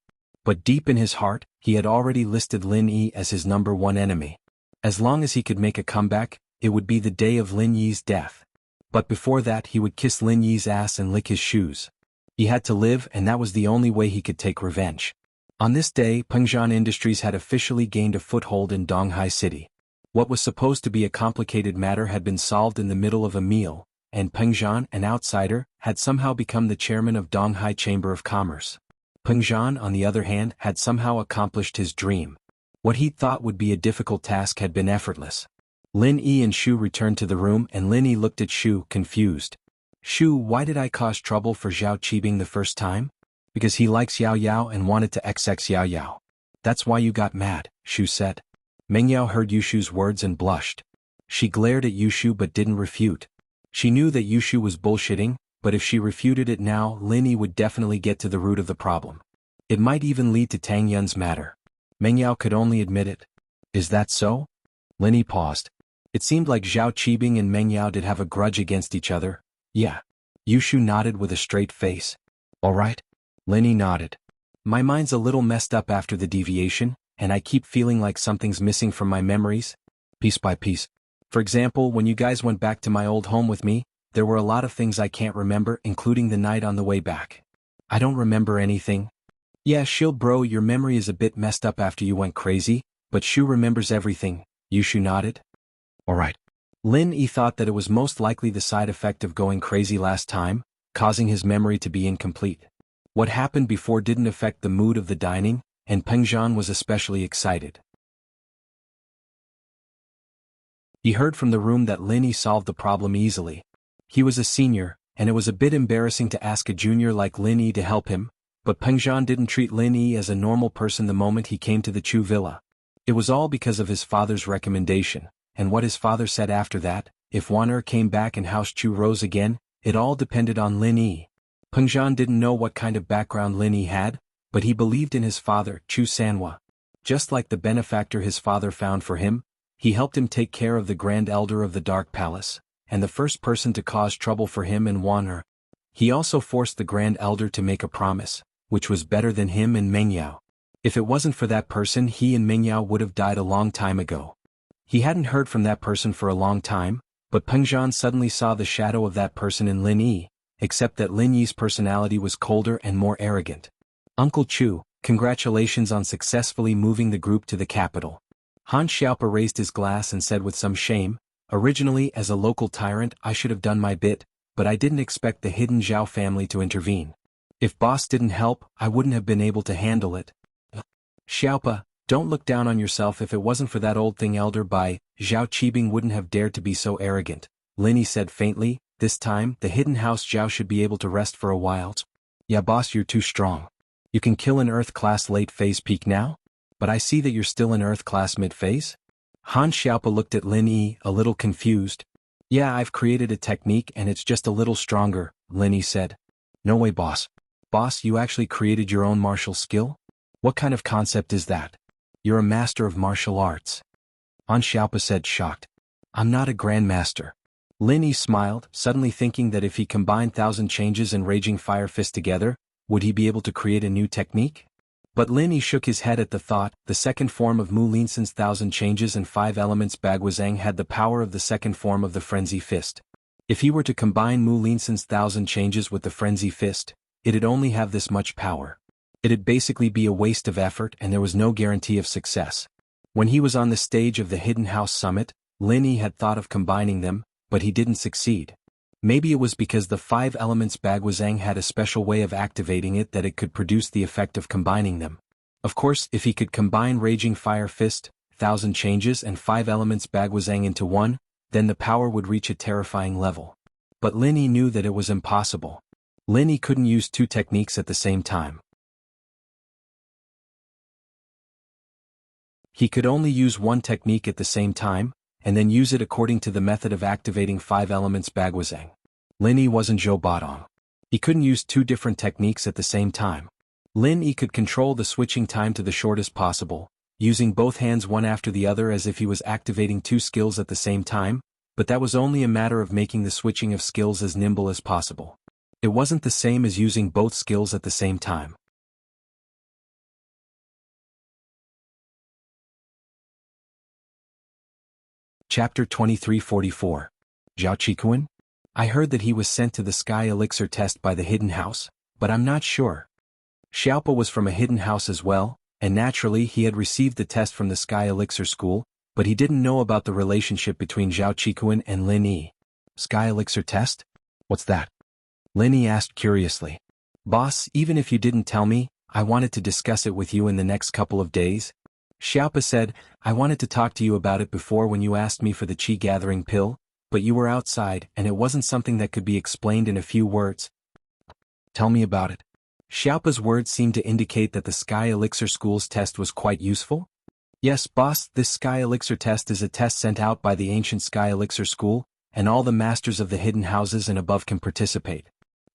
But deep in his heart, he had already listed Lin Yi as his #1 enemy. As long as he could make a comeback, it would be the day of Lin Yi's death. But before that he would kiss Lin Yi's ass and lick his shoes. He had to live, and that was the only way he could take revenge. On this day, Pengzhan Industries had officially gained a foothold in Donghai City. What was supposed to be a complicated matter had been solved in the middle of a meal, and Pengzhan, an outsider, had somehow become the chairman of Donghai Chamber of Commerce. Pengzhan, on the other hand, had somehow accomplished his dream. What he thought would be a difficult task had been effortless. Lin Yi and Shu returned to the room, and Lin Yi looked at Shu, confused. "Shu, why did I cause trouble for Zhao Qibing the first time?" "Because he likes Yao Yao and wanted to XX Yao Yao. That's why you got mad," Shu said. Meng Yao heard Yushu's words and blushed. She glared at Yushu but didn't refute. She knew that Yushu was bullshitting, but if she refuted it now, Lin Yi would definitely get to the root of the problem. It might even lead to Tang Yun's matter. Meng Yao could only admit it. "Is that so?" Lin Yi paused. It seemed like Zhao Qibing and Meng Yao did have a grudge against each other. "Yeah." Yushu nodded with a straight face. "All right." Lin Yi nodded. "My mind's a little messed up after the deviation, and I keep feeling like something's missing from my memories, piece by piece. For example, when you guys went back to my old home with me, there were a lot of things I can't remember, including the night on the way back. I don't remember anything." "Yeah, shield bro, your memory is a bit messed up after you went crazy, but Shu remembers everything," Yushu nodded. "All right." Lin Yi thought that it was most likely the side effect of going crazy last time, causing his memory to be incomplete. What happened before didn't affect the mood of the dining, and Pengzhan was especially excited. He heard from the room that Lin Yi solved the problem easily. He was a senior, and it was a bit embarrassing to ask a junior like Lin Yi to help him, but Pengzhan didn't treat Lin Yi as a normal person the moment he came to the Chu villa. It was all because of his father's recommendation, and what his father said after that. If Wan came back and House Chu rose again, it all depended on Lin Yi. Pengzhan didn't know what kind of background Lin Yi had, but he believed in his father, Chu Sanhua. Just like the benefactor his father found for him, he helped him take care of the Grand Elder of the Dark Palace, and the first person to cause trouble for him and Wan. He also forced the Grand Elder to make a promise, which was better than him and Meng Yao. If it wasn't for that person, he and Meng Yao would have died a long time ago. He hadn't heard from that person for a long time, but Pengzhan suddenly saw the shadow of that person in Lin Yi, except that Lin Yi's personality was colder and more arrogant. "Uncle Chu, congratulations on successfully moving the group to the capital." Han Xiaopa raised his glass and said with some shame, "Originally, as a local tyrant, I should have done my bit, but I didn't expect the hidden Zhao family to intervene. If boss didn't help, I wouldn't have been able to handle it." "Xiaopa, don't look down on yourself. If it wasn't for that old thing Elder Bai, Zhao Qibing wouldn't have dared to be so arrogant," Lin Yi said faintly. "This time, the hidden house Zhao should be able to rest for a while." "Yeah boss, you're too strong. You can kill an Earth class late phase peak now? But I see that you're still in Earth class mid phase?" Han Xiaopa looked at Lin Yi, a little confused. "Yeah, I've created a technique and it's just a little stronger," Lin Yi said. "No way boss. Boss, you actually created your own martial skill? What kind of concept is that? You're a master of martial arts." Han Xiaopa said, shocked. "I'm not a grandmaster." Lin Yi smiled, suddenly thinking that if he combined Thousand Changes and Raging Fire Fist together, would he be able to create a new technique? But Lin Yi shook his head at the thought. The second form of Mu Linsen's Thousand Changes and 5 Elements Bagwazang had the power of the second form of the Frenzy Fist. If he were to combine Mu Linsen's Thousand Changes with the Frenzy Fist, it'd only have this much power. It'd basically be a waste of effort and there was no guarantee of success. When he was on the stage of the Hidden House Summit, Lin Yi had thought of combining them, but he didn't succeed. Maybe it was because the 5 Elements Bagwazang had a special way of activating it that it could produce the effect of combining them. Of course, if he could combine Raging Fire Fist, Thousand Changes and 5 Elements Bagwazang into one, then the power would reach a terrifying level. But Lin Yi knew that it was impossible. Lin Yi couldn't use 2 techniques at the same time. He could only use 1 technique at the same time, and then use it according to the method of activating 5 Elements Bagwazang. Lin Yi wasn't Zhou Badong. He couldn't use 2 different techniques at the same time. Lin Yi could control the switching time to the shortest possible, using both hands one after the other as if he was activating 2 skills at the same time, but that was only a matter of making the switching of skills as nimble as possible. It wasn't the same as using both skills at the same time. Chapter 2344. Zhao Qikuan? I heard that he was sent to the Sky Elixir test by the Hidden House, but I'm not sure. Xiaopa was from a Hidden House as well, and naturally he had received the test from the Sky Elixir school, but he didn't know about the relationship between Zhao Qikuan and Lin Yi. Sky Elixir test? What's that? Lin Yi asked curiously. Boss, even if you didn't tell me, I wanted to discuss it with you in the next couple of days. Xiaopa said, I wanted to talk to you about it before when you asked me for the qi gathering pill, but you were outside and it wasn't something that could be explained in a few words. Tell me about it. Xiaopa's words seemed to indicate that the Sky Elixir School's test was quite useful. Yes, boss, this Sky Elixir test is a test sent out by the ancient Sky Elixir School, and all the masters of the hidden houses and above can participate.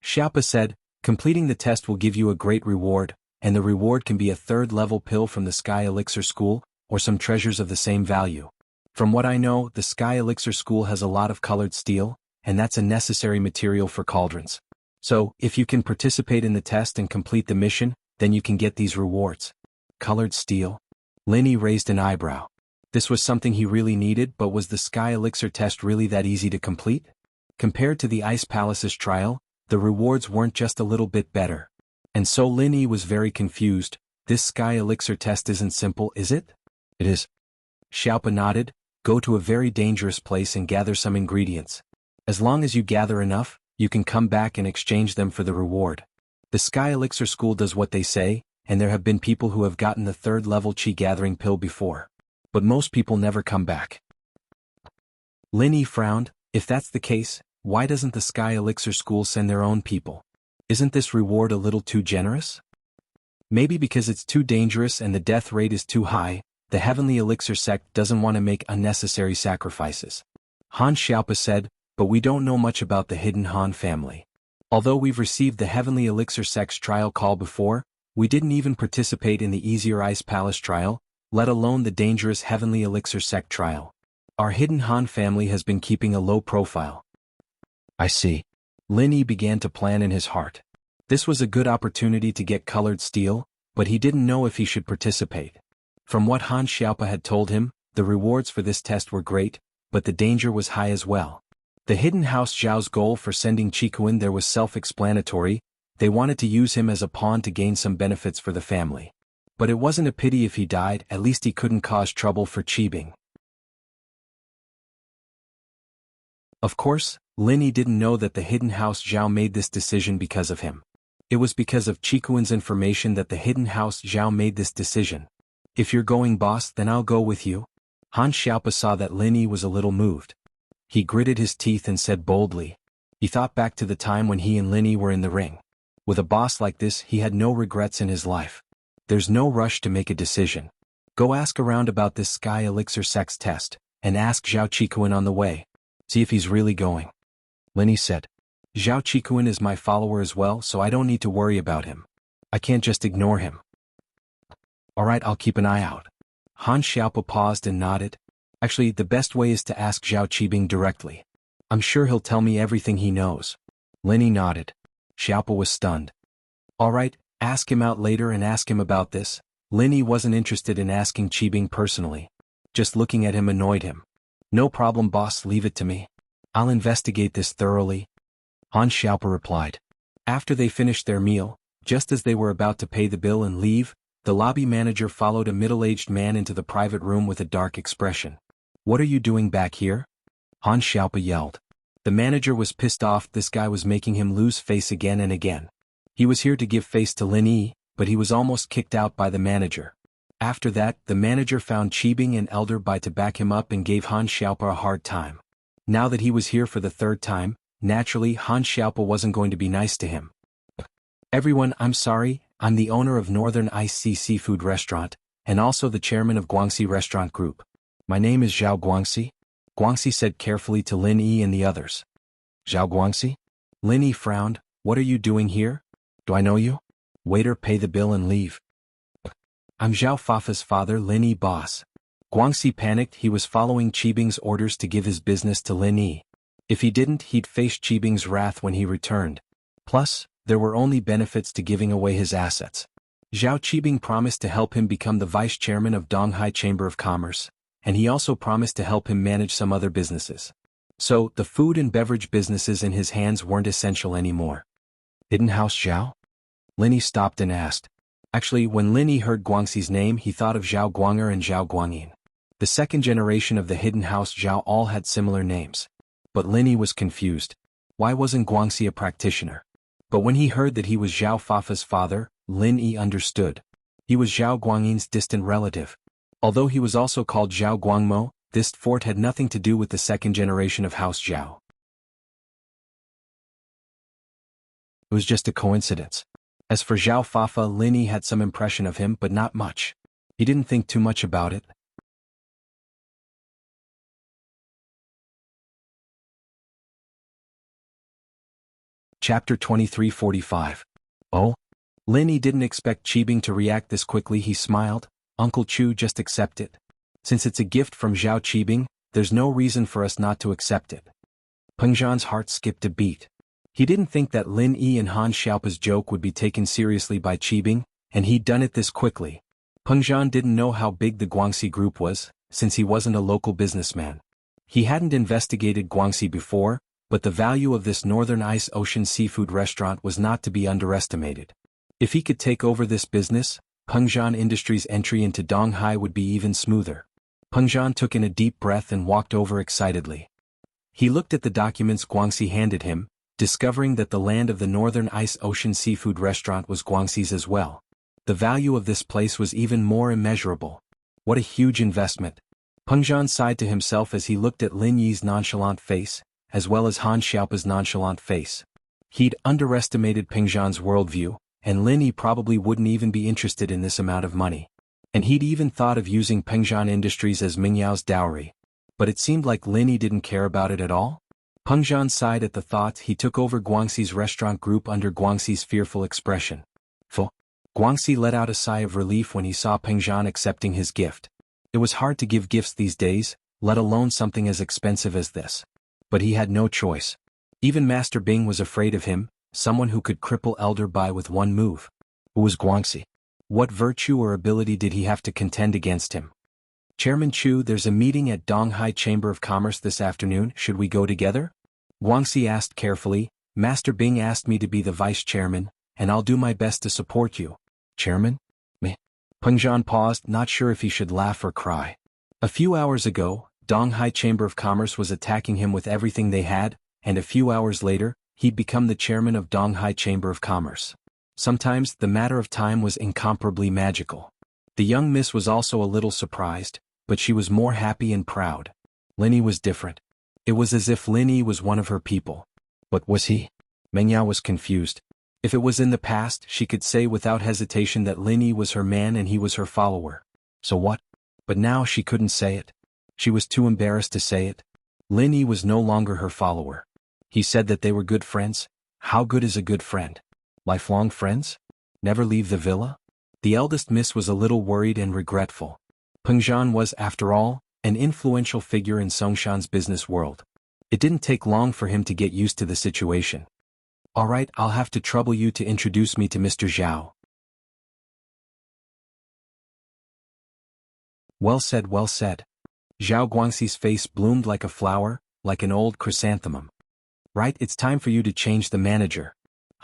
Xiaopa said, completing the test will give you a great reward, and the reward can be a third-level pill from the Sky Elixir School, or some treasures of the same value. From what I know, the Sky Elixir School has a lot of colored steel, and that's a necessary material for cauldrons. So, if you can participate in the test and complete the mission, then you can get these rewards. Colored steel? Lin Yi raised an eyebrow. This was something he really needed, but was the Sky Elixir test really that easy to complete? Compared to the Ice Palace's trial, the rewards weren't just a little bit better. And so Lin Yi was very confused. This Sky Elixir test isn't simple, is it? It is. Xiaopa nodded. Go to a very dangerous place and gather some ingredients. As long as you gather enough, you can come back and exchange them for the reward. The Sky Elixir School does what they say, and there have been people who have gotten the third-level qi gathering pill before. But most people never come back. Lin Yi frowned. If that's the case, why doesn't the Sky Elixir School send their own people? Isn't this reward a little too generous? Maybe because it's too dangerous and the death rate is too high, the Heavenly Elixir sect doesn't want to make unnecessary sacrifices. Han Xiaopa said, but we don't know much about the hidden Han family. Although we've received the Heavenly Elixir sect's trial call before, we didn't even participate in the easier Ice Palace trial, let alone the dangerous Heavenly Elixir sect trial. Our hidden Han family has been keeping a low profile. I see. Lin Yi began to plan in his heart. This was a good opportunity to get colored steel, but he didn't know if he should participate. From what Han Xiaopa had told him, the rewards for this test were great, but the danger was high as well. The Hidden House Zhao's goal for sending Qikuan there was self-explanatory. They wanted to use him as a pawn to gain some benefits for the family. But it wasn't a pity if he died, at least he couldn't cause trouble for Qibing. Of course, Lin Yi didn't know that the Hidden House Zhao made this decision because of him. It was because of Qikuan's information that the Hidden House Zhao made this decision. If you're going, boss, then I'll go with you. Han Xiaopa saw that Lin Yi was a little moved. He gritted his teeth and said boldly. He thought back to the time when he and Lin Yi were in the ring. With a boss like this, he had no regrets in his life. There's no rush to make a decision. Go ask around about this Sky Elixir sex test, and ask Zhao Qikuan on the way. See if he's really going. Lin Yi said. Zhao Qikuan is my follower as well, so I don't need to worry about him. I can't just ignore him. Alright, I'll keep an eye out. Han Xiaopa paused and nodded. Actually, the best way is to ask Zhao Qibing directly. I'm sure he'll tell me everything he knows. Lin Yi nodded. Xiaopa was stunned. Alright, ask him out later and ask him about this. Lin Yi wasn't interested in asking Qibing personally. Just looking at him annoyed him. No problem, boss, leave it to me. I'll investigate this thoroughly. Han Xiaopa replied. After they finished their meal, just as they were about to pay the bill and leave, the lobby manager followed a middle-aged man into the private room with a dark expression. What are you doing back here? Han Xiaopa yelled. The manager was pissed off. This guy was making him lose face again and again. He was here to give face to Lin Yi, but he was almost kicked out by the manager. After that, the manager found Qibing and Elder Bai to back him up and gave Han Xiaopa a hard time. Now that he was here for the third time, naturally Han Xiaopa wasn't going to be nice to him. Everyone, I'm sorry, I'm the owner of Northern Ice Sea Seafood Restaurant, and also the chairman of Guangxi Restaurant Group. My name is Zhao Guangxi. Guangxi said carefully to Lin Yi and the others. Zhao Guangxi? Lin Yi frowned. What are you doing here? Do I know you? Waiter, pay the bill and leave. I'm Zhao Fafa's father, Lin Yi, boss. Guangxi panicked. He was following Qibing's orders to give his business to Lin Yi. If he didn't, he'd face Qibing's wrath when he returned. Plus, there were only benefits to giving away his assets. Zhao Qibing promised to help him become the vice chairman of Donghai Chamber of Commerce. and he also promised to help him manage some other businesses. So, the food and beverage businesses in his hands weren't essential anymore. Hidden House Zhao? Linny stopped and asked. Actually, when Linny heard Guangxi's name, he thought of Zhao Guanger and Zhao Guangyin. The second generation of the Hidden House Zhao all had similar names. But Linny was confused. Why wasn't Guangxi a practitioner? But when he heard that he was Zhao Fafa's father, Lin Yi understood. He was Zhao Guangyin's distant relative. Although he was also called Zhao Guangmo, this fort had nothing to do with the second generation of House Zhao. It was just a coincidence. As for Zhao Fafa, Lin Yi had some impression of him, but not much. He didn't think too much about it. Chapter 23:45. Oh? Lin Yi didn't expect Qibing to react this quickly. He smiled. Uncle Chu, just accept it. Since it's a gift from Zhao Qibing, there's no reason for us not to accept it. Peng Zhan's heart skipped a beat. He didn't think that Lin Yi and Han Xiaopa's joke would be taken seriously by Qibing, and he'd done it this quickly. Peng Zhan didn't know how big the Guangxi group was, since he wasn't a local businessman. He hadn't investigated Guangxi before, but the value of this Northern Ice Ocean seafood restaurant was not to be underestimated. If he could take over this business, Peng Zhan Industries' entry into Donghai would be even smoother. Peng Zhan took in a deep breath and walked over excitedly. He looked at the documents Guangxi handed him, discovering that the land of the Northern Ice Ocean seafood restaurant was Guangxi's as well. The value of this place was even more immeasurable. What a huge investment. Peng Zhan sighed to himself as he looked at Lin Yi's nonchalant face, as well as Han Xiaopa's nonchalant face. He'd underestimated Peng Zhan's worldview, and Lin Yi probably wouldn't even be interested in this amount of money. And he'd even thought of using Peng Zhan Industries as Mingyao's dowry. But it seemed like Lin Yi didn't care about it at all. Peng Zhan sighed at the thought he took over Guangxi's restaurant group under Guangxi's fearful expression. Guangxi let out a sigh of relief when he saw Peng Zhan accepting his gift. It was hard to give gifts these days, let alone something as expensive as this. But he had no choice. Even Master Bing was afraid of him, someone who could cripple Elder Bai with one move. Who was Guangxi? What virtue or ability did he have to contend against him? Chairman Chu, there's a meeting at Donghai Chamber of Commerce this afternoon, should we go together? Guangxi asked carefully. Master Bing asked me to be the vice chairman, and I'll do my best to support you. Chairman? Me? Peng Zhan paused, not sure if he should laugh or cry. A few hours ago, Donghai Chamber of Commerce was attacking him with everything they had, and a few hours later, he'd become the chairman of Donghai Chamber of Commerce. Sometimes, the matter of time was incomparably magical. The young miss was also a little surprised, but she was more happy and proud. Lin Yi was different. It was as if Lin Yi was one of her people. But was he? Meng Yao was confused. If it was in the past, she could say without hesitation that Lin Yi was her man and he was her follower. So what? But now she couldn't say it. She was too embarrassed to say it. Lin Yi was no longer her follower. He said that they were good friends. How good is a good friend? Lifelong friends? Never leave the villa? The eldest miss was a little worried and regretful. Peng Zhan was, after all, an influential figure in Songshan's business world. It didn't take long for him to get used to the situation. All right, I'll have to trouble you to introduce me to Mr. Zhao. Well said, well said. Zhao Guangxi's face bloomed like a flower, like an old chrysanthemum. Right, it's time for you to change the manager.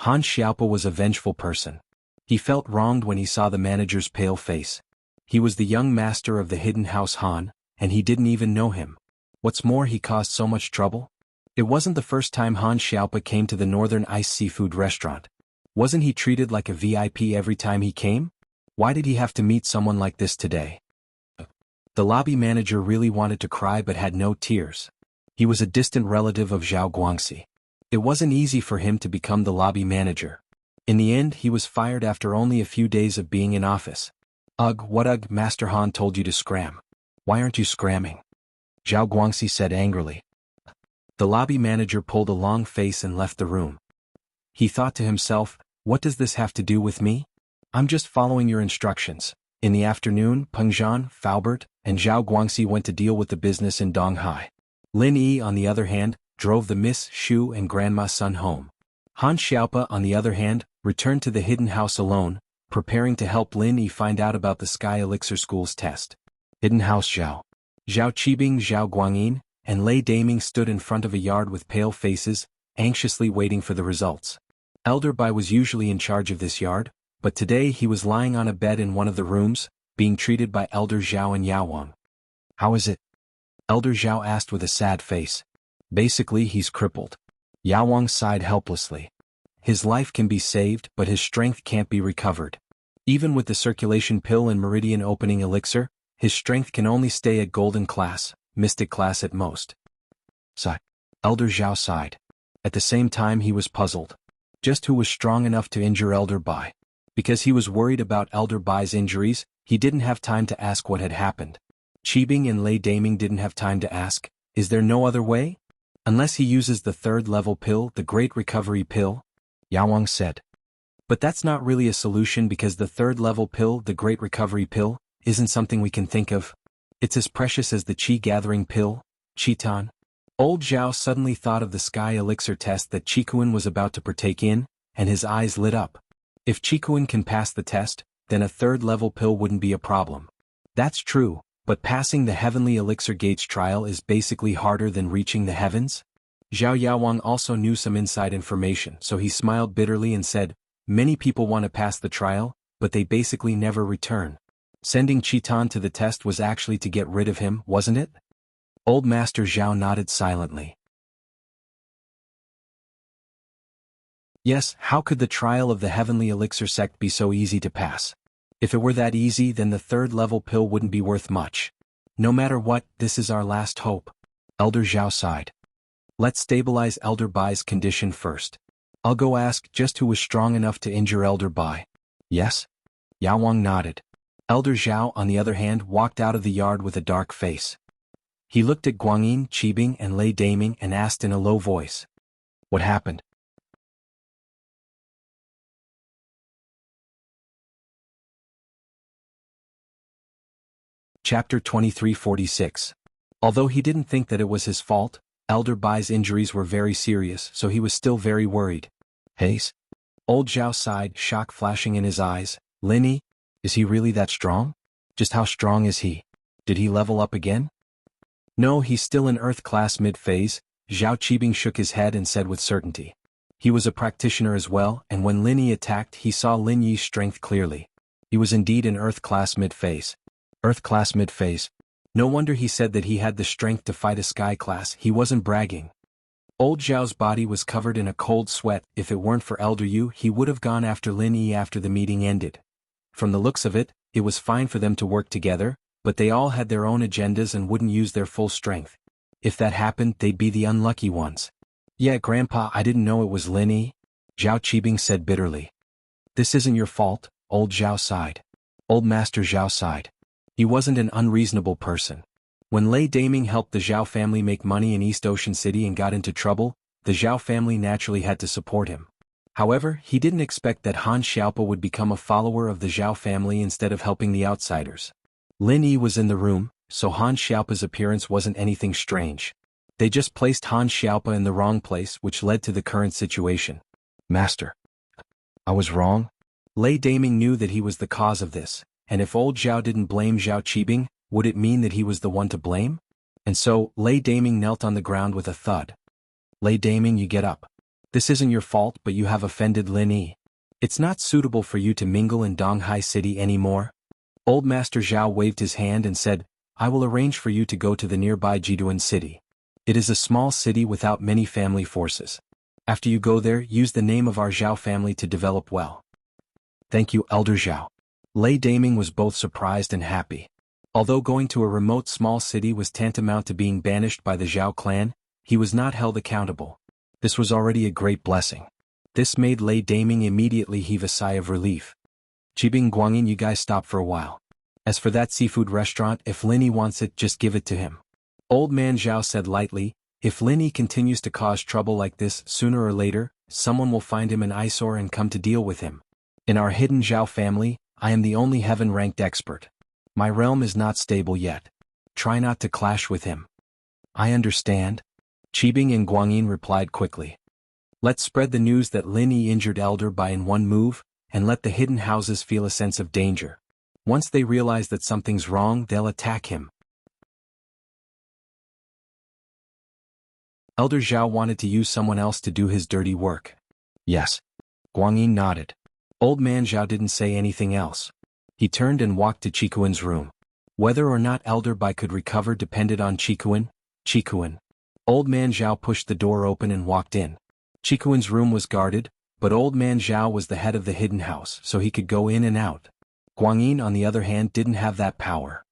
Han Xiaopa was a vengeful person. He felt wronged when he saw the manager's pale face. He was the young master of the Hidden House Han, and he didn't even know him. What's more, he caused so much trouble. It wasn't the first time Han Xiaopa came to the Northern Ice Seafood Restaurant. Wasn't he treated like a VIP every time he came? Why did he have to meet someone like this today? The lobby manager really wanted to cry but had no tears. He was a distant relative of Zhao Guangxi. It wasn't easy for him to become the lobby manager. In the end, he was fired after only a few days of being in office. Ugh, what ugh, Master Han told you to scram. Why aren't you scramming? Zhao Guangxi said angrily. The lobby manager pulled a long face and left the room. He thought to himself, what does this have to do with me? I'm just following your instructions. In the afternoon, Peng Zhan, Faubert, and Zhao Guangxi went to deal with the business in Donghai. Lin Yi, on the other hand, drove the Miss Shu and Grandma's son home. Han Xiaopa, on the other hand, returned to the Hidden House alone, preparing to help Lin Yi find out about the Sky Elixir School's test. Hidden House Zhao. Zhao Qibing, Zhao Guangyin, and Lei Daming stood in front of a yard with pale faces, anxiously waiting for the results. Elder Bai was usually in charge of this yard, but today he was lying on a bed in one of the rooms, being treated by Elder Zhao and Yao. "How is it?" Elder Zhao asked with a sad face. "Basically he's crippled." Yao sighed helplessly. "His life can be saved, but his strength can't be recovered. Even with the circulation pill and meridian opening elixir, his strength can only stay at golden class, mystic class at most." Sigh. Elder Zhao sighed. At the same time he was puzzled. Just who was strong enough to injure Elder Bai? Because he was worried about Elder Bai's injuries, he didn't have time to ask what had happened. Qibing and Lei Daming didn't have time to ask, "Is there no other way?" "Unless he uses the third-level pill, the Great Recovery Pill," Yao said. "But that's not really a solution because the third-level pill, the Great Recovery Pill, isn't something we can think of. It's as precious as the Qi-gathering pill, Qitan." Old Zhao suddenly thought of the sky elixir test that Qikuan was about to partake in, and his eyes lit up. If Qikuan can pass the test, then a third-level pill wouldn't be a problem. That's true, but passing the Heavenly Elixir Gates trial is basically harder than reaching the heavens? Zhao Yaowang also knew some inside information, so he smiled bitterly and said, "Many people want to pass the trial, but they basically never return. Sending Qitan to the test was actually to get rid of him, wasn't it?" Old Master Zhao nodded silently. "Yes, how could the trial of the Heavenly Elixir sect be so easy to pass? If it were that easy, then the third-level pill wouldn't be worth much. No matter what, this is our last hope." Elder Zhao sighed. "Let's stabilize Elder Bai's condition first. I'll go ask just who was strong enough to injure Elder Bai." "Yes?" Yao nodded. Elder Zhao, on the other hand, walked out of the yard with a dark face. He looked at Guangyin, Qibing, and Lei Daming and asked in a low voice, "What happened?" Chapter 2346. Although he didn't think that it was his fault, Elder Bai's injuries were very serious, so he was still very worried. "Haze?" Old Zhao sighed, shock flashing in his eyes. "Linny? Is he really that strong? Just how strong is he? Did he level up again?" "No, he's still in Earth class mid-phase," Zhao Qibing shook his head and said with certainty. He was a practitioner as well, and when Lin Yi attacked he saw Lin Yi's strength clearly. He was indeed in Earth class mid-phase. Earth class mid-phase. No wonder he said that he had the strength to fight a sky class, he wasn't bragging. Old Zhao's body was covered in a cold sweat. If it weren't for Elder Yu, he would have gone after Lin Yi after the meeting ended. From the looks of it, it was fine for them to work together, but they all had their own agendas and wouldn't use their full strength. If that happened, they'd be the unlucky ones. "Yeah, Grandpa, I didn't know it was Lin Yi," Zhao Qibing said bitterly. "This isn't your fault," Old Zhao sighed. Old Master Zhao sighed. He wasn't an unreasonable person. When Lei Daming helped the Zhao family make money in East Ocean City and got into trouble, the Zhao family naturally had to support him. However, he didn't expect that Han Xiaopa would become a follower of the Zhao family instead of helping the outsiders. Lin Yi was in the room, so Han Xiaopa's appearance wasn't anything strange. They just placed Han Xiaopa in the wrong place, which led to the current situation. "Master, I was wrong?" Lei Daming knew that he was the cause of this, and if old Zhao didn't blame Zhao Qibing, would it mean that he was the one to blame? And so, Lei Daming knelt on the ground with a thud. "Lei Daming, you get up. This isn't your fault, but you have offended Lin Yi. It's not suitable for you to mingle in Donghai City anymore." Old Master Zhao waved his hand and said, "I will arrange for you to go to the nearby Jiduan city. It is a small city without many family forces. After you go there, use the name of our Zhao family to develop well." "Thank you, Elder Zhao." Lei Daming was both surprised and happy. Although going to a remote small city was tantamount to being banished by the Zhao clan, he was not held accountable. This was already a great blessing. This made Lei Daming immediately heave a sigh of relief. "Qibing, Guangyin, you guys stop for a while. As for that seafood restaurant, if Lin Yi wants it, just give it to him." Old man Zhao said lightly, "If Lin Yi continues to cause trouble like this, sooner or later, someone will find him an eyesore and come to deal with him. In our hidden Zhao family, I am the only heaven-ranked expert. My realm is not stable yet. Try not to clash with him." "I understand." Qibing and Guangyin replied quickly. "Let's spread the news that Lin Yi injured Elder Bai in one move, and let the hidden houses feel a sense of danger. Once they realize that something's wrong, they'll attack him." Elder Zhao wanted to use someone else to do his dirty work. Yes. Guanyin nodded. Old man Zhao didn't say anything else. He turned and walked to Qikuan's room. Whether or not Elder Bai could recover depended on Qikuan. Old man Zhao pushed the door open and walked in. Qikuan's room was guarded, but old man Zhao was the head of the hidden house, so he could go in and out. Guanyin, on the other hand, didn't have that power.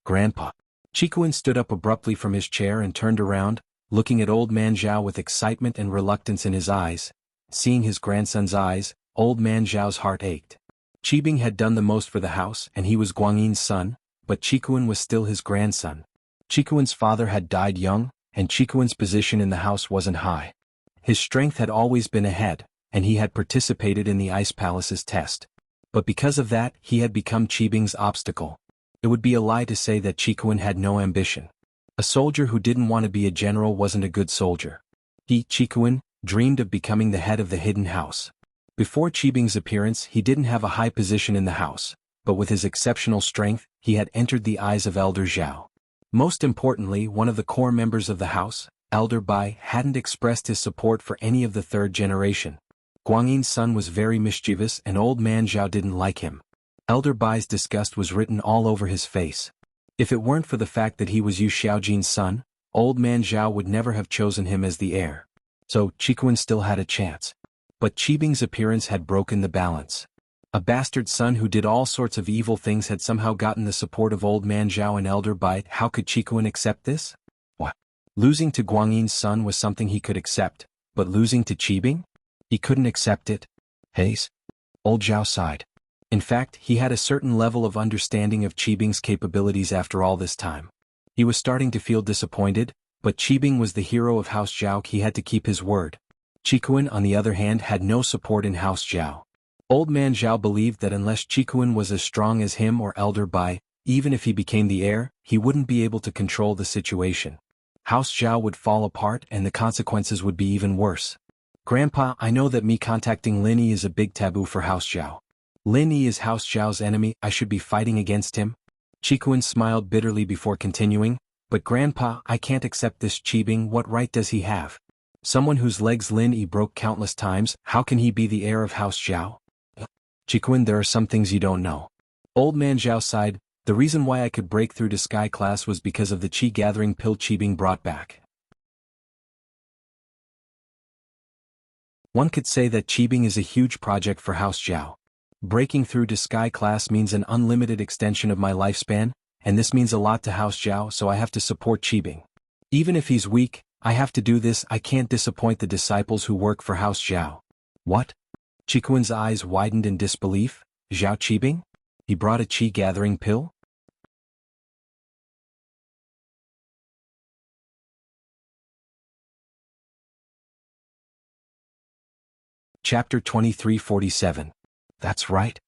Grandpa. Qikuan stood up abruptly from his chair and turned around, looking at old man Zhao with excitement and reluctance in his eyes. Seeing his grandson's eyes, old man Zhao's heart ached. Qibing had done the most for the house and he was Guangyin's son, but Qikuan was still his grandson. Qikuan's father had died young, and Qikuan's position in the house wasn't high. His strength had always been ahead, and he had participated in the Ice Palace's test. But because of that, he had become Qibing's obstacle. It would be a lie to say that Qikuan had no ambition. A soldier who didn't want to be a general wasn't a good soldier. He, Qikuan, dreamed of becoming the head of the hidden house. Before Qibing's appearance, he didn't have a high position in the house, but with his exceptional strength, he had entered the eyes of Elder Zhao. Most importantly, one of the core members of the house, Elder Bai, hadn't expressed his support for any of the third generation. Guangyin's son was very mischievous and old man Zhao didn't like him. Elder Bai's disgust was written all over his face. If it weren't for the fact that he was Yu Xiaojin's son, old man Zhao would never have chosen him as the heir. So, Qikuan still had a chance. But Qibing's appearance had broken the balance. A bastard son who did all sorts of evil things had somehow gotten the support of old man Zhao and Elder Bai. How could Qikuan accept this? What? Losing to Guangyin's son was something he could accept, but losing to Qibing? He couldn't accept it. Haze? Old Zhao sighed. In fact, he had a certain level of understanding of Qibing's capabilities after all this time. He was starting to feel disappointed, but Qibing was the hero of House Zhao. He had to keep his word. Qikuan, on the other hand, had no support in House Zhao. Old man Zhao believed that unless Qikuan was as strong as him or Elder Bai, even if he became the heir, he wouldn't be able to control the situation. House Zhao would fall apart and the consequences would be even worse. Grandpa, I know that me contacting Lin Yi is a big taboo for House Zhao. Lin Yi is House Zhao's enemy. I should be fighting against him? Qikuan smiled bitterly before continuing, but Grandpa, I can't accept this Qibing. What right does he have? Someone whose legs Lin Yi broke countless times, how can he be the heir of House Zhao? Qikuan, there are some things you don't know. Old man Zhao sighed. The reason why I could break through to Sky Class was because of the Qi gathering pill Qibing brought back. One could say that Qibing is a huge project for House Zhao. Breaking through to Sky Class means an unlimited extension of my lifespan, and this means a lot to House Zhao, so I have to support Qibing. Even if he's weak, I have to do this. I can't disappoint the disciples who work for House Zhao. What? Qikuan's eyes widened in disbelief. Zhao Qibing? He brought a Qi gathering pill? Chapter 2347. That's right.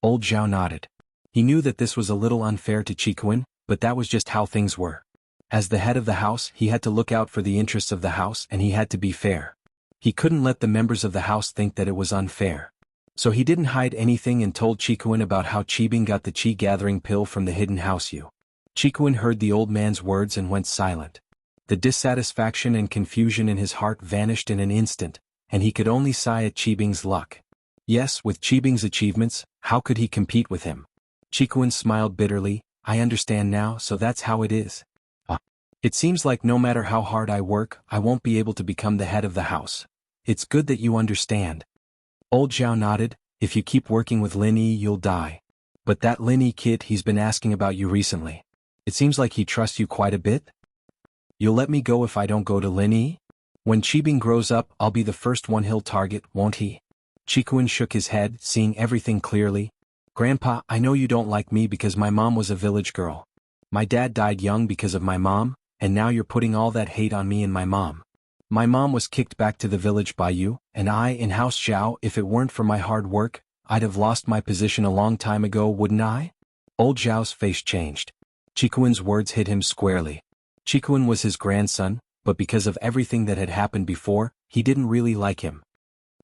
Old Zhao nodded. He knew that this was a little unfair to Qikuan, but that was just how things were. As the head of the house, he had to look out for the interests of the house and he had to be fair. He couldn't let the members of the house think that it was unfair. So he didn't hide anything and told Qikuan about how Qibing got the Qi gathering pill from the hidden house Yu. Qikuan heard the old man's words and went silent. The dissatisfaction and confusion in his heart vanished in an instant, and he could only sigh at Qibing's luck. Yes, with Qibing's achievements, how could he compete with him? Qikuan smiled bitterly. I understand now, so that's how it is. It seems like no matter how hard I work, I won't be able to become the head of the house. It's good that you understand. Old Zhao nodded. If you keep working with Lin Yi, you'll die. But that Lin Yi kid, he's been asking about you recently. It seems like he trusts you quite a bit. You'll let me go if I don't go to Lin Yi? When Qibing grows up, I'll be the first one he'll target, won't he? Qikuan shook his head, seeing everything clearly. Grandpa, I know you don't like me because my mom was a village girl. My dad died young because of my mom, and now you're putting all that hate on me and my mom. My mom was kicked back to the village by you, and I, in House Zhao, if it weren't for my hard work, I'd have lost my position a long time ago, wouldn't I? Old Zhao's face changed. Qikuan's words hit him squarely. Qikuan was his grandson, but because of everything that had happened before, he didn't really like him.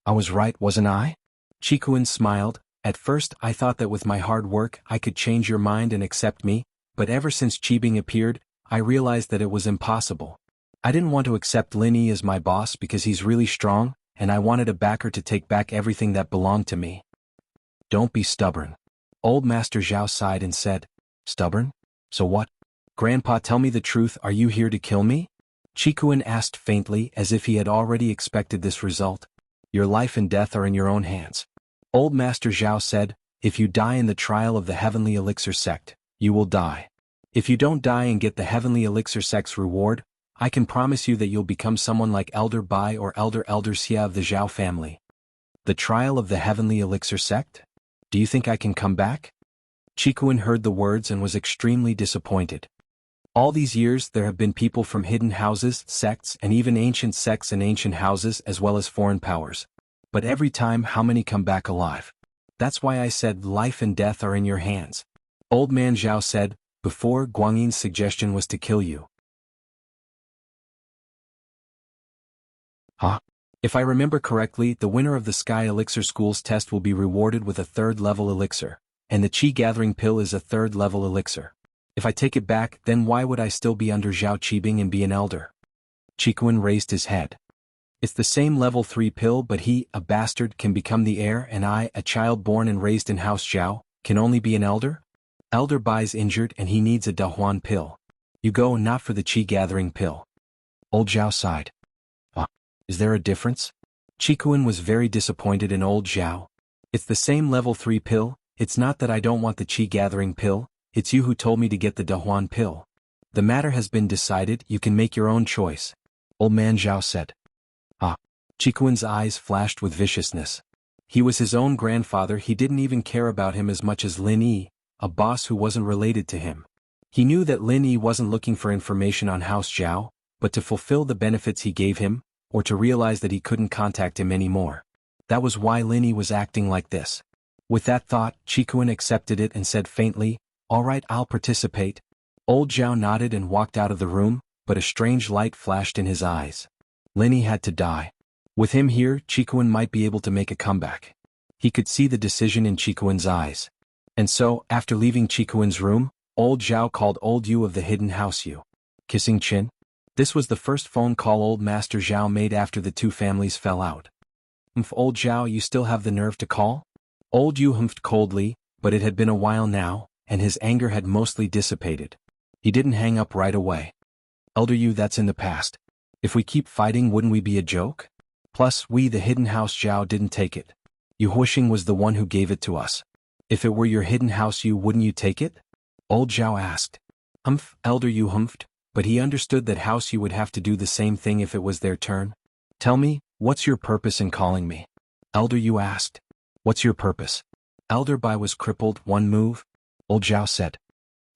I was right, wasn't I? Qikuan smiled. At first, I thought that with my hard work, I could change your mind and accept me, but ever since Qibing appeared, I realized that it was impossible. I didn't want to accept Lin Yi as my boss because he's really strong, and I wanted a backer to take back everything that belonged to me. Don't be stubborn. Old Master Zhao sighed and said, Stubborn? So what? Grandpa, tell me the truth, are you here to kill me? Qikuan asked faintly, as if he had already expected this result. Your life and death are in your own hands. Old Master Zhao said, if you die in the trial of the Heavenly Elixir Sect, you will die. If you don't die and get the Heavenly Elixir Sect's reward, I can promise you that you'll become someone like Elder Bai or Elder Xia of the Zhao family. The trial of the Heavenly Elixir Sect? Do you think I can come back? Qikuan heard the words and was extremely disappointed. All these years there have been people from hidden houses, sects, and even ancient sects and ancient houses as well as foreign powers. But every time, how many come back alive? That's why I said life and death are in your hands. Old Man Zhao said, before Guangyin's suggestion was to kill you. Huh? If I remember correctly, the winner of the Sky Elixir School's test will be rewarded with a 3rd level elixir, and the Qi Gathering Pill is a 3rd level elixir. If I take it back, then why would I still be under Zhao Qibing and be an elder? Qikuan raised his head. It's the same level 3 pill, but he, a bastard, can become the heir, and I, a child born and raised in House Zhao, can only be an elder? Elder Bai's injured and he needs a Dahuan pill. You go not for the Qi Gathering Pill. Old Zhao sighed. Is there a difference? Qikuan was very disappointed in old Zhao. It's the same level 3 pill, it's not that I don't want the Qi Gathering Pill, it's you who told me to get the Dahuan pill. The matter has been decided, you can make your own choice. Old Man Zhao said. Qikuan's eyes flashed with viciousness. He was his own grandfather, he didn't even care about him as much as Lin Yi, a boss who wasn't related to him. He knew that Lin Yi wasn't looking for information on House Zhao, but to fulfill the benefits he gave him, or to realize that he couldn't contact him anymore. That was why Lin Yi was acting like this. With that thought, Qikuan accepted it and said faintly, all right, I'll participate. Old Zhao nodded and walked out of the room, but a strange light flashed in his eyes. Lin Yi had to die. With him here, Qikuan might be able to make a comeback. He could see the decision in Qikuan's eyes. And so, after leaving Qikuan's room, old Zhao called old Yu of the hidden house Yu. Kissing chin? This was the first phone call old Master Zhao made after the two families fell out. Old Zhao, you still have the nerve to call? Old Yu humphed coldly, but it had been a while now, and his anger had mostly dissipated. He didn't hang up right away. Elder Yu, that's in the past. If we keep fighting, wouldn't we be a joke? Plus, we the hidden house Zhao didn't take it. Yu Huixing was the one who gave it to us. If it were your hidden house Yu, wouldn't you take it? Old Zhao asked. Elder Yu humphed, but he understood that House Yu would have to do the same thing if it was their turn. Tell me, what's your purpose in calling me? Elder Yu asked. What's your purpose? Elder Bai was crippled, one move? Old Zhao said.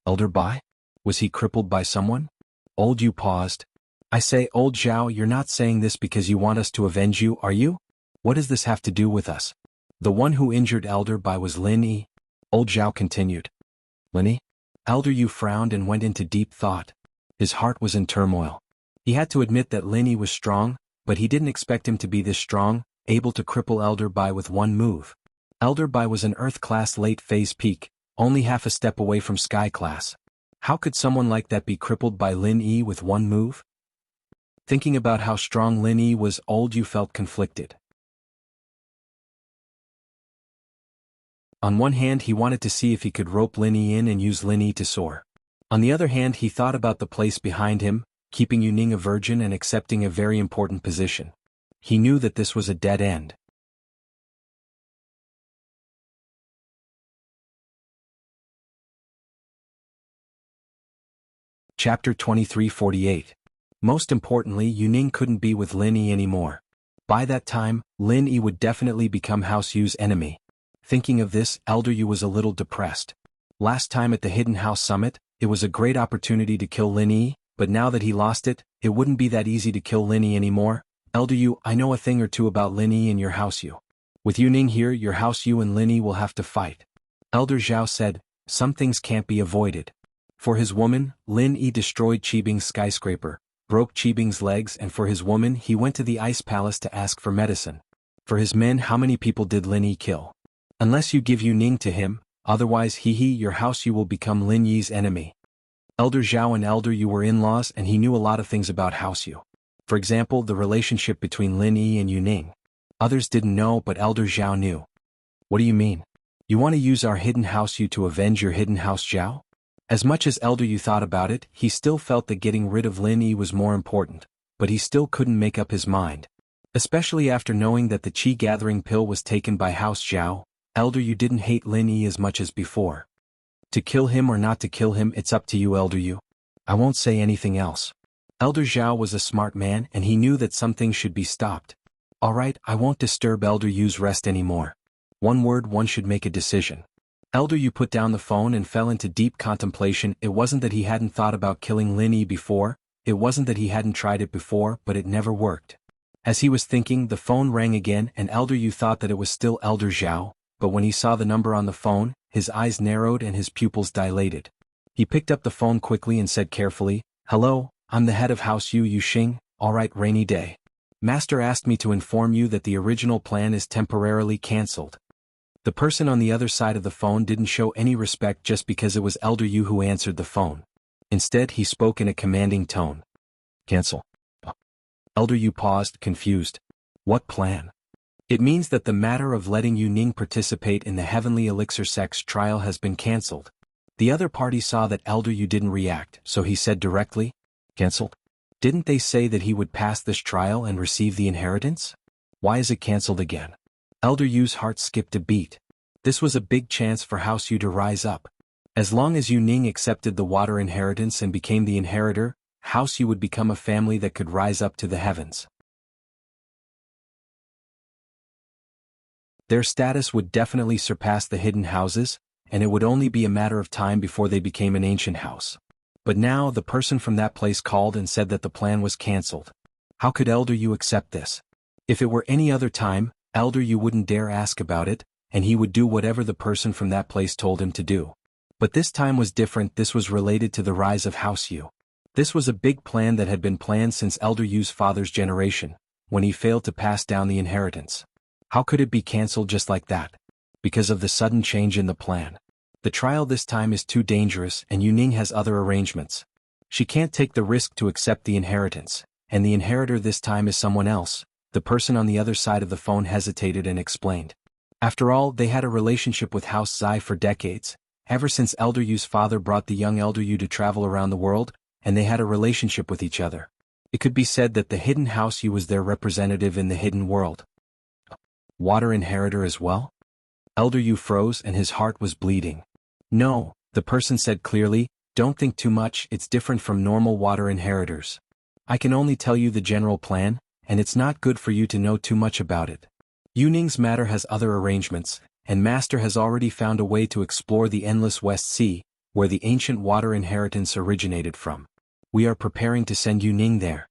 Elder Bai? Was he crippled by someone? Old Yu paused. I say, Old Zhao, you're not saying this because you want us to avenge you, are you? What does this have to do with us? The one who injured Elder Bai was Lin Yi. Old Zhao continued. Lin Yi? Elder Yu frowned and went into deep thought. His heart was in turmoil. He had to admit that Lin Yi was strong, but he didn't expect him to be this strong, able to cripple Elder Bai with one move. Elder Bai was an Earth-class late-phase peak, only half a step away from Sky-class. How could someone like that be crippled by Lin Yi with one move? Thinking about how strong Lin Yi was, Old Yu felt conflicted. On one hand, he wanted to see if he could rope Lin Yi in and use Lin Yi to soar. On the other hand, he thought about the place behind him, keeping Yu Ning a virgin and accepting a very important position. He knew that this was a dead end. Chapter 2348. Most importantly, Yu Ning couldn't be with Lin Yi anymore. By that time, Lin Yi would definitely become House Yu's enemy. Thinking of this, Elder Yu was a little depressed. Last time at the Hidden House Summit, it was a great opportunity to kill Lin Yi, but now that he lost it, it wouldn't be that easy to kill Lin Yi anymore. Elder Yu, I know a thing or two about Lin Yi and your House Yu. With Yu Ning here, your House Yu and Lin Yi will have to fight. Elder Zhao said, some things can't be avoided. For his woman, Lin Yi destroyed Qibing's skyscraper, broke Qibing's legs, and for his woman, he went to the Ice Palace to ask for medicine. For his men, how many people did Lin Yi kill? Unless you give Yu Ning to him, otherwise your House Yu will become Lin Yi's enemy. Elder Zhao and Elder Yu were in-laws and he knew a lot of things about House Yu. For example, the relationship between Lin Yi and Yu Ning. Others didn't know but Elder Zhao knew. What do you mean? You want to use our hidden House Yu to avenge your hidden House Zhao? As much as Elder Yu thought about it, he still felt that getting rid of Lin Yi was more important, but he still couldn't make up his mind. Especially after knowing that the Qi gathering pill was taken by House Zhao, Elder Yu didn't hate Lin Yi as much as before. To kill him or not to kill him, it's up to you, Elder Yu. I won't say anything else. Elder Zhao was a smart man and he knew that some things should be stopped. Alright, I won't disturb Elder Yu's rest anymore. One word, one should make a decision. Elder Yu put down the phone and fell into deep contemplation. It wasn't that he hadn't thought about killing Lin Yi before, it wasn't that he hadn't tried it before, but it never worked. As he was thinking, the phone rang again and Elder Yu thought that it was still Elder Zhao, but when he saw the number on the phone, his eyes narrowed and his pupils dilated. He picked up the phone quickly and said carefully, "Hello, I'm the head of House Yu Yuxing, alright, rainy day. Master asked me to inform you that the original plan is temporarily cancelled." The person on the other side of the phone didn't show any respect just because it was Elder Yu who answered the phone. Instead, he spoke in a commanding tone. "Cancel." Elder Yu paused, confused. What plan? It means that the matter of letting Yu Ning participate in the Heavenly Elixir Sex trial has been cancelled. The other party saw that Elder Yu didn't react, so he said directly, "Cancelled? Didn't they say that he would pass this trial and receive the inheritance? Why is it cancelled again?" Elder Yu's heart skipped a beat. This was a big chance for House Yu to rise up. As long as Yu Ning accepted the water inheritance and became the inheritor, House Yu would become a family that could rise up to the heavens. Their status would definitely surpass the hidden houses, and it would only be a matter of time before they became an ancient house. But now the person from that place called and said that the plan was cancelled. How could Elder Yu accept this? If it were any other time, Elder Yu wouldn't dare ask about it, and he would do whatever the person from that place told him to do. But this time was different. This was related to the rise of House Yu. This was a big plan that had been planned since Elder Yu's father's generation, when he failed to pass down the inheritance. How could it be cancelled just like that? Because of the sudden change in the plan. The trial this time is too dangerous and Yu Ning has other arrangements. She can't take the risk to accept the inheritance, and the inheritor this time is someone else. The person on the other side of the phone hesitated and explained. After all, they had a relationship with House Zai for decades, ever since Elder Yu's father brought the young Elder Yu to travel around the world, and they had a relationship with each other. It could be said that the hidden House Yu was their representative in the hidden world. Water inheritor as well? Elder Yu froze and his heart was bleeding. No, the person said clearly, don't think too much, it's different from normal water inheritors. I can only tell you the general plan, and it's not good for you to know too much about it. Yu Ning's matter has other arrangements, and Master has already found a way to explore the endless West Sea, where the ancient water inheritance originated from. We are preparing to send Yu Ning there.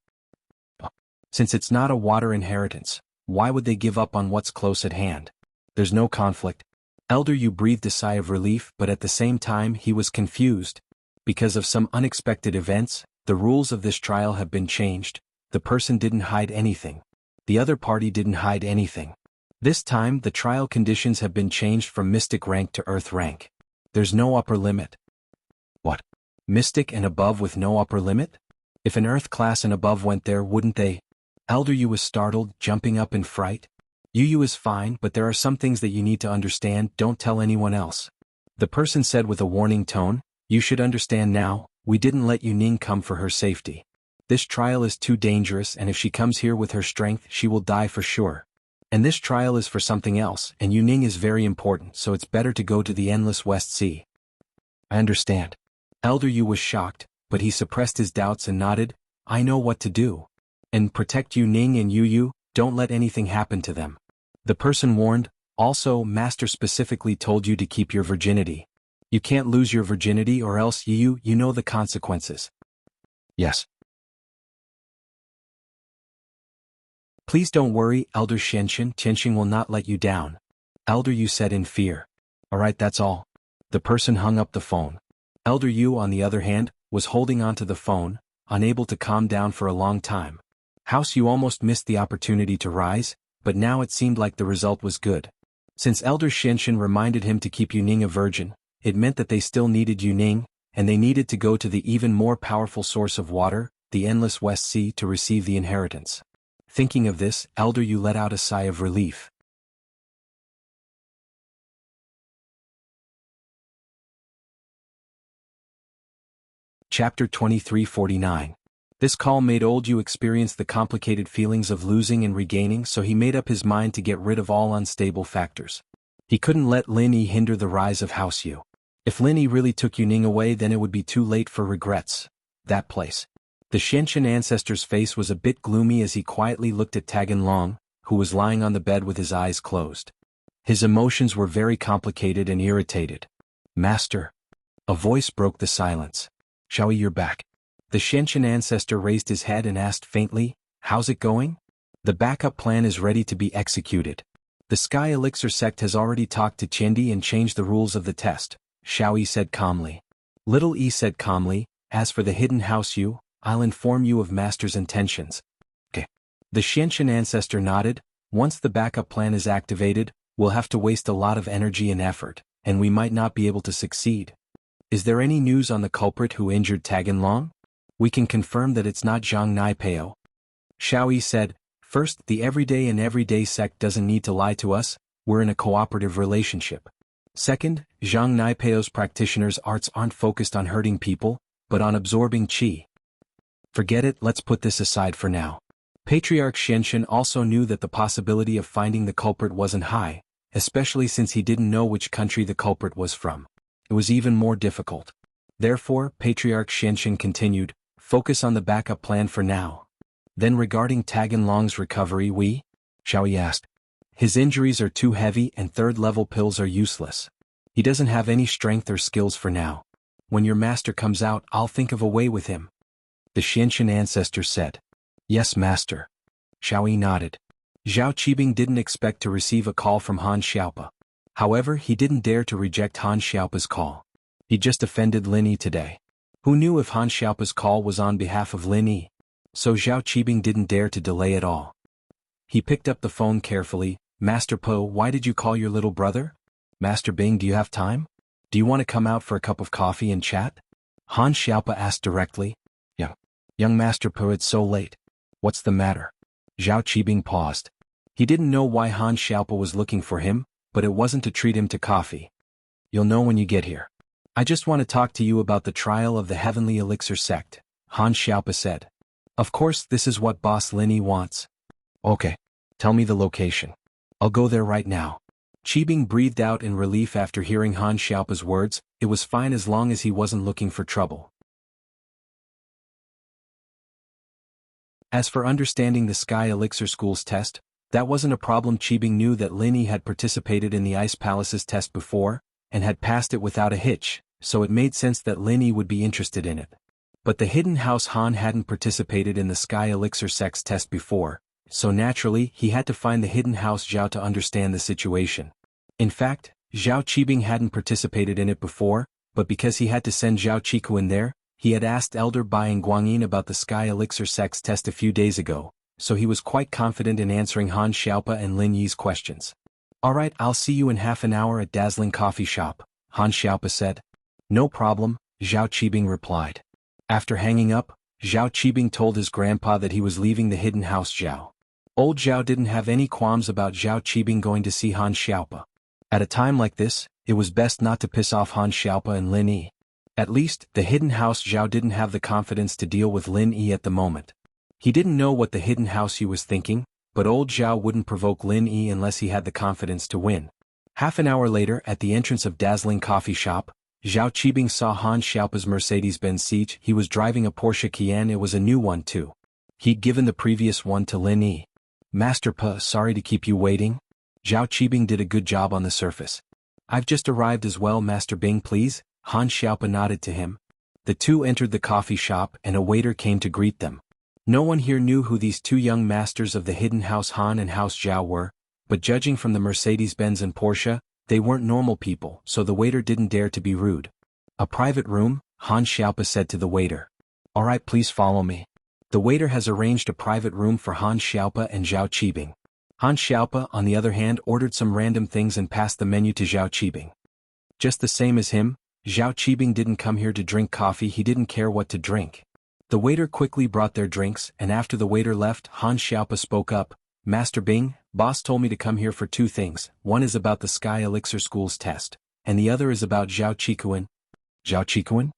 Since it's not a water inheritance, why would they give up on what's close at hand? There's no conflict. Elder Yu breathed a sigh of relief, but at the same time he was confused. Because of some unexpected events, the rules of this trial have been changed. The person didn't hide anything. The other party didn't hide anything. This time the trial conditions have been changed from mystic rank to earth rank. There's no upper limit. What? Mystic and above with no upper limit? If an earth class and above went there, wouldn't they? Elder Yu was startled, jumping up in fright. Yu is fine, but there are some things that you need to understand. Don't tell anyone else. The person said with a warning tone, you should understand now, we didn't let Yu Ning come for her safety. This trial is too dangerous, and if she comes here with her strength, she will die for sure. And this trial is for something else, and Yu Ning is very important, so it's better to go to the endless West Sea. I understand. Elder Yu was shocked, but he suppressed his doubts and nodded, I know what to do. And protect Yu Ning and Yu, don't let anything happen to them. The person warned, also, Master specifically told you to keep your virginity. You can't lose your virginity or else you know the consequences. Yes. Please don't worry, Elder Tianxing will not let you down. Elder Yu said in fear. Alright, that's all. The person hung up the phone. Elder Yu, on the other hand, was holding onto the phone, unable to calm down for a long time. House Yu almost missed the opportunity to rise, but now it seemed like the result was good. Since Elder Xianxin reminded him to keep Yu Ning a virgin, it meant that they still needed Yu Ning, and they needed to go to the even more powerful source of water, the endless West Sea, to receive the inheritance. Thinking of this, Elder Yu let out a sigh of relief. Chapter 2349. This call made old Yu experience the complicated feelings of losing and regaining, so he made up his mind to get rid of all unstable factors. He couldn't let Lin Yi hinder the rise of House Yu. If Lin Yi really took Yuning away, then it would be too late for regrets. That place. The Xiantian ancestor's face was a bit gloomy as he quietly looked at Tagan Long, who was lying on the bed with his eyes closed. His emotions were very complicated and irritated. "Master." A voice broke the silence. "Xiaoyi, you're back." The Xiantian ancestor raised his head and asked faintly, "How's it going?" "The backup plan is ready to be executed. The Sky Elixir sect has already talked to Qindi and changed the rules of the test," Xiaoyi said calmly. Little E said calmly, "As for the hidden House Yu, I'll inform you of Master's intentions." "Okay." The Xiantian ancestor nodded. "Once the backup plan is activated, we'll have to waste a lot of energy and effort, and we might not be able to succeed. Is there any news on the culprit who injured Tagan Long?" "We can confirm that it's not Zhang Naipeo," Xiaoyi said. "First, the everyday sect doesn't need to lie to us, we're in a cooperative relationship. Second, Zhang Naipeo's practitioners' arts aren't focused on hurting people, but on absorbing qi. Forget it, let's put this aside for now." Patriarch Xiantian also knew that the possibility of finding the culprit wasn't high, especially since he didn't know which country the culprit was from. It was even more difficult. Therefore, Patriarch Xiantian continued, "Focus on the backup plan for now." "Then regarding Tagan Long's recovery, Xiaoyi asked. "His injuries are too heavy and third-level pills are useless. He doesn't have any strength or skills for now. When your master comes out, I'll think of a way with him," the Xiantian ancestor said. "Yes, master." Xiaoyi nodded. Zhao Qibing didn't expect to receive a call from Han Xiaopa. However, he didn't dare to reject Han Xiaopa's call. He just offended Lin Yi today. Who knew if Han Xiaopa's call was on behalf of Lin Yi? So Zhao Qibing didn't dare to delay at all. He picked up the phone carefully. "Master Po, why did you call your little brother?" "Master Bing, do you have time? Do you want to come out for a cup of coffee and chat?" Han Xiaopa asked directly. "Yeah. Young Master Po, it's so late. What's the matter?" Zhao Qibing paused. He didn't know why Han Xiaopa was looking for him, but it wasn't to treat him to coffee. "You'll know when you get here. I just want to talk to you about the trial of the Heavenly Elixir sect," Han Xiaopa said. "Of course, this is what Boss Lin Yi wants." "Okay. Tell me the location. I'll go there right now." Qibing breathed out in relief after hearing Han Xiaopa's words. It was fine as long as he wasn't looking for trouble. As for understanding the Sky Elixir School's test, that wasn't a problem. Qibing knew that Lin Yi had participated in the Ice Palace's test before, and had passed it without a hitch, so it made sense that Lin Yi would be interested in it. But the Hidden House Han hadn't participated in the Sky Elixir Sect's test before, so naturally he had to find the Hidden House Zhao to understand the situation. In fact, Zhao Qibing hadn't participated in it before, but because he had to send Zhao Qiku in there, he had asked Elder Bai and Guangyin about the Sky Elixir Sect's test a few days ago, so he was quite confident in answering Han Xiaopa and Lin Yi's questions. "Alright, I'll see you in half an hour at Dazzling Coffee Shop," Han Xiaopa said. "No problem," Zhao Qibing replied. After hanging up, Zhao Qibing told his grandpa that he was leaving the Hidden House Zhao. Old Zhao didn't have any qualms about Zhao Qibing going to see Han Xiaopa. At a time like this, it was best not to piss off Han Xiaopa and Lin Yi. At least, the Hidden House Zhao didn't have the confidence to deal with Lin Yi at the moment. He didn't know what the Hidden House Yi was thinking, but old Zhao wouldn't provoke Lin Yi unless he had the confidence to win. Half an hour later, at the entrance of Dazzling Coffee Shop, Zhao Qibing saw Han Xiaopa's Mercedes-Benz Siege. He was driving a Porsche Cayenne. It was a new one too. He'd given the previous one to Lin Yi. "Master Pa, sorry to keep you waiting." Zhao Qibing did a good job on the surface. "I've just arrived as well, Master Bing, please." Han Xiaopa nodded to him. The two entered the coffee shop and a waiter came to greet them. No one here knew who these two young masters of the Hidden House Han and House Zhao were, but judging from the Mercedes-Benz and Porsche, they weren't normal people, so the waiter didn't dare to be rude. "A private room?" Han Xiaopa said to the waiter. "Alright, please follow me." The waiter has arranged a private room for Han Xiaopa and Zhao Qibing. Han Xiaopa, on the other hand, ordered some random things and passed the menu to Zhao Qibing. Just the same as him, Zhao Qibing didn't come here to drink coffee, he didn't care what to drink. The waiter quickly brought their drinks, and after the waiter left, Han Xiaopa spoke up. Master Bing, boss told me to come here for two things. One is about the Sky Elixir School's test, and the other is about Zhao Qikuan. Zhao Qikuan?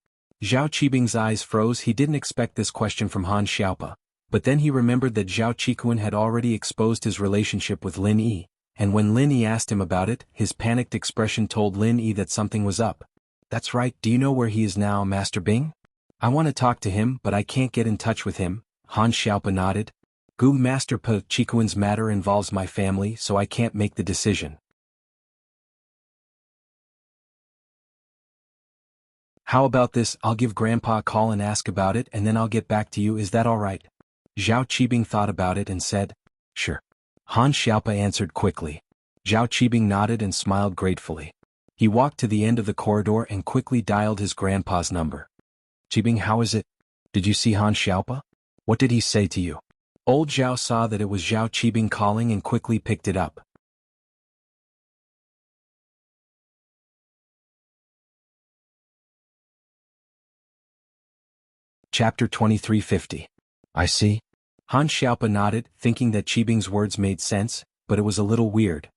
Zhao Qibing's eyes froze. He didn't expect this question from Han Xiaopa, but then he remembered that Zhao Qikuan had already exposed his relationship with Lin Yi, and when Lin Yi asked him about it, his panicked expression told Lin Yi that something was up. That's right, do you know where he is now, Master Bing? I want to talk to him, but I can't get in touch with him. Han Xiaopa nodded. Gu Master Qikuan's matter involves my family, so I can't make the decision. How about this, I'll give Grandpa a call and ask about it and then I'll get back to you, is that alright? Zhao Qibing thought about it and said, sure. Han Xiaopa answered quickly. Zhao Qibing nodded and smiled gratefully. He walked to the end of the corridor and quickly dialed his grandpa's number. Qibing, how is it? Did you see Han Xiaopa? What did he say to you? Old Zhao saw that it was Zhao Qibing calling and quickly picked it up. Chapter 2350. I see. Han Xiaopa nodded, thinking that Qibing's words made sense, but it was a little weird.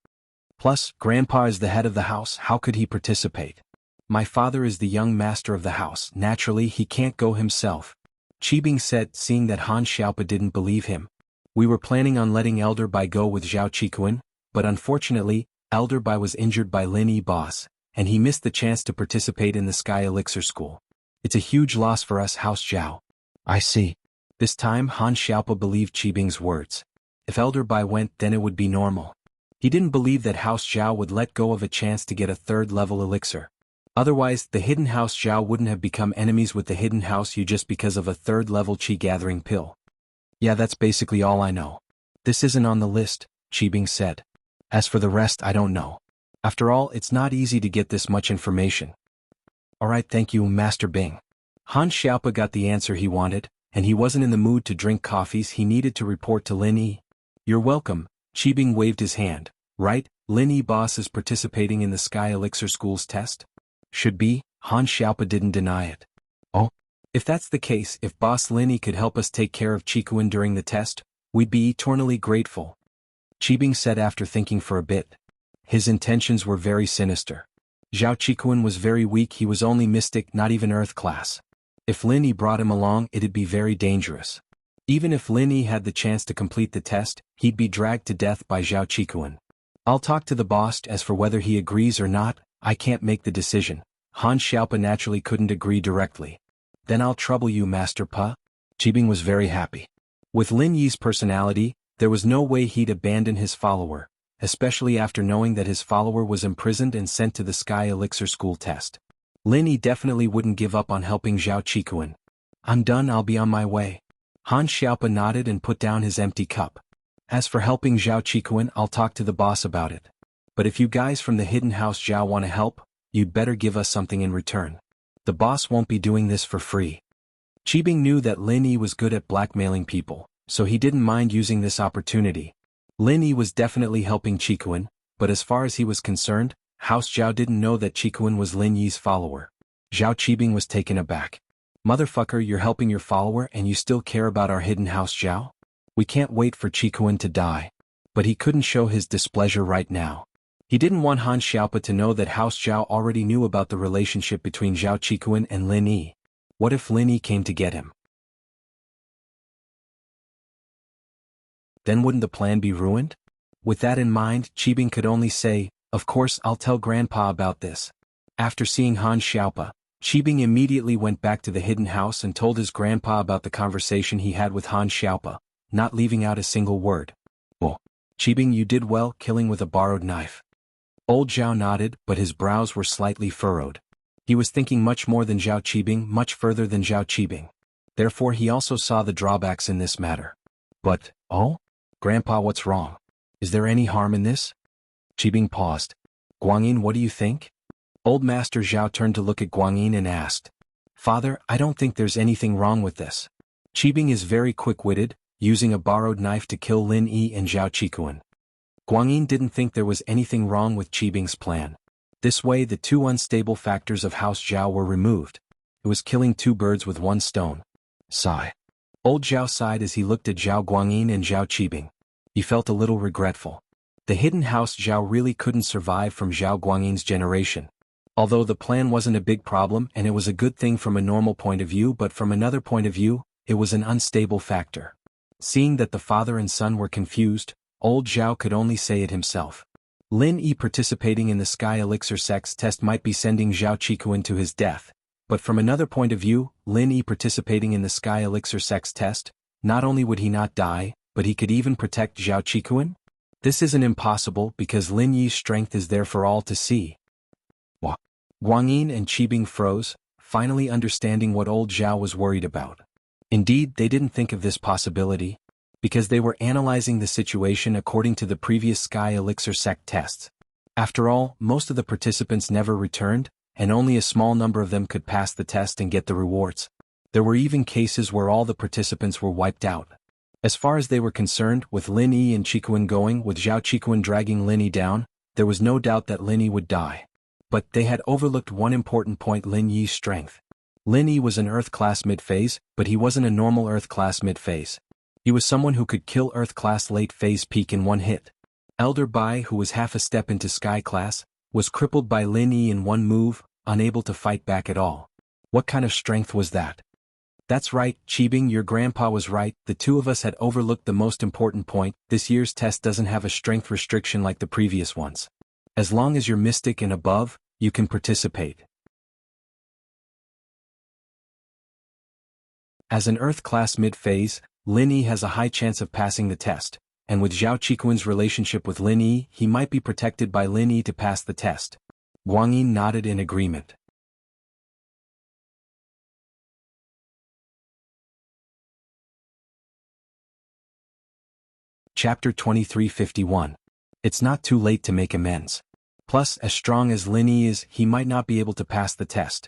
Plus, Grandpa is the head of the house, how could he participate? My father is the young master of the house, naturally he can't go himself. Qibing said, seeing that Han Xiaopa didn't believe him. We were planning on letting Elder Bai go with Zhao Qikuan, but unfortunately, Elder Bai was injured by Lin Yi boss, and he missed the chance to participate in the Sky Elixir School. It's a huge loss for us, House Zhao. I see. This time Han Xiaopa believed Qibing's words. If Elder Bai went, then it would be normal. He didn't believe that House Zhao would let go of a chance to get a third-level elixir. Otherwise, the Hidden House Zhao wouldn't have become enemies with the Hidden House Yu just because of a third-level qi-gathering pill. Yeah, that's basically all I know. This isn't on the list, Qibing said. As for the rest, I don't know. After all, it's not easy to get this much information. Alright, thank you, Master Bing. Han Xiaopa got the answer he wanted, and he wasn't in the mood to drink coffees, he needed to report to Lin Yi. You're welcome, Qibing waved his hand. Right, Lin Yi boss is participating in the Sky Elixir School's test? Should be, Han Xiaopa didn't deny it. Oh? If that's the case, if boss Lin Yi could help us take care of Qikuan during the test, we'd be eternally grateful. Qibing said after thinking for a bit. His intentions were very sinister. Zhao Qikuan was very weak, he was only mystic, not even earth class. If Lin Yi brought him along, it'd be very dangerous. Even if Lin Yi had the chance to complete the test, he'd be dragged to death by Zhao Qikuan. I'll talk to the boss, as for whether he agrees or not, I can't make the decision. Han Xiaopa naturally couldn't agree directly. Then I'll trouble you, Master Pa. Qibing was very happy. With Lin Yi's personality, there was no way he'd abandon his follower, especially after knowing that his follower was imprisoned and sent to the Sky Elixir School test. Lin Yi definitely wouldn't give up on helping Zhao Qikuan. I'm done, I'll be on my way. Han Xiaopa nodded and put down his empty cup. As for helping Zhao Qikuan, I'll talk to the boss about it. But if you guys from the Hidden House Zhao want to help, you'd better give us something in return. The boss won't be doing this for free. Qibing knew that Lin Yi was good at blackmailing people, so he didn't mind using this opportunity. Lin Yi was definitely helping Qikuan, but as far as he was concerned, House Zhao didn't know that Qikuan was Lin Yi's follower. Zhao Qibing was taken aback. Motherfucker, you're helping your follower and you still care about our Hidden House Zhao? We can't wait for Qikuan to die. But he couldn't show his displeasure right now. He didn't want Han Xiaopa to know that House Zhao already knew about the relationship between Zhao Qikuan and Lin Yi. What if Lin Yi came to get him? Then wouldn't the plan be ruined? With that in mind, Qibing could only say, of course I'll tell Grandpa about this. After seeing Han Xiaopa, Qibing immediately went back to the Hidden House and told his grandpa about the conversation he had with Han Xiaopa, not leaving out a single word. Oh, Qibing, you did well killing with a borrowed knife. Old Zhao nodded, but his brows were slightly furrowed. He was thinking much more than Zhao Qibing, much further than Zhao Qibing. Therefore he also saw the drawbacks in this matter. But, oh? Grandpa, what's wrong? Is there any harm in this? Qibing paused. Guanyin, what do you think? Old Master Zhao turned to look at Guanyin and asked. Father, I don't think there's anything wrong with this. Qibing is very quick-witted, using a borrowed knife to kill Lin Yi and Zhao Qikuan. Guanyin didn't think there was anything wrong with Qibing's plan. This way the two unstable factors of House Zhao were removed. It was killing two birds with one stone. Sigh. Old Zhao sighed as he looked at Zhao Guangyin and Zhao Qibing. He felt a little regretful. The hidden House Zhao really couldn't survive from Zhao Guangyin's generation. Although the plan wasn't a big problem and it was a good thing from a normal point of view, but from another point of view, it was an unstable factor. Seeing that the father and son were confused, old Zhao could only say it himself. Lin Yi participating in the Sky Elixir sex test might be sending Zhao Qikuan to his death, but from another point of view, Lin Yi participating in the Sky Elixir sex test, not only would he not die, but he could even protect Zhao Qikuan? This isn't impossible because Lin Yi's strength is there for all to see. Guangyin and Qibing froze, finally understanding what old Zhao was worried about. Indeed, they didn't think of this possibility, because they were analyzing the situation according to the previous Sky Elixir sect tests. After all, most of the participants never returned, and only a small number of them could pass the test and get the rewards. There were even cases where all the participants were wiped out. As far as they were concerned, with Lin Yi and Qikuan going, with Zhao Qikuan dragging Lin Yi down, there was no doubt that Lin Yi would die. But they had overlooked one important point: Lin Yi's strength. Lin Yi was an Earth-class mid-phase, but he wasn't a normal Earth-class mid-phase. He was someone who could kill Earth-class late-phase peak in one hit. Elder Bai, who was half a step into Sky-class, was crippled by Lin Yi in one move, unable to fight back at all. What kind of strength was that? That's right, Qibing, your grandpa was right. The two of us had overlooked the most important point. This year's test doesn't have a strength restriction like the previous ones. As long as you're mystic and above, you can participate. As an Earth-class mid-phase, Lin Yi has a high chance of passing the test, and with Zhao Qikuan's relationship with Lin Yi, he might be protected by Lin Yi to pass the test. Guangyin nodded in agreement. Chapter 2351. It's not too late to make amends. Plus, as strong as Lin Yi is, he might not be able to pass the test.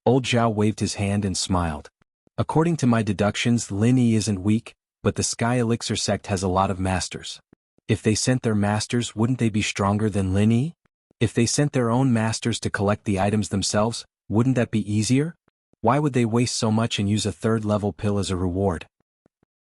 Old Zhao waved his hand and smiled. According to my deductions, Lin Yi isn't weak, but the Sky Elixir sect has a lot of masters. If they sent their masters, wouldn't they be stronger than Lin Yi? If they sent their own masters to collect the items themselves, wouldn't that be easier? Why would they waste so much and use a third-level pill as a reward?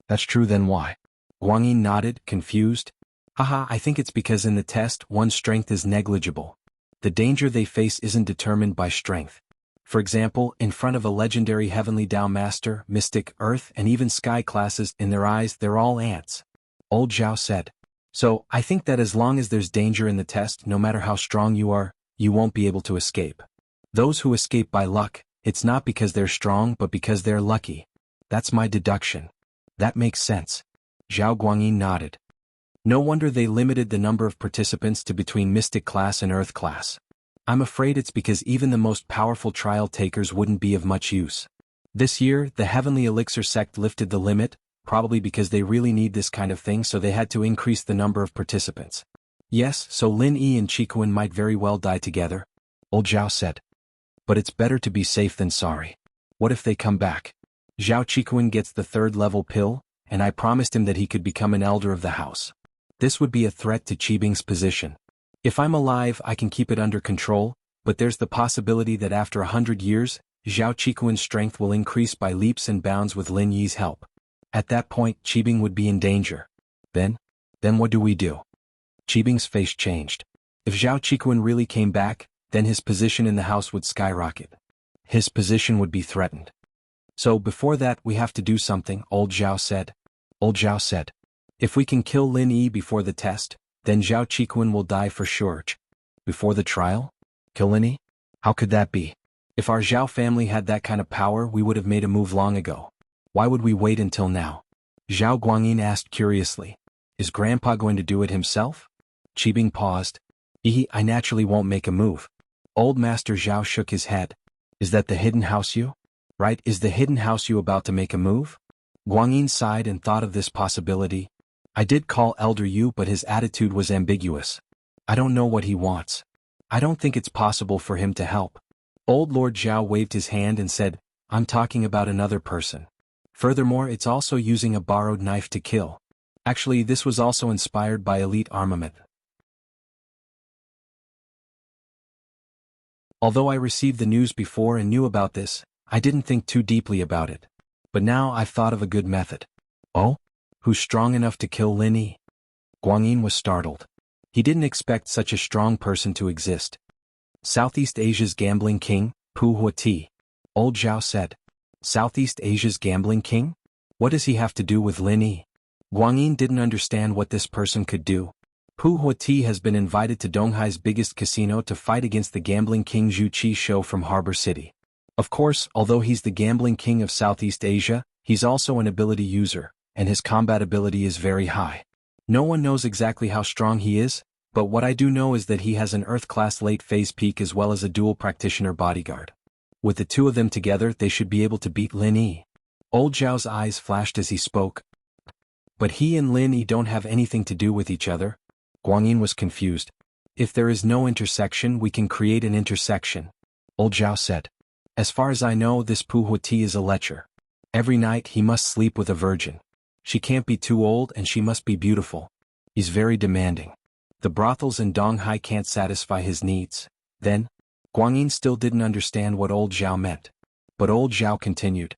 That's true, then why? Guangyin nodded, confused. Haha, I think it's because in the test, one's strength is negligible. The danger they face isn't determined by strength. For example, in front of a legendary Heavenly Dao Master, Mystic, Earth, and even Sky classes, in their eyes they're all ants. Old Zhao said. So, I think that as long as there's danger in the test, no matter how strong you are, you won't be able to escape. Those who escape by luck, it's not because they're strong but because they're lucky. That's my deduction. That makes sense. Zhao Guangyin nodded. No wonder they limited the number of participants to between Mystic class and Earth class. I'm afraid it's because even the most powerful trial takers wouldn't be of much use. This year, the Heavenly Elixir sect lifted the limit, probably because they really need this kind of thing, so they had to increase the number of participants. Yes, so Lin Yi and Qikuan might very well die together, Old Zhao said. But it's better to be safe than sorry. What if they come back? Zhao Qikuan gets the third-level pill, and I promised him that he could become an elder of the house. This would be a threat to Qibing's position. If I'm alive, I can keep it under control, but there's the possibility that after 100 years, Zhao Qikuan's strength will increase by leaps and bounds with Lin Yi's help. At that point, Qibing would be in danger. Then what do we do? Qibing's face changed. If Zhao Qikuan really came back, then his position in the house would skyrocket. His position would be threatened. So before that, we have to do something, Old Zhao said. Old Zhao said. If we can kill Lin Yi before the test, then Zhao Qikuan will die for sure. Before the trial? Kill Lin Yi? How could that be? If our Zhao family had that kind of power, we would have made a move long ago. Why would we wait until now? Zhao Guangyin asked curiously. Is Grandpa going to do it himself? Qibing paused. I naturally won't make a move. Old Master Zhao shook his head. Is that the hidden house you? Right, is the hidden house you about to make a move? Guangyin sighed and thought of this possibility. I did call Elder Yu, but his attitude was ambiguous. I don't know what he wants. I don't think it's possible for him to help. Old Lord Zhao waved his hand and said, I'm talking about another person. Furthermore, it's also using a borrowed knife to kill. Actually, this was also inspired by elite armament. Although I received the news before and knew about this, I didn't think too deeply about it. But now I've thought of a good method. Oh? Who's strong enough to kill Lin Yi? Guanyin was startled. He didn't expect such a strong person to exist. Southeast Asia's gambling king, Pu Huati. Old Zhao said. Southeast Asia's gambling king? What does he have to do with Lin Yi? Guanyin didn't understand what this person could do. Pu Huati has been invited to Donghai's biggest casino to fight against the gambling king Zhu Qi Shou from Harbor City. Of course, although he's the gambling king of Southeast Asia, he's also an ability user, and his combat ability is very high. No one knows exactly how strong he is, but what I do know is that he has an Earth-class late-phase peak as well as a dual practitioner bodyguard. With the two of them together, they should be able to beat Lin Yi. Old Zhao's eyes flashed as he spoke. But he and Lin Yi don't have anything to do with each other. Guanyin was confused. If there is no intersection, we can create an intersection. Old Zhao said. As far as I know, this Pu Huati is a lecher. Every night he must sleep with a virgin. She can't be too old and she must be beautiful. He's very demanding. The brothels in Donghai can't satisfy his needs. Then, Guanyin still didn't understand what Old Zhao meant. But Old Zhao continued.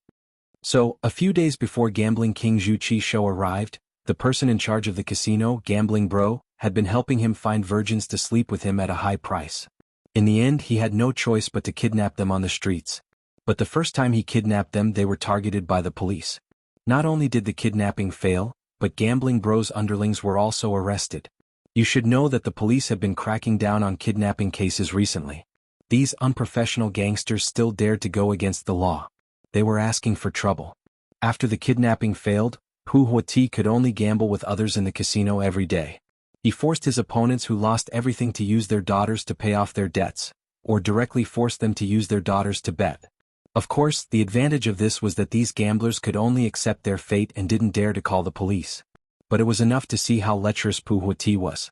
So, a few days before gambling king Zhu Qi Shou arrived, the person in charge of the casino, Gambling Bro, had been helping him find virgins to sleep with him at a high price. In the end, he had no choice but to kidnap them on the streets. But the first time he kidnapped them, they were targeted by the police. Not only did the kidnapping fail, but Gambling Bro's underlings were also arrested. You should know that the police have been cracking down on kidnapping cases recently. These unprofessional gangsters still dared to go against the law. They were asking for trouble. After the kidnapping failed, Pu Huati could only gamble with others in the casino every day. He forced his opponents who lost everything to use their daughters to pay off their debts, or directly forced them to use their daughters to bet. Of course, the advantage of this was that these gamblers could only accept their fate and didn't dare to call the police. But it was enough to see how lecherous Pu Huati was.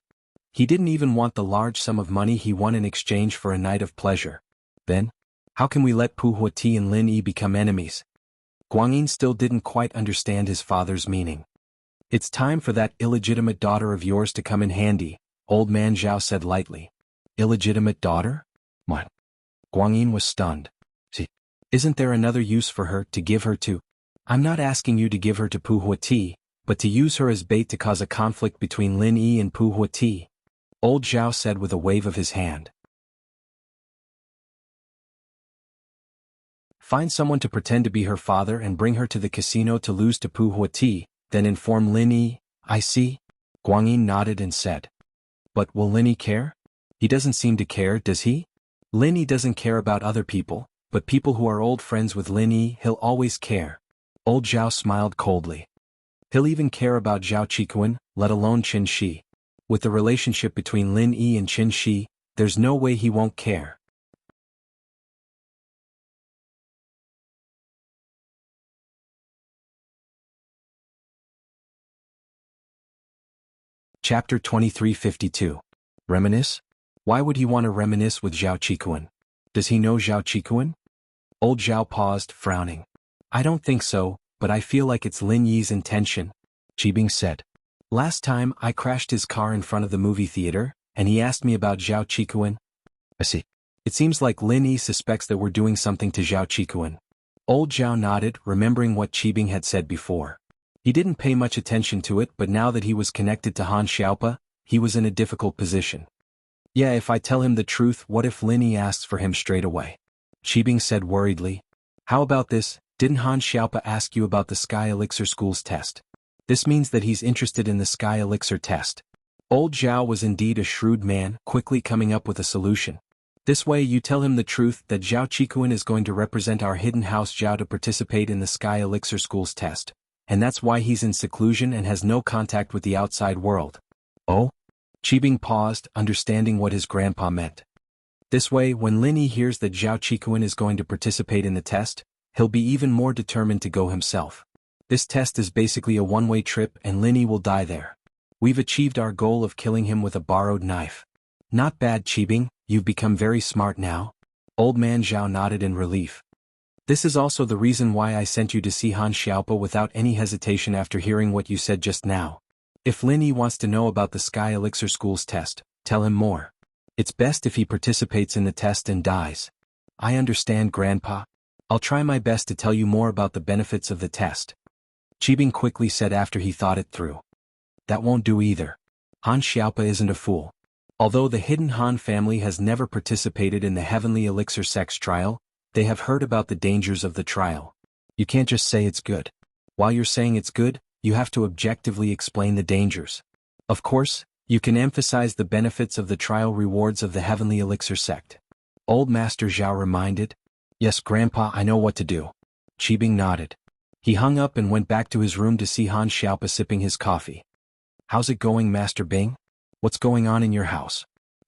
He didn't even want the large sum of money he won in exchange for a night of pleasure. Then, how can we let Pu Huati and Lin Yi become enemies? Guanyin still didn't quite understand his father's meaning. It's time for that illegitimate daughter of yours to come in handy, Old Man Zhao said lightly. Illegitimate daughter? What? Guanyin was stunned. See, isn't there another use for her to give her to? I'm not asking you to give her to Pu Huati, but to use her as bait to cause a conflict between Lin Yi and Pu Huati. Old Zhao said with a wave of his hand. Find someone to pretend to be her father and bring her to the casino to lose to Pu Huati, then inform Lin Yi. I see. Guanyin nodded and said. But will Lin Yi care? He doesn't seem to care, does he? Lin Yi doesn't care about other people, but people who are old friends with Lin Yi, he'll always care. Old Zhao smiled coldly. He'll even care about Zhao Qikuan, let alone Qin Shi. With the relationship between Lin Yi and Qin Shi, there's no way he won't care. Chapter 2352. Reminisce? Why would he want to reminisce with Zhao Qikuan? Does he know Zhao Qikuan? Old Zhao paused, frowning. I don't think so, but I feel like it's Lin Yi's intention. Qibing said. Last time I crashed his car in front of the movie theater, and he asked me about Zhao Qikuan. I see. It seems like Lin Yi suspects that we're doing something to Zhao Qikuan. Old Zhao nodded, remembering what Qibing had said before. He didn't pay much attention to it, but now that he was connected to Han Xiaopa, he was in a difficult position. Yeah, if I tell him the truth, what if Lin Yi asks for him straight away? Qibing said worriedly. How about this, didn't Han Xiaopa ask you about the Sky Elixir School's test? This means that he's interested in the Sky Elixir test. Old Zhao was indeed a shrewd man, quickly coming up with a solution. This way you tell him the truth that Zhao Qikuan is going to represent our hidden house Zhao to participate in the Sky Elixir School's test. And that's why he's in seclusion and has no contact with the outside world. Oh? Qibing paused, understanding what his grandpa meant. This way, when Lin Yi hears that Zhao Qikuan is going to participate in the test, he'll be even more determined to go himself. This test is basically a one-way trip and Lin Yi will die there. We've achieved our goal of killing him with a borrowed knife. Not bad, Qibing, you've become very smart now. Old Man Zhao nodded in relief. This is also the reason why I sent you to see Han Xiaopa without any hesitation after hearing what you said just now. If Lin Yi wants to know about the Sky Elixir School's test, tell him more. It's best if he participates in the test and dies. I understand, Grandpa. I'll try my best to tell you more about the benefits of the test. Qibing quickly said after he thought it through. That won't do either. Han Xiaopa isn't a fool. Although the hidden Han family has never participated in the heavenly elixir sex trial, they have heard about the dangers of the trial. You can't just say it's good. While you're saying it's good, you have to objectively explain the dangers. Of course, you can emphasize the benefits of the trial rewards of the heavenly elixir sect. Old Master Zhao reminded. Yes, Grandpa, I know what to do. Qibing nodded. He hung up and went back to his room to see Han Xiaopa sipping his coffee. How's it going, Master Bing? What's going on in your house?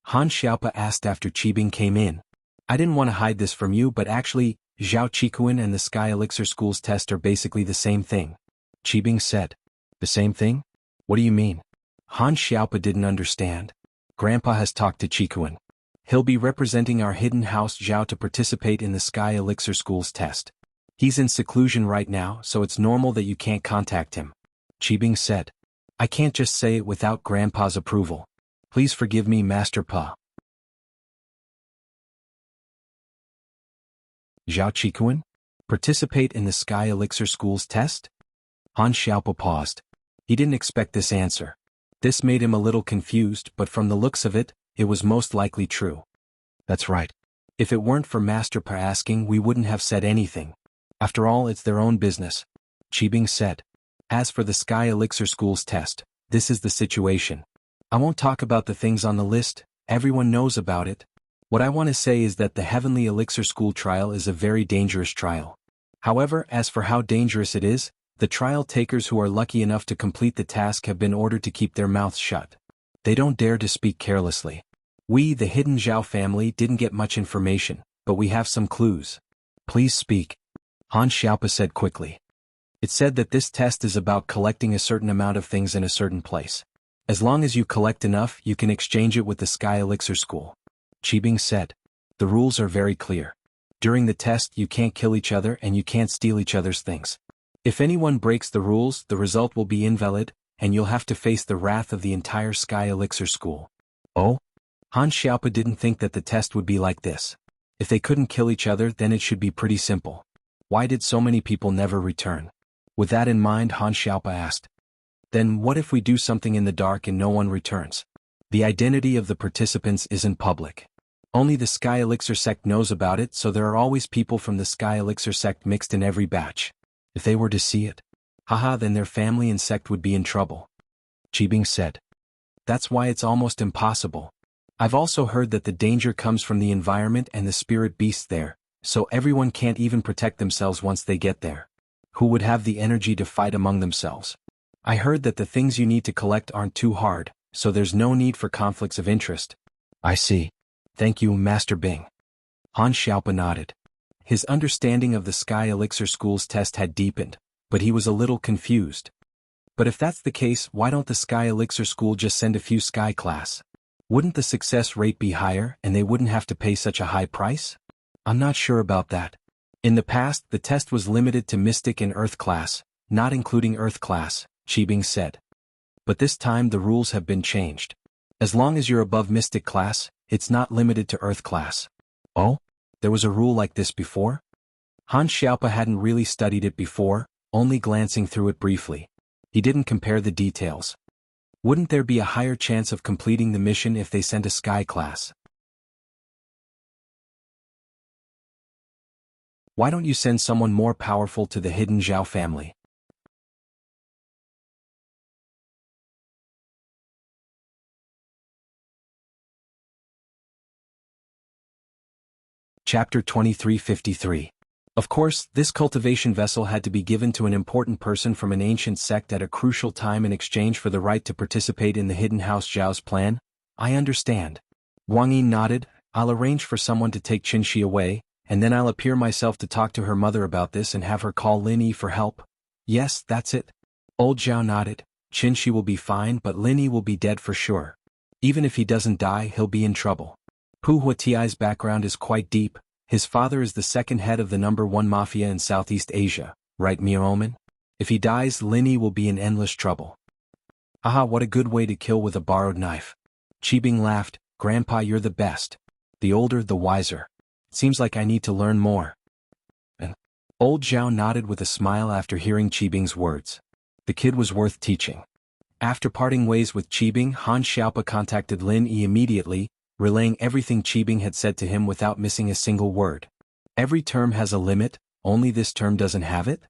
Han Xiaopa asked after Qibing came in. I didn't want to hide this from you, but actually, Zhao Qikuan and the Sky Elixir School's test are basically the same thing. Qibing said. The same thing? What do you mean? Han Xiaopa didn't understand. Grandpa has talked to Qikuan. He'll be representing our hidden house Zhao to participate in the Sky Elixir School's test. He's in seclusion right now, so it's normal that you can't contact him. Qibing said. I can't just say it without Grandpa's approval. Please forgive me, Master Pa. Zhao Qikuan? Participate in the Sky Elixir School's test? Han Xiaopa paused. He didn't expect this answer. This made him a little confused, but from the looks of it, it was most likely true. That's right. If it weren't for Master Pa asking, we wouldn't have said anything. After all, it's their own business. Qibing said. As for the Sky Elixir School's test, this is the situation. I won't talk about the things on the list, everyone knows about it. What I want to say is that the Heavenly Elixir School trial is a very dangerous trial. However, as for how dangerous it is, the trial takers who are lucky enough to complete the task have been ordered to keep their mouths shut. They don't dare to speak carelessly. We, the hidden Zhao family, didn't get much information, but we have some clues. Please speak. Han Xiaopa said quickly. It said that this test is about collecting a certain amount of things in a certain place. As long as you collect enough, you can exchange it with the Sky Elixir School. Qibing said. The rules are very clear. During the test, you can't kill each other and you can't steal each other's things. If anyone breaks the rules, the result will be invalid, and you'll have to face the wrath of the entire Sky Elixir School. Oh? Han Xiaopa didn't think that the test would be like this. If they couldn't kill each other, then it should be pretty simple. Why did so many people never return? With that in mind, Han Xiaopa asked. Then what if we do something in the dark and no one returns? The identity of the participants isn't public. Only the Sky Elixir sect knows about it, so there are always people from the Sky Elixir sect mixed in every batch. If they were to see it, haha, then their family and sect would be in trouble. Qibing said. That's why it's almost impossible. I've also heard that the danger comes from the environment and the spirit beasts there, so everyone can't even protect themselves once they get there. Who would have the energy to fight among themselves? I heard that the things you need to collect aren't too hard, so there's no need for conflicts of interest. I see. Thank you, Master Bing. Han Xiaopa nodded. His understanding of the Sky Elixir School's test had deepened, but he was a little confused. But if that's the case, why don't the Sky Elixir School just send a few Sky class? Wouldn't the success rate be higher and they wouldn't have to pay such a high price? I'm not sure about that. In the past, the test was limited to Mystic and Earth class, not including Earth class, Qibing said. But this time the rules have been changed. As long as you're above Mystic class, it's not limited to Earth class. Oh? There was a rule like this before? Han Xiaopa hadn't really studied it before, only glancing through it briefly. He didn't compare the details. Wouldn't there be a higher chance of completing the mission if they sent a Sky class? Why don't you send someone more powerful to the hidden Zhao family? Chapter 2353. Of course, this cultivation vessel had to be given to an important person from an ancient sect at a crucial time in exchange for the right to participate in the hidden house Zhao's plan. I understand. Wang Yi nodded. I'll arrange for someone to take Qinshi away, and then I'll appear myself to talk to her mother about this and have her call Lin Yi for help. Yes, that's it. Old Zhao nodded. Qinshi will be fine, but Lin Yi will be dead for sure. Even if he doesn't die, he'll be in trouble. Pu Huatiai's background is quite deep. His father is the second head of the #1 mafia in Southeast Asia, right, Miaoman? If he dies, Lin Yi will be in endless trouble. Aha, what a good way to kill with a borrowed knife. Qibing laughed. Grandpa, you're the best. The older, the wiser. Seems like I need to learn more. And old Zhao nodded with a smile after hearing Qibing's words. The kid was worth teaching. After parting ways with Qibing, Han Xiaopa contacted Lin Yi immediately, relaying everything Qibing had said to him without missing a single word. Every term has a limit, only this term doesn't have it?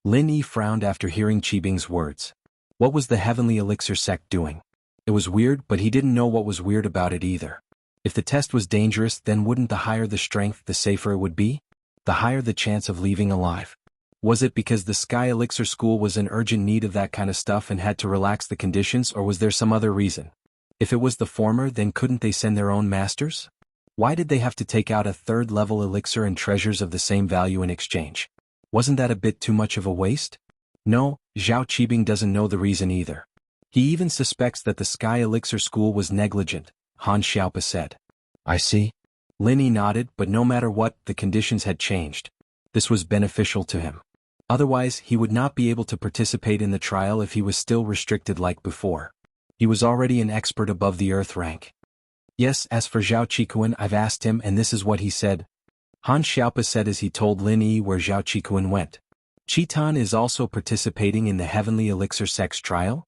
Lin Yi frowned after hearing Qibing's words. What was the Heavenly Elixir sect doing? It was weird, but he didn't know what was weird about it either. If the test was dangerous, then wouldn't the higher the strength, the safer it would be? The higher the chance of leaving alive. Was it because the Sky Elixir School was in urgent need of that kind of stuff and had to relax the conditions, or was there some other reason? If it was the former, then couldn't they send their own masters? Why did they have to take out a third-level elixir and treasures of the same value in exchange? Wasn't that a bit too much of a waste? No, Zhao Qibing doesn't know the reason either. He even suspects that the Sky Elixir School was negligent, Han Xiaopa said. I see. Lin Yi nodded, but no matter what, the conditions had changed. This was beneficial to him. Otherwise, he would not be able to participate in the trial if he was still restricted like before. He was already an expert above the Earth rank. Yes, as for Zhao Qikuan, I've asked him and this is what he said. Han Xiaopa said as he told Lin Yi where Zhao Qikuan went. Chitan is also participating in the Heavenly Elixir Sect's trial?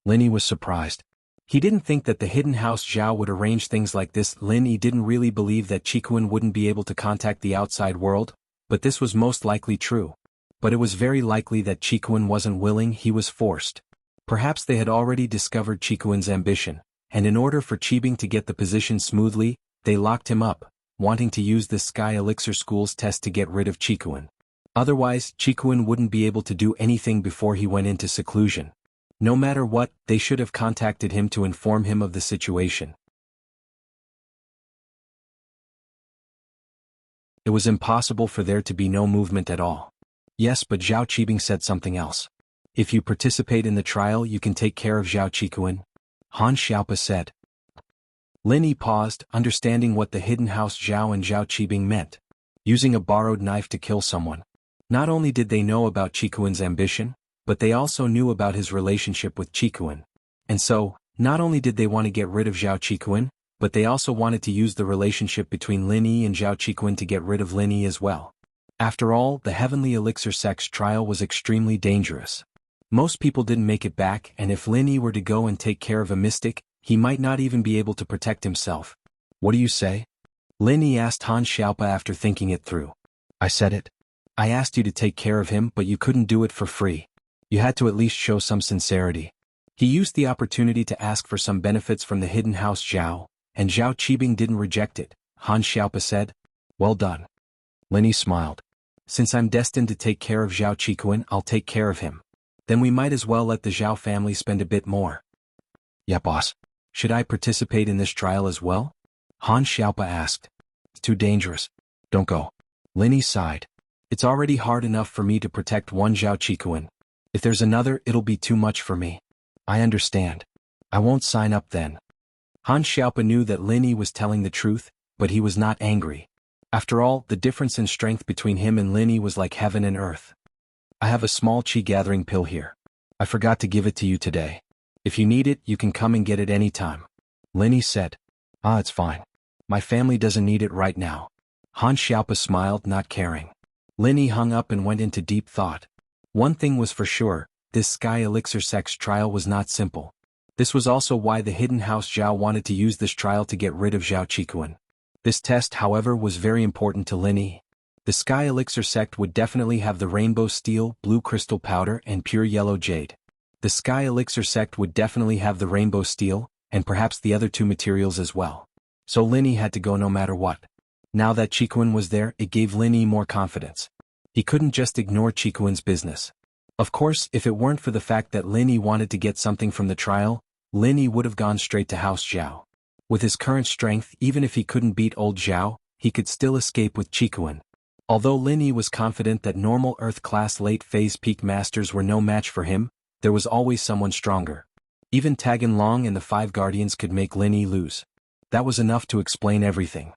Lin Yi was surprised. He didn't think that the Hidden House Zhao would arrange things like this. Lin Yi didn't really believe that Qikuan wouldn't be able to contact the outside world, but this was most likely true. But it was very likely that Qikuan wasn't willing, he was forced. Perhaps they had already discovered Qikuan's ambition, and in order for Qibing to get the position smoothly, they locked him up, wanting to use the Sky Elixir School's test to get rid of Qikuan. Otherwise, Qikuan wouldn't be able to do anything before he went into seclusion. No matter what, they should have contacted him to inform him of the situation. It was impossible for there to be no movement at all. Yes, but Zhao Qibing said something else. If you participate in the trial, you can take care of Zhao Qikuan, Han Xiaopa said. Lin Yi paused, understanding what the Hidden House Zhao and Zhao Qibing meant. Using a borrowed knife to kill someone. Not only did they know about Qikuan's ambition, but they also knew about his relationship with Qikuan. And so, not only did they want to get rid of Zhao Qikuan, but they also wanted to use the relationship between Lin Yi and Zhao Qikuan to get rid of Lin Yi as well. After all, the Heavenly Elixir Sect's trial was extremely dangerous. Most people didn't make it back, and if Lin Yi were to go and take care of a mystic, he might not even be able to protect himself. What do you say? Lin Yi asked Han Xiaopa after thinking it through. I said it. I asked you to take care of him, but you couldn't do it for free. You had to at least show some sincerity. He used the opportunity to ask for some benefits from the Hidden House Zhao, and Zhao Qibing didn't reject it, Han Xiaopa said. Well done. Lin Yi smiled. Since I'm destined to take care of Zhao Qikuan, I'll take care of him. Then we might as well let the Zhao family spend a bit more. Yeah, boss. Should I participate in this trial as well? Han Xiaopa asked. It's too dangerous. Don't go. Lin Yi sighed. It's already hard enough for me to protect one Zhao Qikuan. If there's another, it'll be too much for me. I understand. I won't sign up then. Han Xiaopa knew that Lin Yi was telling the truth, but he was not angry. After all, the difference in strength between him and Lin Yi was like heaven and earth. I have a small chi-gathering pill here. I forgot to give it to you today. If you need it, you can come and get it anytime. Lin Yi said. It's fine. My family doesn't need it right now. Han Xiaopa smiled, not caring. Lin Yi hung up and went into deep thought. One thing was for sure, this Sky Elixir Sect's trial was not simple. This was also why the Hidden House Zhao wanted to use this trial to get rid of Zhao Qikuan. This test, however, was very important to Lin Yi. The Sky Elixir sect would definitely have the rainbow steel, blue crystal powder, and pure yellow jade. The Sky Elixir sect would definitely have the rainbow steel, and perhaps the other two materials as well. So Lin Yi had to go no matter what. Now that Qikuan was there, it gave Lin Yi more confidence. He couldn't just ignore Qikuan's business. Of course, if it weren't for the fact that Lin Yi wanted to get something from the trial, Lin Yi would have gone straight to House Zhao. With his current strength, even if he couldn't beat old Zhao, he could still escape with Qikuan. Although Lin Yi was confident that normal Earth-class late-phase peak masters were no match for him, there was always someone stronger. Even Tagan Long and the Five Guardians could make Lin Yi lose. That was enough to explain everything.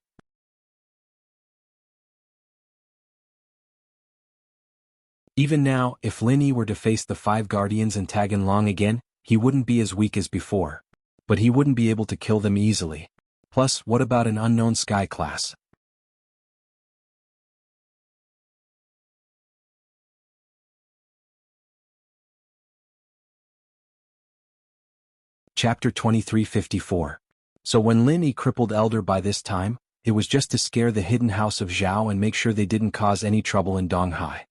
Even now, if Lin Yi were to face the Five Guardians and Tagan Long again, he wouldn't be as weak as before. But he wouldn't be able to kill them easily. Plus, what about an unknown sky class? Chapter 2354. So when Lin Yi crippled Elder by this time, it was just to scare the hidden house of Zhao and make sure they didn't cause any trouble in Donghai.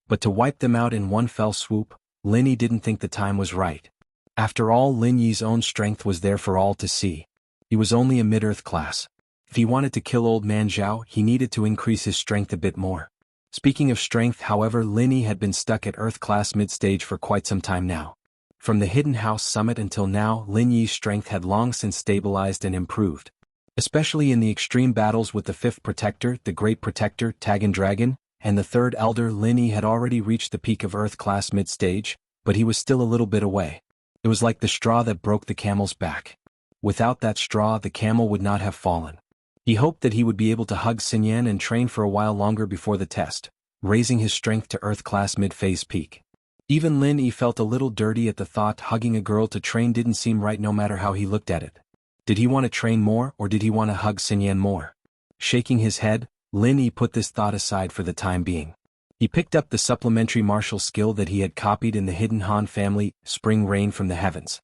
But to wipe them out in one fell swoop, Lin Yi didn't think the time was right. After all, Lin Yi's own strength was there for all to see. He was only a mid-earth class. If he wanted to kill old man Zhao, he needed to increase his strength a bit more. Speaking of strength, however, Lin Yi had been stuck at earth class mid-stage for quite some time now. From the Hidden House Summit until now, Lin Yi's strength had long since stabilized and improved. Especially in the extreme battles with the 5th Protector, the Great Protector, Tagan Dragon, and the 3rd Elder, Lin Yi had already reached the peak of Earth class mid-stage, but he was still a little bit away. It was like the straw that broke the camel's back. Without that straw, the camel would not have fallen. He hoped that he would be able to hug Xinyan and train for a while longer before the test, raising his strength to Earth class mid-phase peak. Even Lin Yi felt a little dirty at the thought hugging a girl to train didn't seem right no matter how he looked at it. Did he want to train more or did he want to hug Xinyan more? Shaking his head, Lin Yi put this thought aside for the time being. He picked up the supplementary martial skill that he had copied in the Hidden Han family, Spring Rain from the Heavens.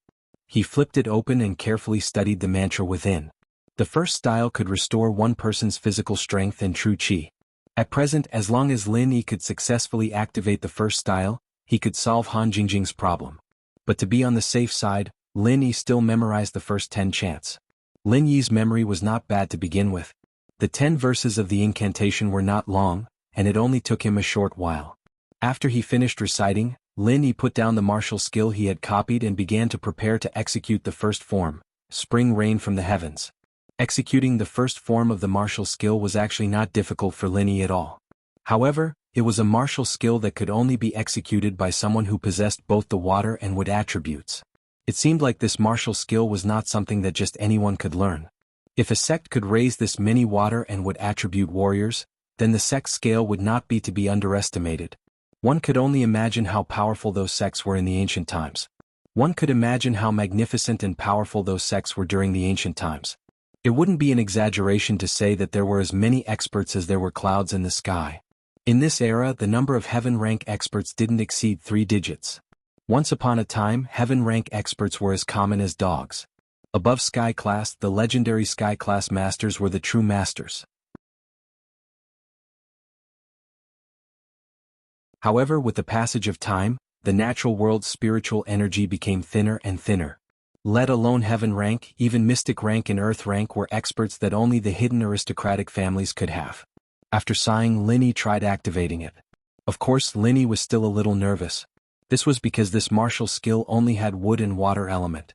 He flipped it open and carefully studied the mantra within. The first style could restore one person's physical strength and true qi. At present, as long as Lin Yi could successfully activate the first style, he could solve Han Jingjing's problem. But to be on the safe side, Lin Yi still memorized the first 10 chants. Lin Yi's memory was not bad to begin with. The 10 verses of the incantation were not long, and it only took him a short while. After he finished reciting, Lin Yi put down the martial skill he had copied and began to prepare to execute the first form, Spring Rain from the Heavens. Executing the first form of the martial skill was actually not difficult for Lin Yi at all. However, it was a martial skill that could only be executed by someone who possessed both the water and wood attributes. It seemed like this martial skill was not something that just anyone could learn. If a sect could raise this many water and wood attribute warriors, then the sect scale would not be to be underestimated. One could only imagine how powerful those sects were in the ancient times. One could imagine how magnificent and powerful those sects were during the ancient times. It wouldn't be an exaggeration to say that there were as many experts as there were clouds in the sky. In this era, the number of heaven rank experts didn't exceed 3 digits. Once upon a time, heaven rank experts were as common as dogs. Above sky class, the legendary sky class masters were the true masters. However, with the passage of time, the natural world's spiritual energy became thinner and thinner. Let alone heaven rank, even mystic rank and earth rank were experts that only the hidden aristocratic families could have. After sighing, Lin Yi tried activating it. Of course, Lin Yi was still a little nervous. This was because this martial skill only had wood and water element.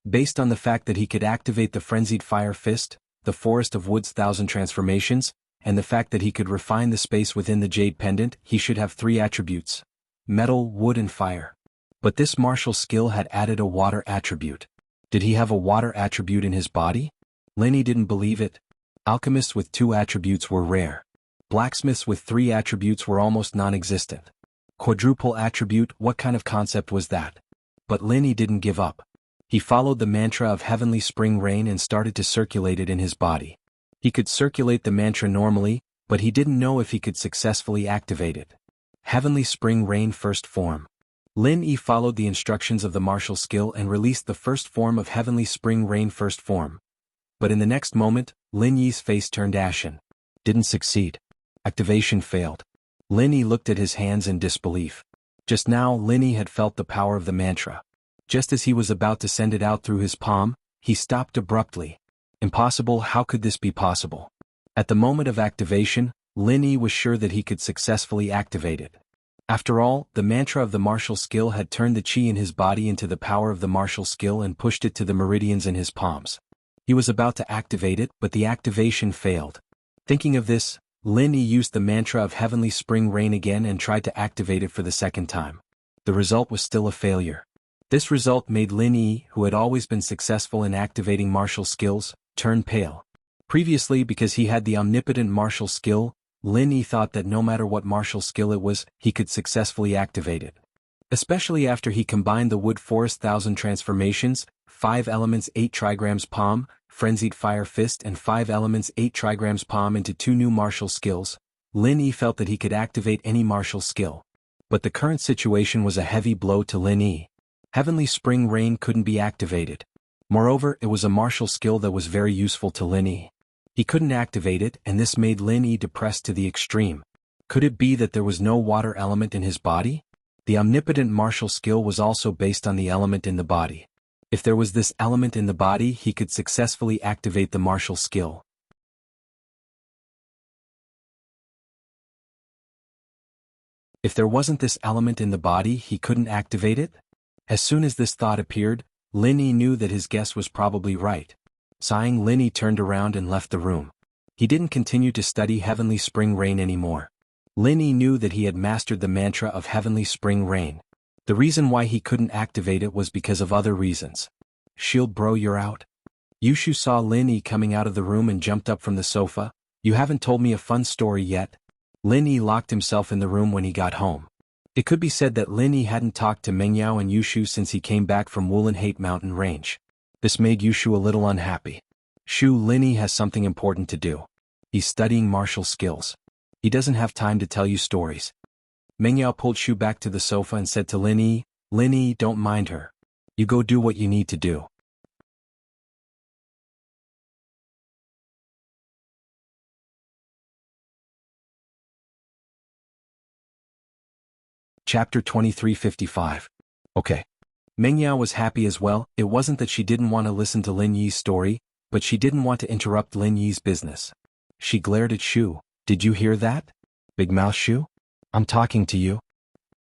Based on the fact that he could activate the Frenzied Fire Fist, the Forest of Wood's 1000 transformations, and the fact that he could refine the space within the Jade Pendant, he should have 3 attributes: metal, wood and fire. But this martial skill had added a water attribute. Did he have a water attribute in his body? Lin Yi didn't believe it. Alchemists with 2 attributes were rare. Blacksmiths with 3 attributes were almost non-existent. Quadruple attribute, what kind of concept was that? But Lin Yi didn't give up. He followed the mantra of Heavenly Spring Rain and started to circulate it in his body. He could circulate the mantra normally, but he didn't know if he could successfully activate it. Heavenly Spring Rain first form. Lin Yi followed the instructions of the martial skill and released the first form of Heavenly Spring Rain first form. But in the next moment, Lin Yi's face turned ashen. Didn't succeed. Activation failed. Lin Yi looked at his hands in disbelief. Just now, Lin Yi had felt the power of the mantra. Just as he was about to send it out through his palm, he stopped abruptly. Impossible, how could this be possible? At the moment of activation, Lin Yi was sure that he could successfully activate it. After all, the mantra of the martial skill had turned the qi in his body into the power of the martial skill and pushed it to the meridians in his palms. He was about to activate it, but the activation failed. Thinking of this, Lin Yi used the mantra of Heavenly Spring Rain again and tried to activate it for the second time. The result was still a failure. This result made Lin Yi, who had always been successful in activating martial skills, turn pale. Previously, because he had the omnipotent martial skill, Lin Yi thought that no matter what martial skill it was, he could successfully activate it. Especially after he combined the Wood Forest 1000 transformations, 5 elements 8 trigrams palm, Frenzied Fire Fist and 5 Elements 8 Trigrams Palm into 2 new martial skills. Lin Yi felt that he could activate any martial skill. But the current situation was a heavy blow to Lin Yi. Heavenly Spring Rain couldn't be activated. Moreover, it was a martial skill that was very useful to Lin Yi. He couldn't activate it, and this made Lin Yi depressed to the extreme. Could it be that there was no water element in his body? The omnipotent martial skill was also based on the element in the body. If there was this element in the body, he could successfully activate the martial skill. If there wasn't this element in the body, he couldn't activate it? As soon as this thought appeared, Lin Yi knew that his guess was probably right. Sighing, Lin Yi turned around and left the room. He didn't continue to study Heavenly Spring Rain anymore. Lin Yi knew that he had mastered the mantra of Heavenly Spring Rain. The reason why he couldn't activate it was because of other reasons. Shield bro, you're out? Yushu saw Lin Yi coming out of the room and jumped up from the sofa. You haven't told me a fun story yet. Lin Yi locked himself in the room when he got home. It could be said that Lin Yi hadn't talked to Mengyao and Yushu since he came back from Wulin Hate Mountain Range. This made Yushu a little unhappy. Lin Yi has something important to do. He's studying martial skills. He doesn't have time to tell you stories. Mengyao pulled Shu back to the sofa and said to Lin Yi, don't mind her. You go do what you need to do. Chapter 2355. Okay. Mengyao was happy as well. It wasn't that she didn't want to listen to Lin Yi's story, but she didn't want to interrupt Lin Yi's business. She glared at Shu. Did you hear that? Big mouth Shu? I'm talking to you.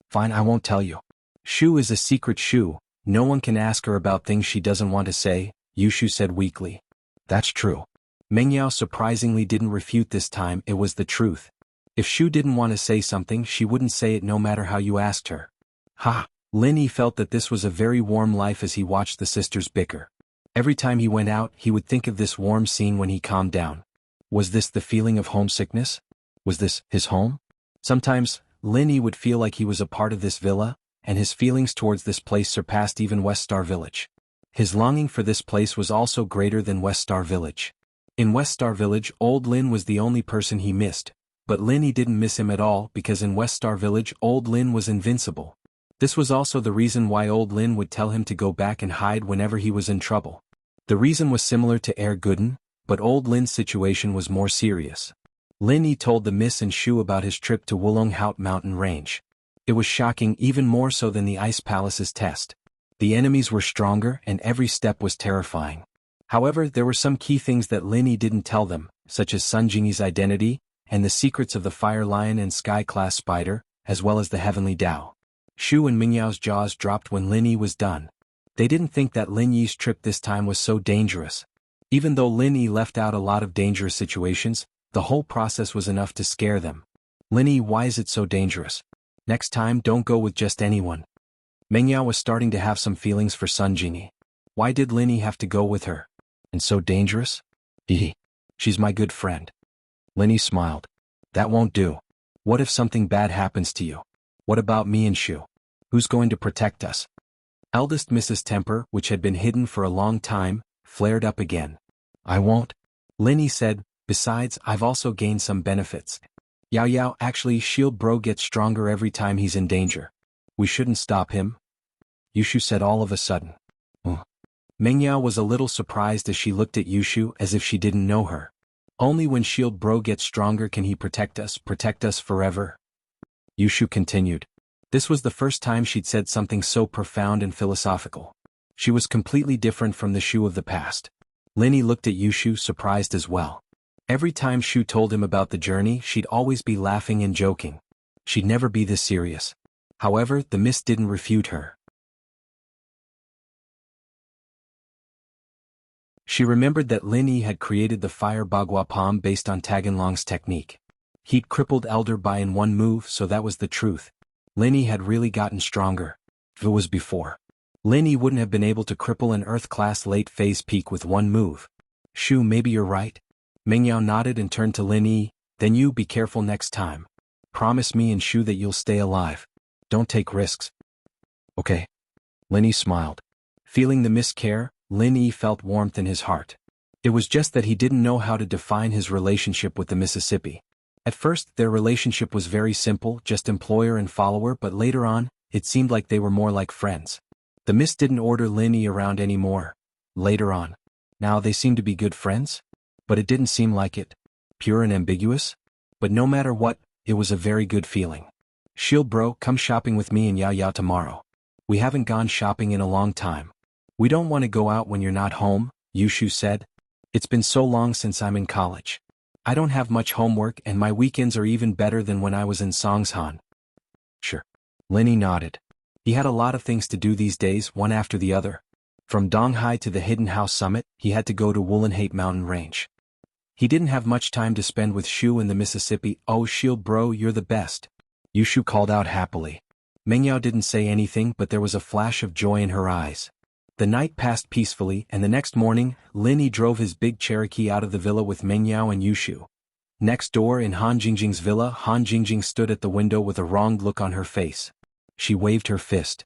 Fine, I won't tell you. Shu is a secret Shu. No one can ask her about things she doesn't want to say, Yushu said weakly. That's true. Mengyao surprisingly didn't refute this time. It was the truth. If Shu didn't want to say something, she wouldn't say it no matter how you asked her. Ha! Lin Yi felt that this was a very warm life as he watched the sisters bicker. Every time he went out, he would think of this warm scene when he calmed down. Was this the feeling of homesickness? Was this his home? Sometimes, Lin Yi would feel like he was a part of this villa, and his feelings towards this place surpassed even West Star Village. His longing for this place was also greater than West Star Village. In West Star Village, old Lin was the only person he missed, but Lin Yi didn't miss him at all because in West Star Village, old Lin was invincible. This was also the reason why old Lin would tell him to go back and hide whenever he was in trouble. The reason was similar to Air Gooden, but old Lin's situation was more serious. Lin Yi told the Miss and Shu about his trip to Wulong Haut Mountain Range. It was shocking, even more so than the Ice Palace's test. The enemies were stronger and every step was terrifying. However, there were some key things that Lin Yi didn't tell them, such as Sun Jingyi's identity, and the secrets of the Fire Lion and Sky-class Spider, as well as the Heavenly Dao. Shu and Mingyao's jaws dropped when Lin Yi was done. They didn't think that Lin Yi's trip this time was so dangerous. Even though Lin Yi left out a lot of dangerous situations, the whole process was enough to scare them. Lin Yi, why is it so dangerous? Next time, don't go with just anyone. Mengyao was starting to have some feelings for Sun Jingyi. Why did Lin Yi have to go with her? And so dangerous? She's my good friend. Lin Yi smiled. That won't do. What if something bad happens to you? What about me and Shu? Who's going to protect us? Eldest Mrs. Temper, which had been hidden for a long time, flared up again. I won't. Lin Yi said, besides, I've also gained some benefits. Yao, actually, Shield Bro gets stronger every time he's in danger. We shouldn't stop him? Yushu said all of a sudden. Mengyao was a little surprised as she looked at Yushu as if she didn't know her. Only when Shield Bro gets stronger can he protect us forever. Yushu continued. This was the first time she'd said something so profound and philosophical. She was completely different from the Shu of the past. Lin Yi looked at Yushu, surprised as well. Every time Shu told him about the journey, she'd always be laughing and joking. She'd never be this serious. However, the mist didn't refute her. She remembered that Lin Yi had created the Fire Bagua Palm based on Taganlong's technique. He'd crippled Elder Bai in one move, so that was the truth. Lin Yi had really gotten stronger. If it was before, Lin Yi wouldn't have been able to cripple an Earth-class late-phase peak with one move. Shu, maybe you're right. Mengyao nodded and turned to Lin Yi. Then you be careful next time. Promise me and Shu that you'll stay alive. Don't take risks. Okay. Lin Yi smiled. Feeling the mist care, Lin Yi felt warmth in his heart. It was just that he didn't know how to define his relationship with the Mississippi. At first, their relationship was very simple, just employer and follower, but later on, it seemed like they were more like friends. The Miss didn't order Linny around anymore. Later on. Now they seemed to be good friends? But it didn't seem like it. Pure and ambiguous? But no matter what, it was a very good feeling. Shield bro, come shopping with me and Yao Yao tomorrow. We haven't gone shopping in a long time. We don't want to go out when you're not home, Yushu said. It's been so long since I'm in college. I don't have much homework and my weekends are even better than when I was in Songshan. Sure. Linny nodded. He had a lot of things to do these days, one after the other. From Donghai to the Hidden House Summit, he had to go to Woolenhate Mountain Range. He didn't have much time to spend with Shu in the Mississippi. Oh Shield bro, you're the best. Yushu called out happily. Mengyao didn't say anything, but there was a flash of joy in her eyes. The night passed peacefully, and the next morning, Linny drove his big Cherokee out of the villa with Mengyao and Yushu. Next door in Han Jingjing's villa, Han Jingjing stood at the window with a wronged look on her face. She waved her fist.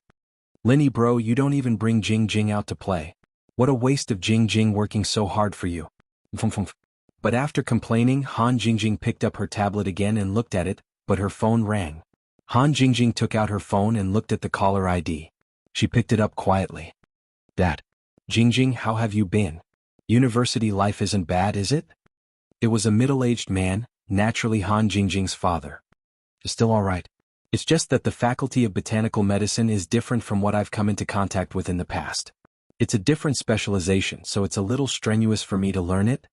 Linny bro, you don't even bring Jingjing out to play. What a waste of Jingjing working so hard for you. But after complaining, Han Jingjing picked up her tablet again and looked at it, but her phone rang. Han Jingjing took out her phone and looked at the caller ID. She picked it up quietly. Dad. Jingjing, how have you been? University life isn't bad, is it? It was a middle-aged man, naturally Han Jingjing's father. Still all right. It's just that the Faculty of Botanical Medicine is different from what I've come into contact with in the past. It's a different specialization, so it's a little strenuous for me to learn it,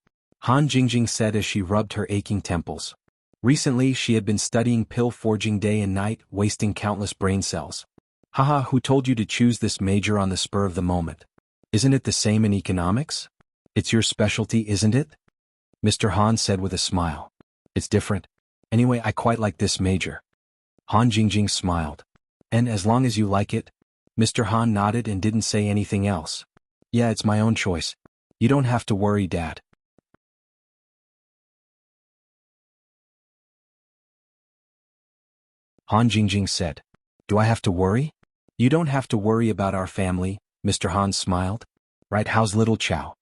Han Jingjing said as she rubbed her aching temples. Recently she had been studying pill forging day and night, wasting countless brain cells. Haha, who told you to choose this major on the spur of the moment? Isn't it the same in economics? It's your specialty, isn't it? Mr. Han said with a smile. It's different. Anyway, I quite like this major. Han Jingjing smiled. And as long as you like it? Mr. Han nodded and didn't say anything else. Yeah, it's my own choice. You don't have to worry, Dad. Han Jingjing said. Do I have to worry? You don't have to worry about our family, Mr. Han smiled. Right, how's little Chow?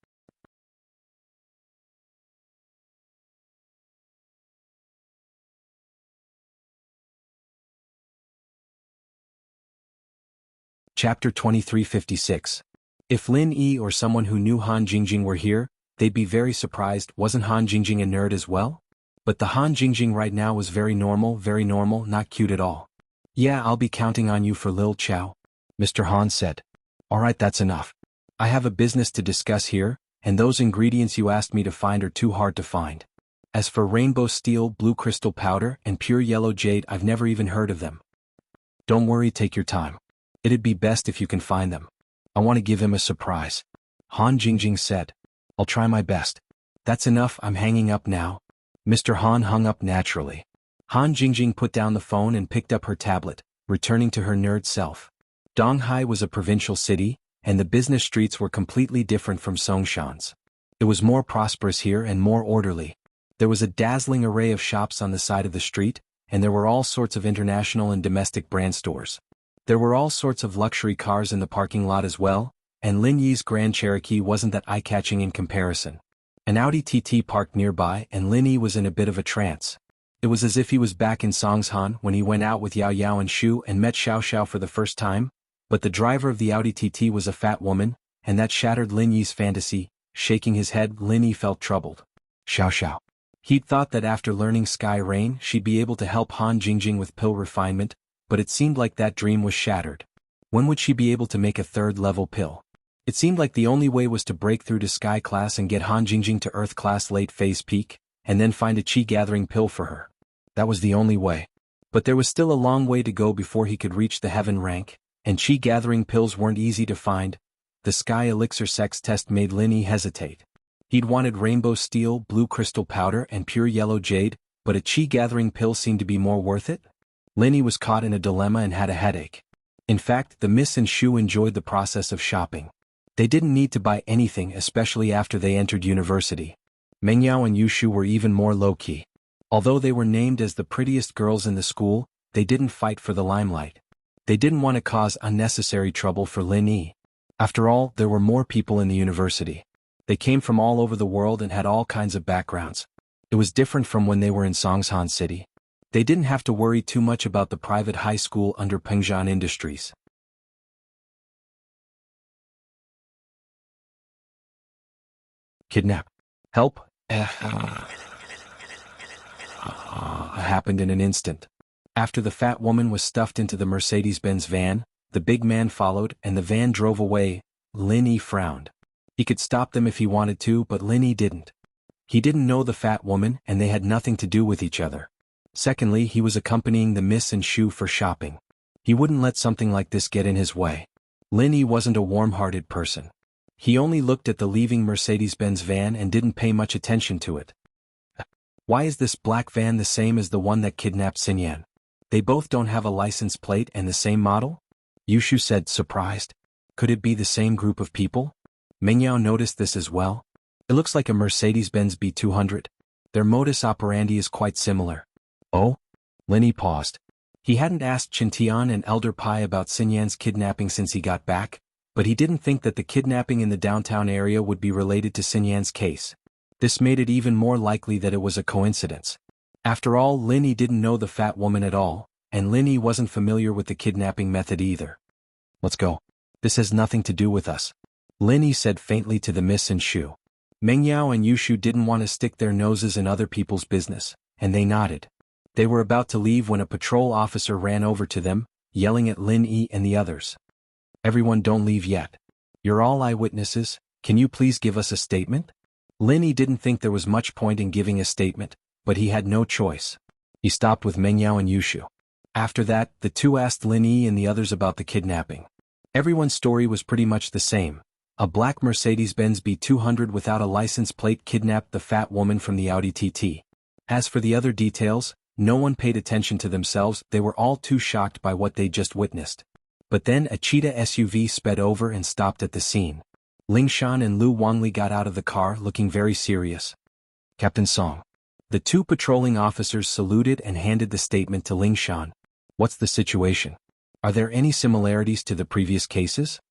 Chapter 2356. If Lin Yi or someone who knew Han Jingjing were here, they'd be very surprised. Wasn't Han Jingjing a nerd as well? But the Han Jingjing right now was very normal, not cute at all. Yeah, I'll be counting on you for Lil Chow, Mr. Han said. Alright, that's enough. I have a business to discuss here, and those ingredients you asked me to find are too hard to find. As for rainbow steel, blue crystal powder, and pure yellow jade, I've never even heard of them. Don't worry, take your time. It'd be best if you can find them. I want to give him a surprise. Han Jingjing said. I'll try my best. That's enough, I'm hanging up now. Mr. Han hung up naturally. Han Jingjing put down the phone and picked up her tablet, returning to her nerd self. Donghai was a provincial city, and the business streets were completely different from Songshan's. It was more prosperous here and more orderly. There was a dazzling array of shops on the side of the street, and there were all sorts of international and domestic brand stores. There were all sorts of luxury cars in the parking lot as well, and Lin Yi's Grand Cherokee wasn't that eye-catching in comparison. An Audi TT parked nearby and Lin Yi was in a bit of a trance. It was as if he was back in Songshan when he went out with Yao Yao and Shu and met Xiao Xiao for the first time, but the driver of the Audi TT was a fat woman, and that shattered Lin Yi's fantasy. Shaking his head, Lin Yi felt troubled. Xiao Xiao. He'd thought that after learning Sky Rain she'd be able to help Han Jingjing with pill refinement, but it seemed like that dream was shattered. When would she be able to make a third-level pill? It seemed like the only way was to break through to Sky Class and get Han Jingjing to Earth Class late phase peak, and then find a chi-gathering pill for her. That was the only way. But there was still a long way to go before he could reach the heaven rank, and chi-gathering pills weren't easy to find. The Sky Elixir sex test made Lin Yi hesitate. He'd wanted rainbow steel, blue crystal powder, and pure yellow jade, but a chi-gathering pill seemed to be more worth it? Lin Yi was caught in a dilemma and had a headache. In fact, the Miss and Shu enjoyed the process of shopping. They didn't need to buy anything, especially after they entered university. Mengyao and Yushu were even more low-key. Although they were named as the prettiest girls in the school, they didn't fight for the limelight. They didn't want to cause unnecessary trouble for Lin Yi. After all, there were more people in the university. They came from all over the world and had all kinds of backgrounds. It was different from when they were in Songshan City. They didn't have to worry too much about the private high school under Pengjian Industries. Kidnap. Help. Happened in an instant. After the fat woman was stuffed into the Mercedes-Benz van, the big man followed and the van drove away. Lin Yi frowned. He could stop them if he wanted to, but Lin Yi didn't. He didn't know the fat woman and they had nothing to do with each other. Secondly, he was accompanying the Miss and Shu for shopping. He wouldn't let something like this get in his way. Lin Yi wasn't a warm-hearted person. He only looked at the leaving Mercedes-Benz van and didn't pay much attention to it. Why is this black van the same as the one that kidnapped Xinyan? They both don't have a license plate and the same model? Yushu said, surprised. Could it be the same group of people? Mengyao noticed this as well. It looks like a Mercedes-Benz B200. Their modus operandi is quite similar. Oh? Lin Yi paused. He hadn't asked Qintian and Elder Pai about Xinyan's kidnapping since he got back, but he didn't think that the kidnapping in the downtown area would be related to Xinyan's case. This made it even more likely that it was a coincidence. After all, Lin Yi didn't know the fat woman at all, and Lin Yi wasn't familiar with the kidnapping method either. Let's go. This has nothing to do with us. Lin Yi said faintly to the Miss and Shu. Mengyao and Yushu didn't want to stick their noses in other people's business, and they nodded. They were about to leave when a patrol officer ran over to them, yelling at Lin Yi and the others. Everyone, don't leave yet. You're all eyewitnesses, can you please give us a statement? Lin Yi didn't think there was much point in giving a statement, but he had no choice. He stopped with Mengyao and Yushu. After that, the two asked Lin Yi and the others about the kidnapping. Everyone's story was pretty much the same. A black Mercedes-Benz B200 without a license plate kidnapped the fat woman from the Audi TT. As for the other details, no one paid attention to themselves, they were all too shocked by what they just witnessed. But then a cheetah SUV sped over and stopped at the scene. Ling Shan and Lu Wangli got out of the car looking very serious. Captain Song. The two patrolling officers saluted and handed the statement to Ling Shan. What's the situation? Are there any similarities to the previous cases?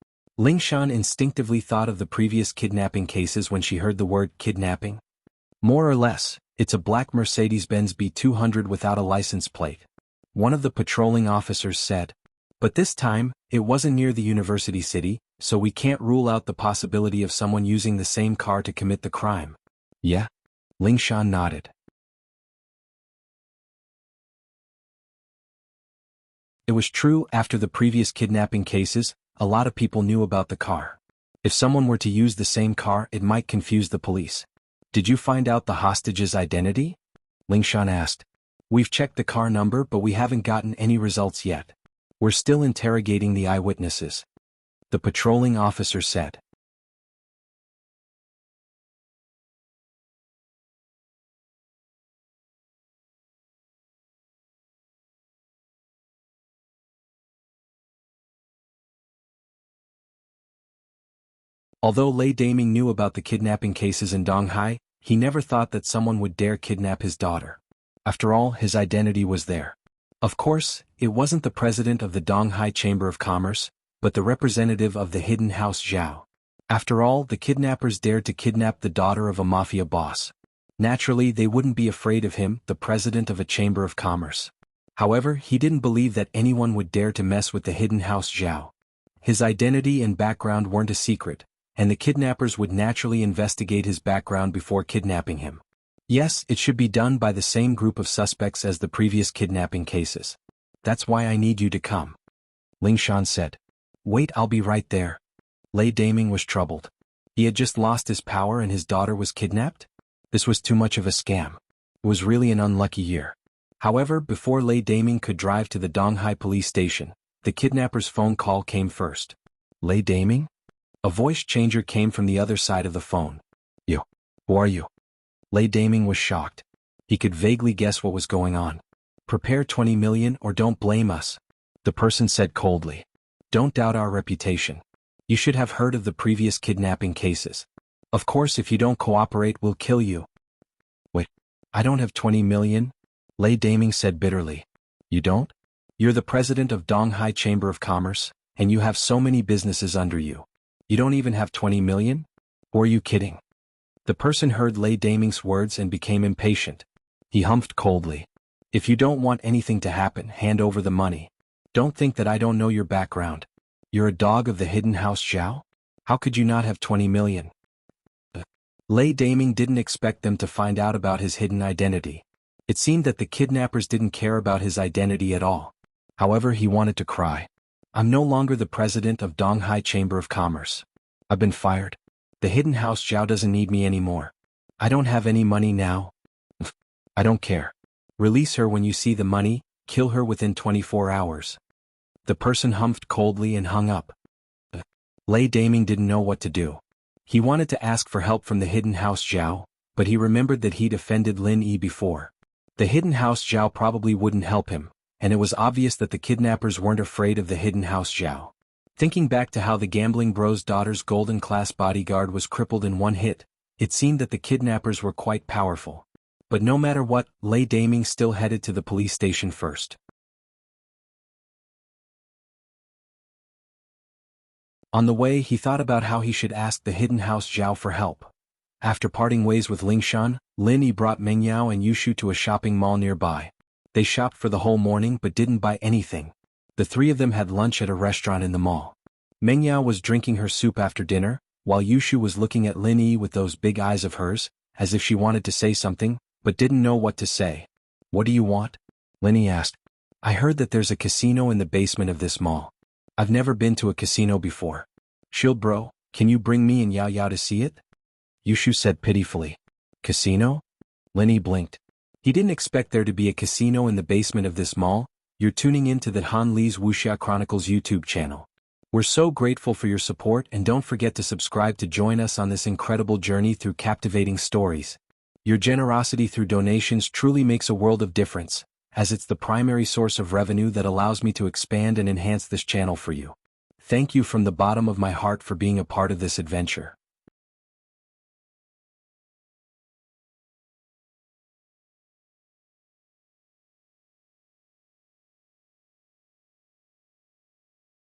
Ling Shan instinctively thought of the previous kidnapping cases when she heard the word kidnapping. More or less, it's a black Mercedes-Benz B200 without a license plate. One of the patrolling officers said. But this time, it wasn't near the university city, so we can't rule out the possibility of someone using the same car to commit the crime. Yeah? Ling Shan nodded. It was true, after the previous kidnapping cases, a lot of people knew about the car. If someone were to use the same car, it might confuse the police. Did you find out the hostage's identity? Ling Shan asked. We've checked the car number, but we haven't gotten any results yet. We're still interrogating the eyewitnesses. The patrolling officer said. Although Lei Daming knew about the kidnapping cases in Donghai, he never thought that someone would dare kidnap his daughter. After all, his identity was there. Of course, it wasn't the president of the Donghai Chamber of Commerce, but the representative of the hidden house Zhao. After all, the kidnappers dared to kidnap the daughter of a mafia boss. Naturally, they wouldn't be afraid of him, the president of a chamber of commerce. However, he didn't believe that anyone would dare to mess with the hidden house Zhao. His identity and background weren't a secret, and the kidnappers would naturally investigate his background before kidnapping him. Yes, it should be done by the same group of suspects as the previous kidnapping cases. That's why I need you to come. Ling Shan said. Wait, I'll be right there. Lei Daming was troubled. He had just lost his power and his daughter was kidnapped? This was too much of a scam. It was really an unlucky year. However, before Lei Daming could drive to the Donghai police station, the kidnapper's phone call came first. Lei Daming? A voice changer came from the other side of the phone. You. Who are you? Lei Daming was shocked. He could vaguely guess what was going on. Prepare 20 million or don't blame us. The person said coldly. Don't doubt our reputation. You should have heard of the previous kidnapping cases. Of course, if you don't cooperate, we'll kill you. Wait, I don't have 20 million? Lei Daming said bitterly. You don't? You're the president of Donghai Chamber of Commerce, and you have so many businesses under you. You don't even have 20 million? Or are you kidding? The person heard Lei Daming's words and became impatient. He humphed coldly. If you don't want anything to happen, hand over the money. Don't think that I don't know your background. You're a dog of the hidden house Zhao? How could you not have 20 million? Lei Daming didn't expect them to find out about his hidden identity. It seemed that the kidnappers didn't care about his identity at all. However, he wanted to cry. I'm no longer the president of Donghai Chamber of Commerce. I've been fired. The hidden house Zhao doesn't need me anymore. I don't have any money now. I don't care. Release her when you see the money, kill her within 24 hours. The person humphed coldly and hung up. Lei Daming didn't know what to do. He wanted to ask for help from the hidden house Zhao, but he remembered that he'd offended Lin Yi before. The hidden house Zhao probably wouldn't help him, and it was obvious that the kidnappers weren't afraid of the hidden house Zhao. Thinking back to how the gambling bro's daughter's golden class bodyguard was crippled in one hit, it seemed that the kidnappers were quite powerful. But no matter what, Lei Daming still headed to the police station first. On the way, he thought about how he should ask the hidden house Zhao for help. After parting ways with Lingshan, Lin Yi brought Mengyao and Yushu to a shopping mall nearby. They shopped for the whole morning but didn't buy anything. The three of them had lunch at a restaurant in the mall. Mengyao was drinking her soup after dinner, while Yushu was looking at Lin Yi with those big eyes of hers, as if she wanted to say something, but didn't know what to say. What do you want? Lin Yi asked. I heard that there's a casino in the basement of this mall. I've never been to a casino before. Shield bro, can you bring me and Yao Yao to see it? Yushu said pitifully. Casino? Lin Yi blinked. He didn't expect there to be a casino in the basement of this mall. You're tuning into the Han Li's Wuxia Chronicles YouTube channel. We're so grateful for your support, and don't forget to subscribe to join us on this incredible journey through captivating stories. Your generosity through donations truly makes a world of difference, as it's the primary source of revenue that allows me to expand and enhance this channel for you. Thank you from the bottom of my heart for being a part of this adventure.